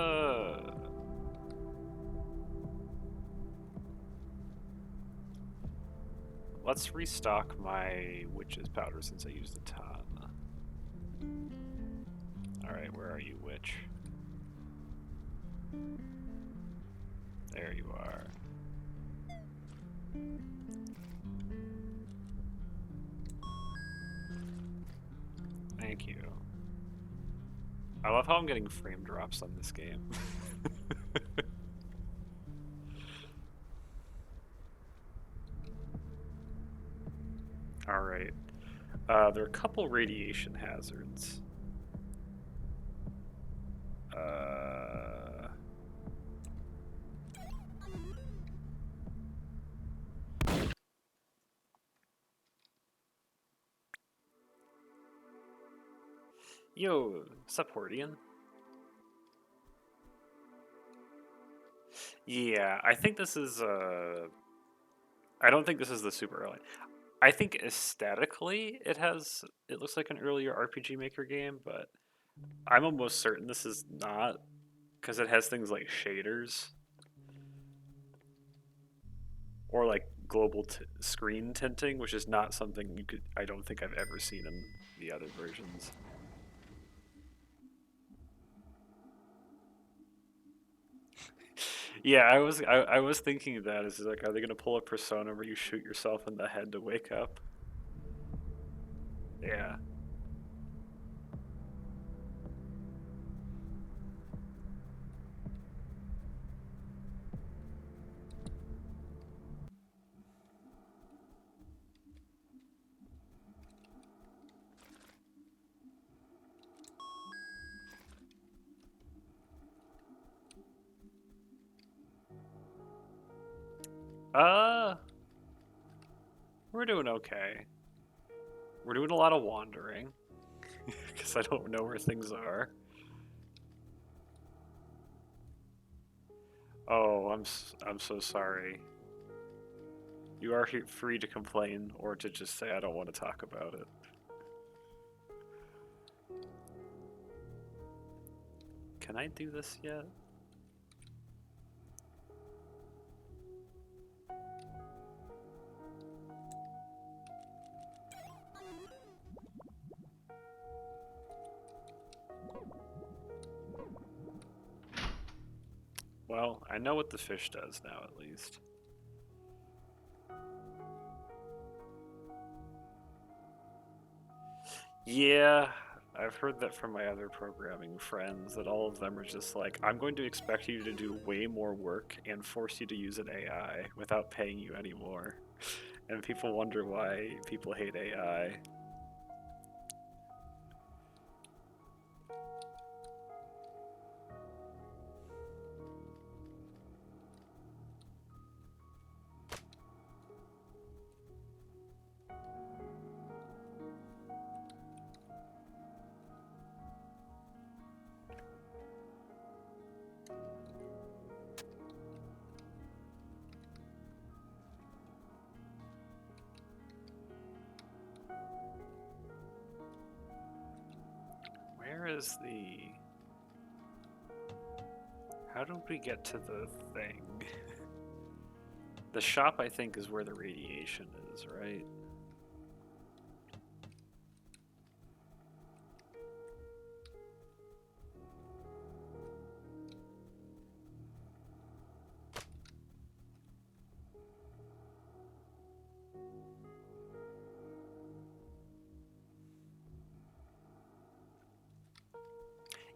restock my witch's powder since I used a ton. Alright, where are you, witch? There you are. Thank you. I love how I'm getting frame drops on this game. Alright. There are a couple radiation hazards. Yo, Supportian. Yeah, I think this is I don't think this is the super early. I think aesthetically it looks like an earlier RPG Maker game, but I'm almost certain this is not, because it has things like shaders or like global screen tinting, which is not something I don't think I've ever seen in the other versions. Yeah, I was thinking that is like, are they gonna pull a Persona where you shoot yourself in the head to wake up? Yeah. We're doing okay. We're doing a lot of wandering because I don't know where things are. Oh, I'm so sorry. You are free to complain or to just say I don't want to talk about it. Can I do this yet? Well, I know what the fish does now, at least. Yeah, I've heard that from my other programming friends, that all of them are just like, I'm going to expect you to do way more work and force you to use an AI without paying you any more. And people wonder why people hate AI. is the... How did we get to the thing? The shop, I think, is where the radiation is, right?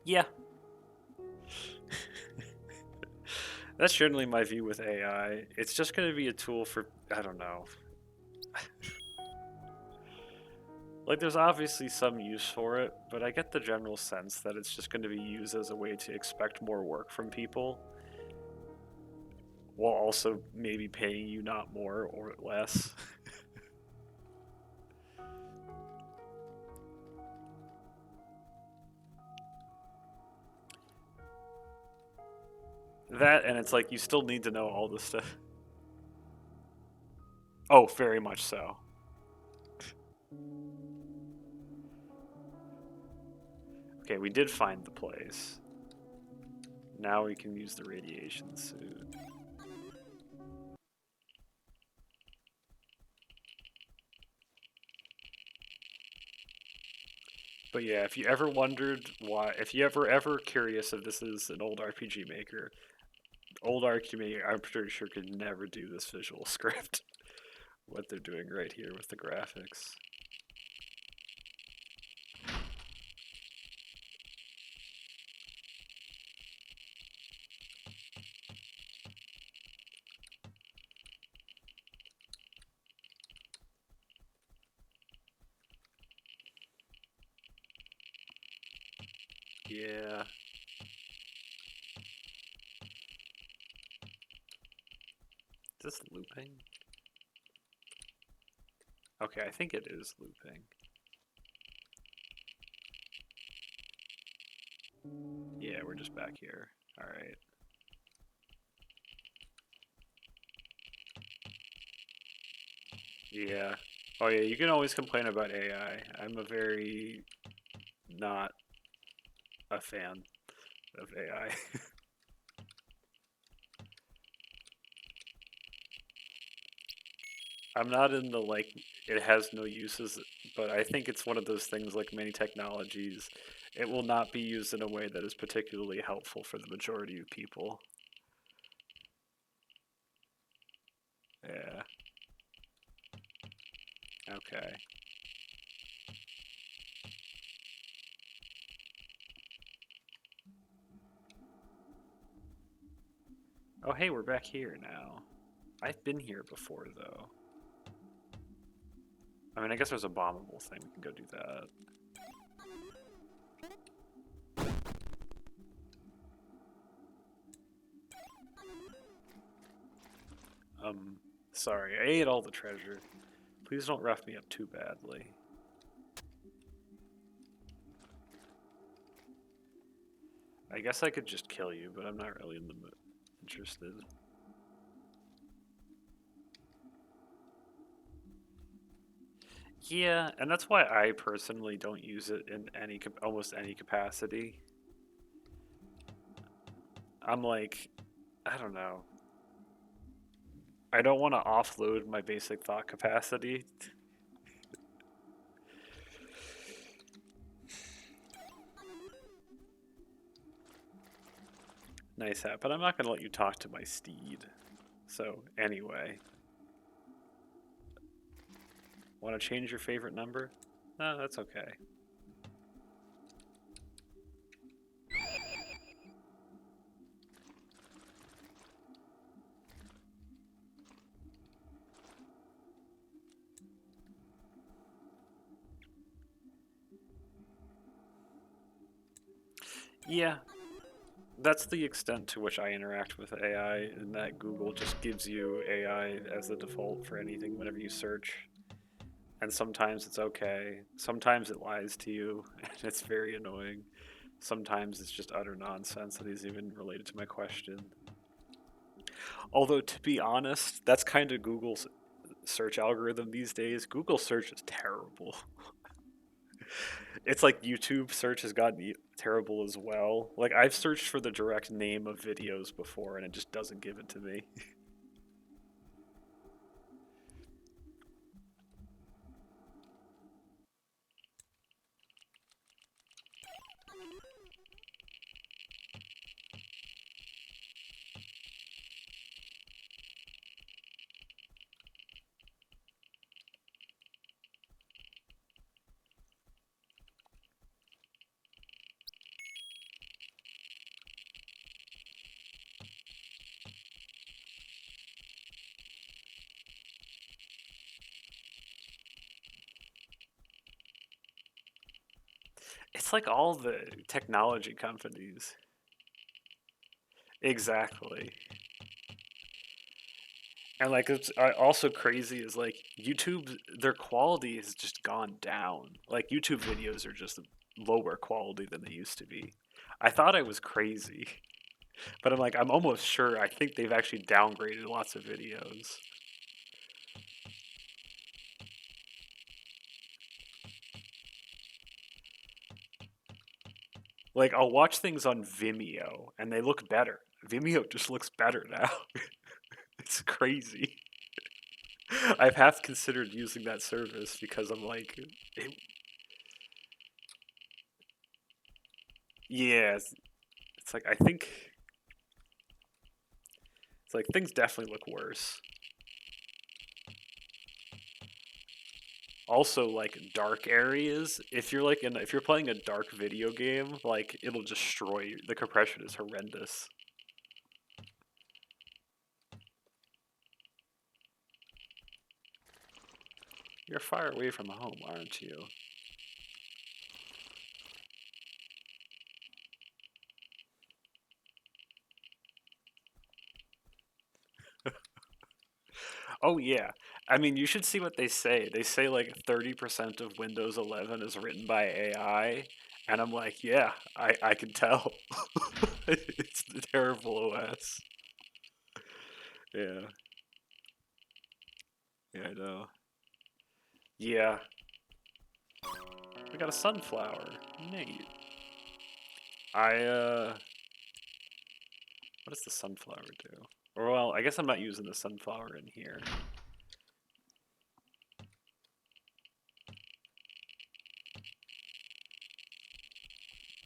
Yeah. That's generally my view with AI. It's just going to be a tool for, I don't know. Like, there's obviously some use for it, but I get the general sense that it's just going to be used as a way to expect more work from people, while also maybe paying you not more or less. That, and it's like, you still need to know all this stuff. Oh, very much so. Okay, we did find the place. Now we can use the radiation suit. But yeah, if you ever wondered why, if you ever curious if this is an old RPG maker, old RPG maker, I'm pretty sure could never do this visual script. What they're doing right here with the graphics. Yeah. Is this looping? Okay, I think it is looping. Yeah, we're just back here. Alright. Yeah. Oh yeah, you can always complain about AI. I'm a very not a fan of AI. I'm not in the like it has no uses, but I think it's one of those things like many technologies. It will not be used in a way that is particularly helpful for the majority of people. Yeah. Okay. Oh hey, we're back here now. I've been here before though. I mean, I guess there's a bombable thing. We can go do that. Sorry, I ate all the treasure. Please don't rough me up too badly. I guess I could just kill you, but I'm not really in the mood interested. Yeah, and that's why I personally don't use it in any almost any capacity. I'm like, I don't know. I don't want to offload my basic thought capacity. Nice hat, but I'm not going to let you talk to my steed. So, anyway. Want to change your favorite number? No, that's okay. Yeah, that's the extent to which I interact with AI, in that Google just gives you AI as the default for anything whenever you search. And sometimes it's okay. Sometimes it lies to you, and it's very annoying. Sometimes it's just utter nonsense that is even related to my question. Although, to be honest, that's kind of Google's search algorithm these days. Google search is terrible. It's like YouTube search has gotten terrible as well. Like I've searched for the direct name of videos before and it just doesn't give it to me. It's like all the technology companies. Exactly. And like it's also crazy is like YouTube, their quality has just gone down. Like YouTube videos are just lower quality than they used to be. I thought I was crazy, but I'm almost sure I think they've actually downgraded lots of videos. Like I'll watch things on Vimeo and they look better. Vimeo just looks better now. It's crazy. I've half considered using that service because I'm like, yeah, it's like I think it's like things definitely look worse. Also, like dark areas, if you're playing a dark video game, like it'll destroy you. The compression is horrendous. You're far away from home, aren't you? Oh yeah. I mean, you should see what they say. They say like 30% of Windows 11 is written by AI, and I'm like, yeah, I can tell. It's the terrible OS. Yeah. Yeah, I know. Yeah. We got a sunflower. Neat. I what does the sunflower do? Or well, I guess I'm not using the sunflower in here.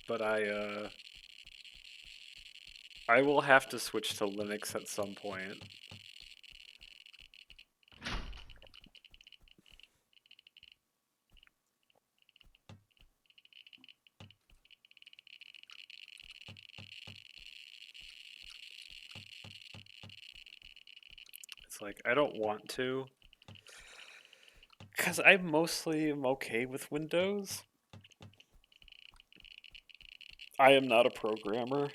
But I will have to switch to Linux at some point. It's like I don't want to, because I mostly am okay with Windows. I am not a programmer.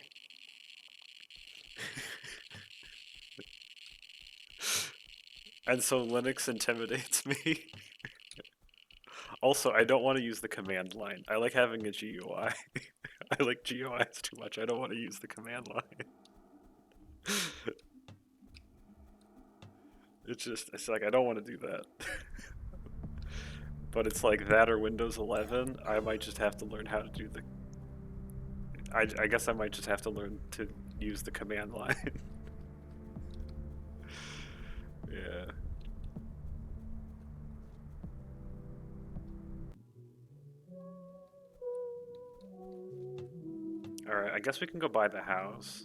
And so Linux intimidates me. Also, I don't want to use the command line. I like having a GUI. I like GUIs too much. I don't want to use the command line. It's like I don't want to do that. But it's like that or Windows 11. I might just have to learn how to do the. I guess I might just have to learn to use the command line. Yeah. Alright, I guess we can go buy the house.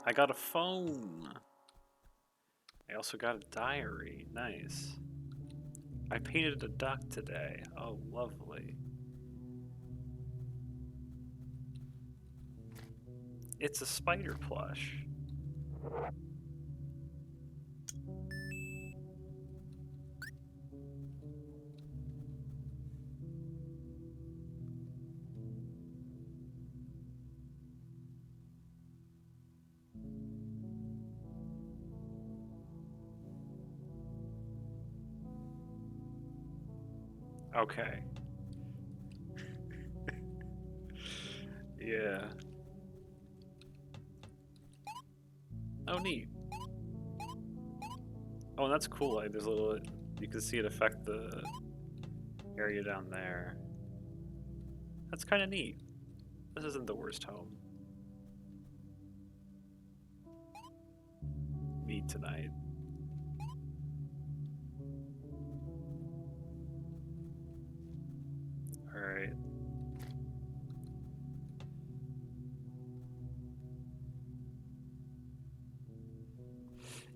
I got a phone. I also got a diary. Nice. I painted a duck today. Oh, lovely. It's a spider plush. Okay. Yeah. Oh, neat. Oh, that's cool. Like, there's a little. You can see it affect the area down there. That's kind of neat. This isn't the worst home. Me tonight. Alright.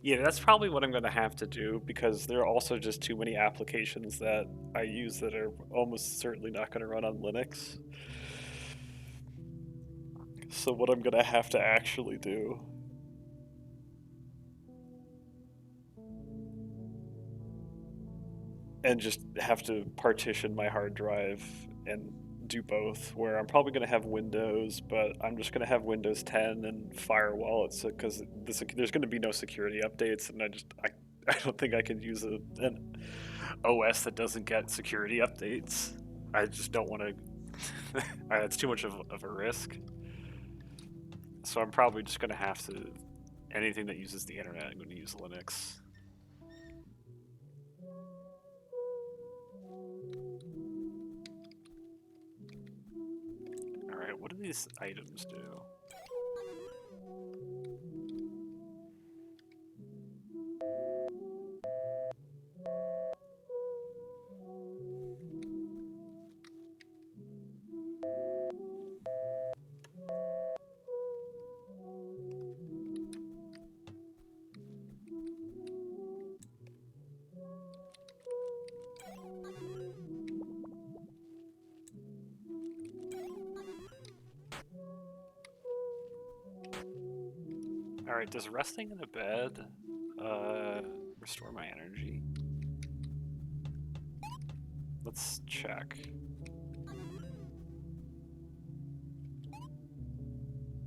Yeah, that's probably what I'm going to have to do because there are also just too many applications that I use that are almost certainly not going to run on Linux. So what I'm going to have to actually do and just have to partition my hard drive and do both, where I'm probably going to have Windows, but I'm just going to have Windows 10 and firewall it because there's going to be no security updates, and I don't think I can use an OS that doesn't get security updates. I just don't want to. It's too much of a risk. So I'm probably just going to have to. Anything that uses the internet, I'm going to use Linux. Alright, what do these items do? Alright, does resting in a bed restore my energy? Let's check.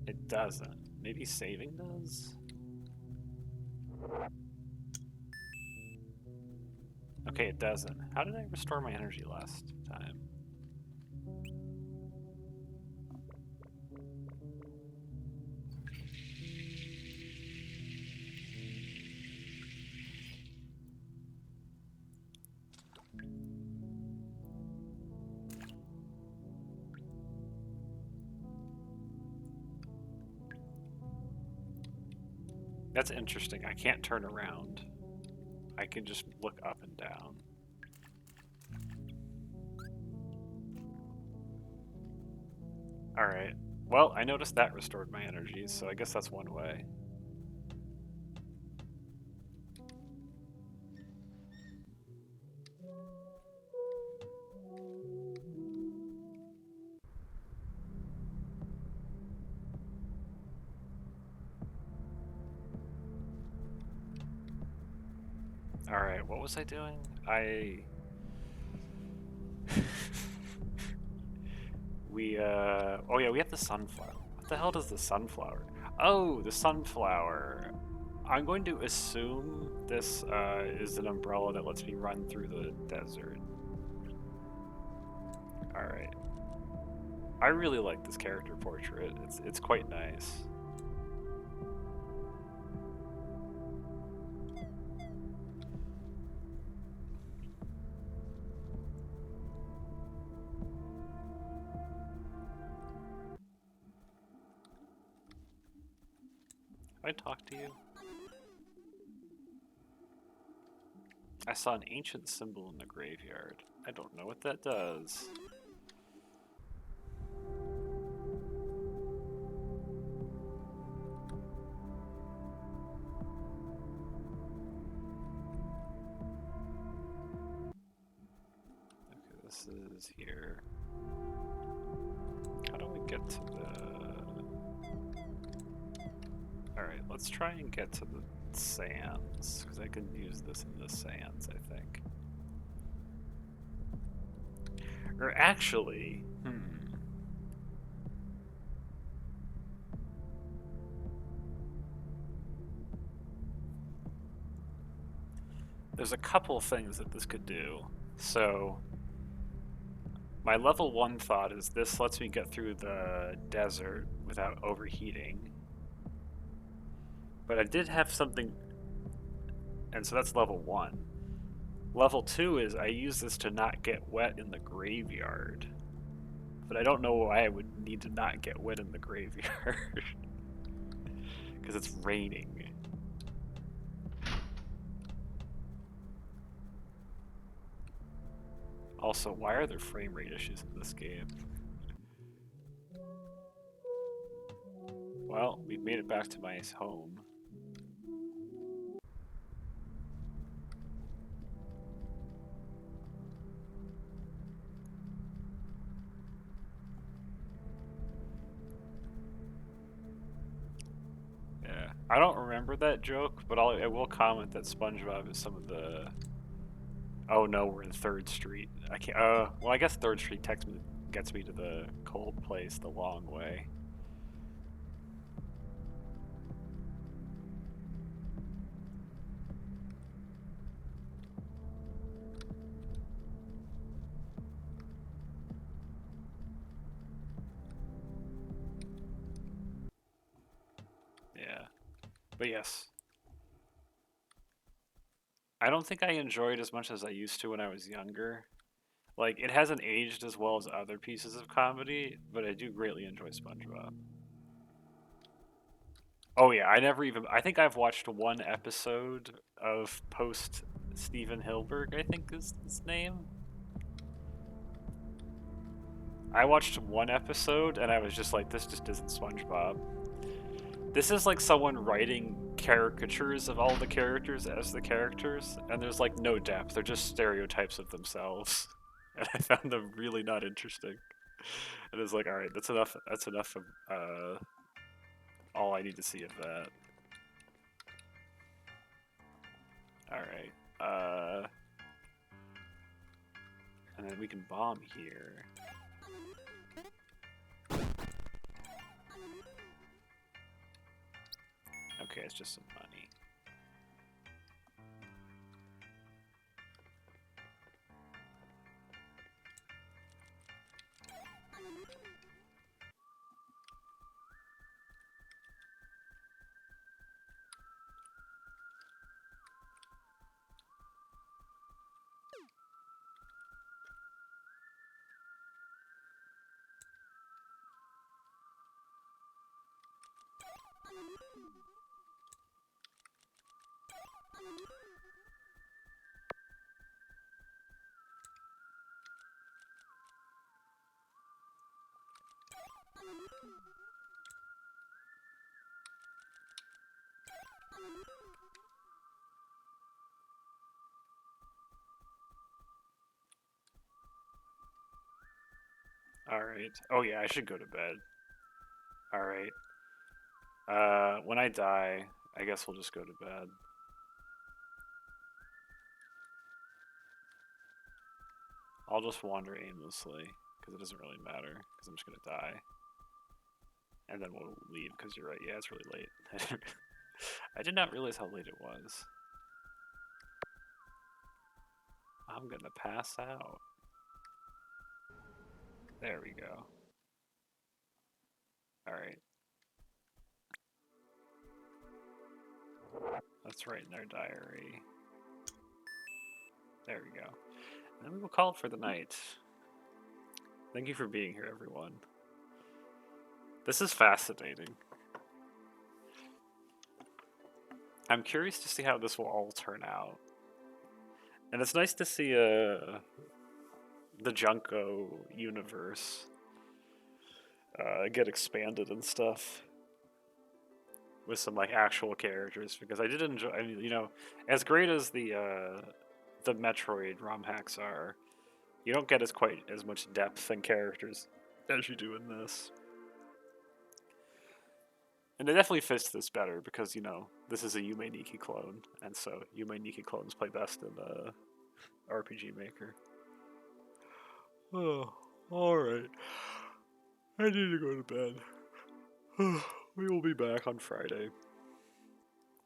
It doesn't. Maybe saving does? Okay, it doesn't. How did I restore my energy last time? That's interesting. I can't turn around. I can just look up and down. Alright. Well, I noticed that restored my energy, so I guess that's one way. Alright, what was I doing? Oh yeah, we have the sunflower. What the hell does the sunflower? Oh, the sunflower. I'm going to assume this is an umbrella that lets me run through the desert. Alright. I really like this character portrait. It's quite nice. Can I talk to you? I saw an ancient symbol in the graveyard. I don't know what that does. Okay, this is here. How do we get to the... Alright, let's try and get to the sands, because I can use this in the sands, I think. Or actually, there's a couple things that this could do. So, My level 1 thought is this lets me get through the desert without overheating. But I did have something, and so that's level 1. Level 2 is I use this to not get wet in the graveyard. But I don't know why I would need to not get wet in the graveyard. Because it's raining. Also, why are there frame rate issues in this game? Well, we've made it back to my home. Yeah, I don't remember that joke, but I will comment that SpongeBob is some of the... Oh no, we're in 3rd Street. I can't, well I guess 3rd Street gets me to the cold place the long way. Yeah, but yes. I don't think I enjoy it as much as I used to when I was younger. Like, it hasn't aged as well as other pieces of comedy, but I do greatly enjoy SpongeBob. Oh yeah, I think I've watched one episode of post Steven Hilberg, I think is his name. I watched one episode and I was just like, this just isn't SpongeBob. This is like someone writing caricatures of all the characters as the characters, and there's like no depth. They're just stereotypes of themselves. And I found them really not interesting. And it's like, all right, that's enough. That's enough of all I need to see of that. All right. And then we can bomb here. Okay, it's just some money. Alright. Oh yeah, I should go to bed. Alright. When I die, I guess we'll just go to bed. I'll just wander aimlessly, because it doesn't really matter, because I'm just gonna die. And then we'll leave, because you're right, yeah, it's really late. I did not realize how late it was. I'm gonna pass out. There we go. Alright. Let's write in our diary. There we go. And then we will call it for the night. Thank you for being here, everyone. This is fascinating. I'm curious to see how this will all turn out. And it's nice to see the Junko universe get expanded and stuff with some like actual characters, because I did enjoy. I mean, as great as the Metroid ROM hacks are, you don't get quite as much depth and characters as you do in this. And it definitely fits this better because, this is a Yume Nikki clone, and so Yume Nikki clones play best in RPG Maker. Oh, alright. I need to go to bed. We will be back on Friday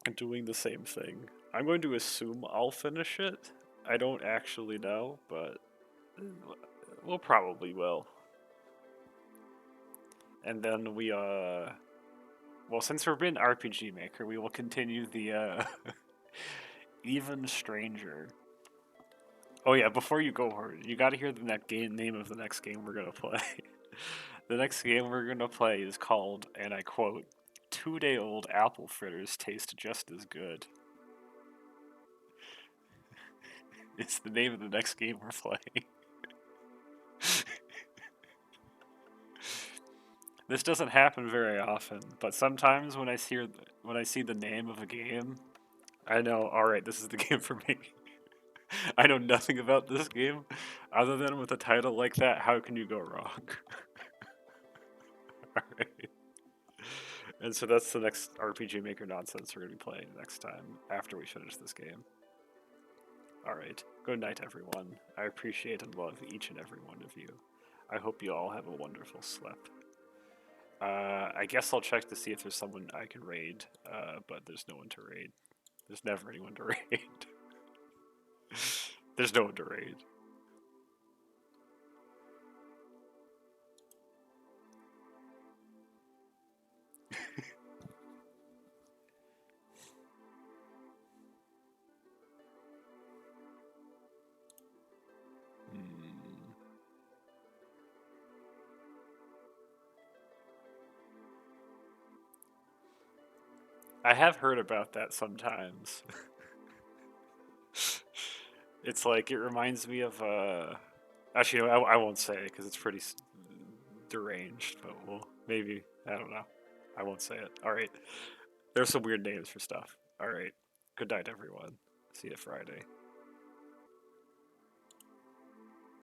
and doing the same thing. I'm going to assume I'll finish it. I don't actually know, but We'll probably will. And then we, well, since we're in RPG Maker, we will continue the, Even Stranger. Oh yeah, before you go, you gotta hear the name of the next game we're gonna play. The next game we're gonna play is called, and I quote, 2-day-old apple fritters taste just as good. It's the name of the next game we're playing. This doesn't happen very often, but sometimes when I see the name of a game, I know, all right, this is the game for me. I know nothing about this game, other than with a title like that, how can you go wrong? All right. And so that's the next RPG Maker nonsense we're gonna be playing next time after we finish this game. All right. Good night, everyone. I appreciate and love each and every one of you. I hope you all have a wonderful sleep. I guess I'll check to see if there's someone I can raid, but there's no one to raid. There's never anyone to raid. There's no one to raid. I have heard about that sometimes. It's like, it reminds me of, actually, no, I won't say it because it's pretty deranged, but well, maybe, I don't know. I won't say it. Alright. There's some weird names for stuff. Alright. Good night, everyone. See you Friday.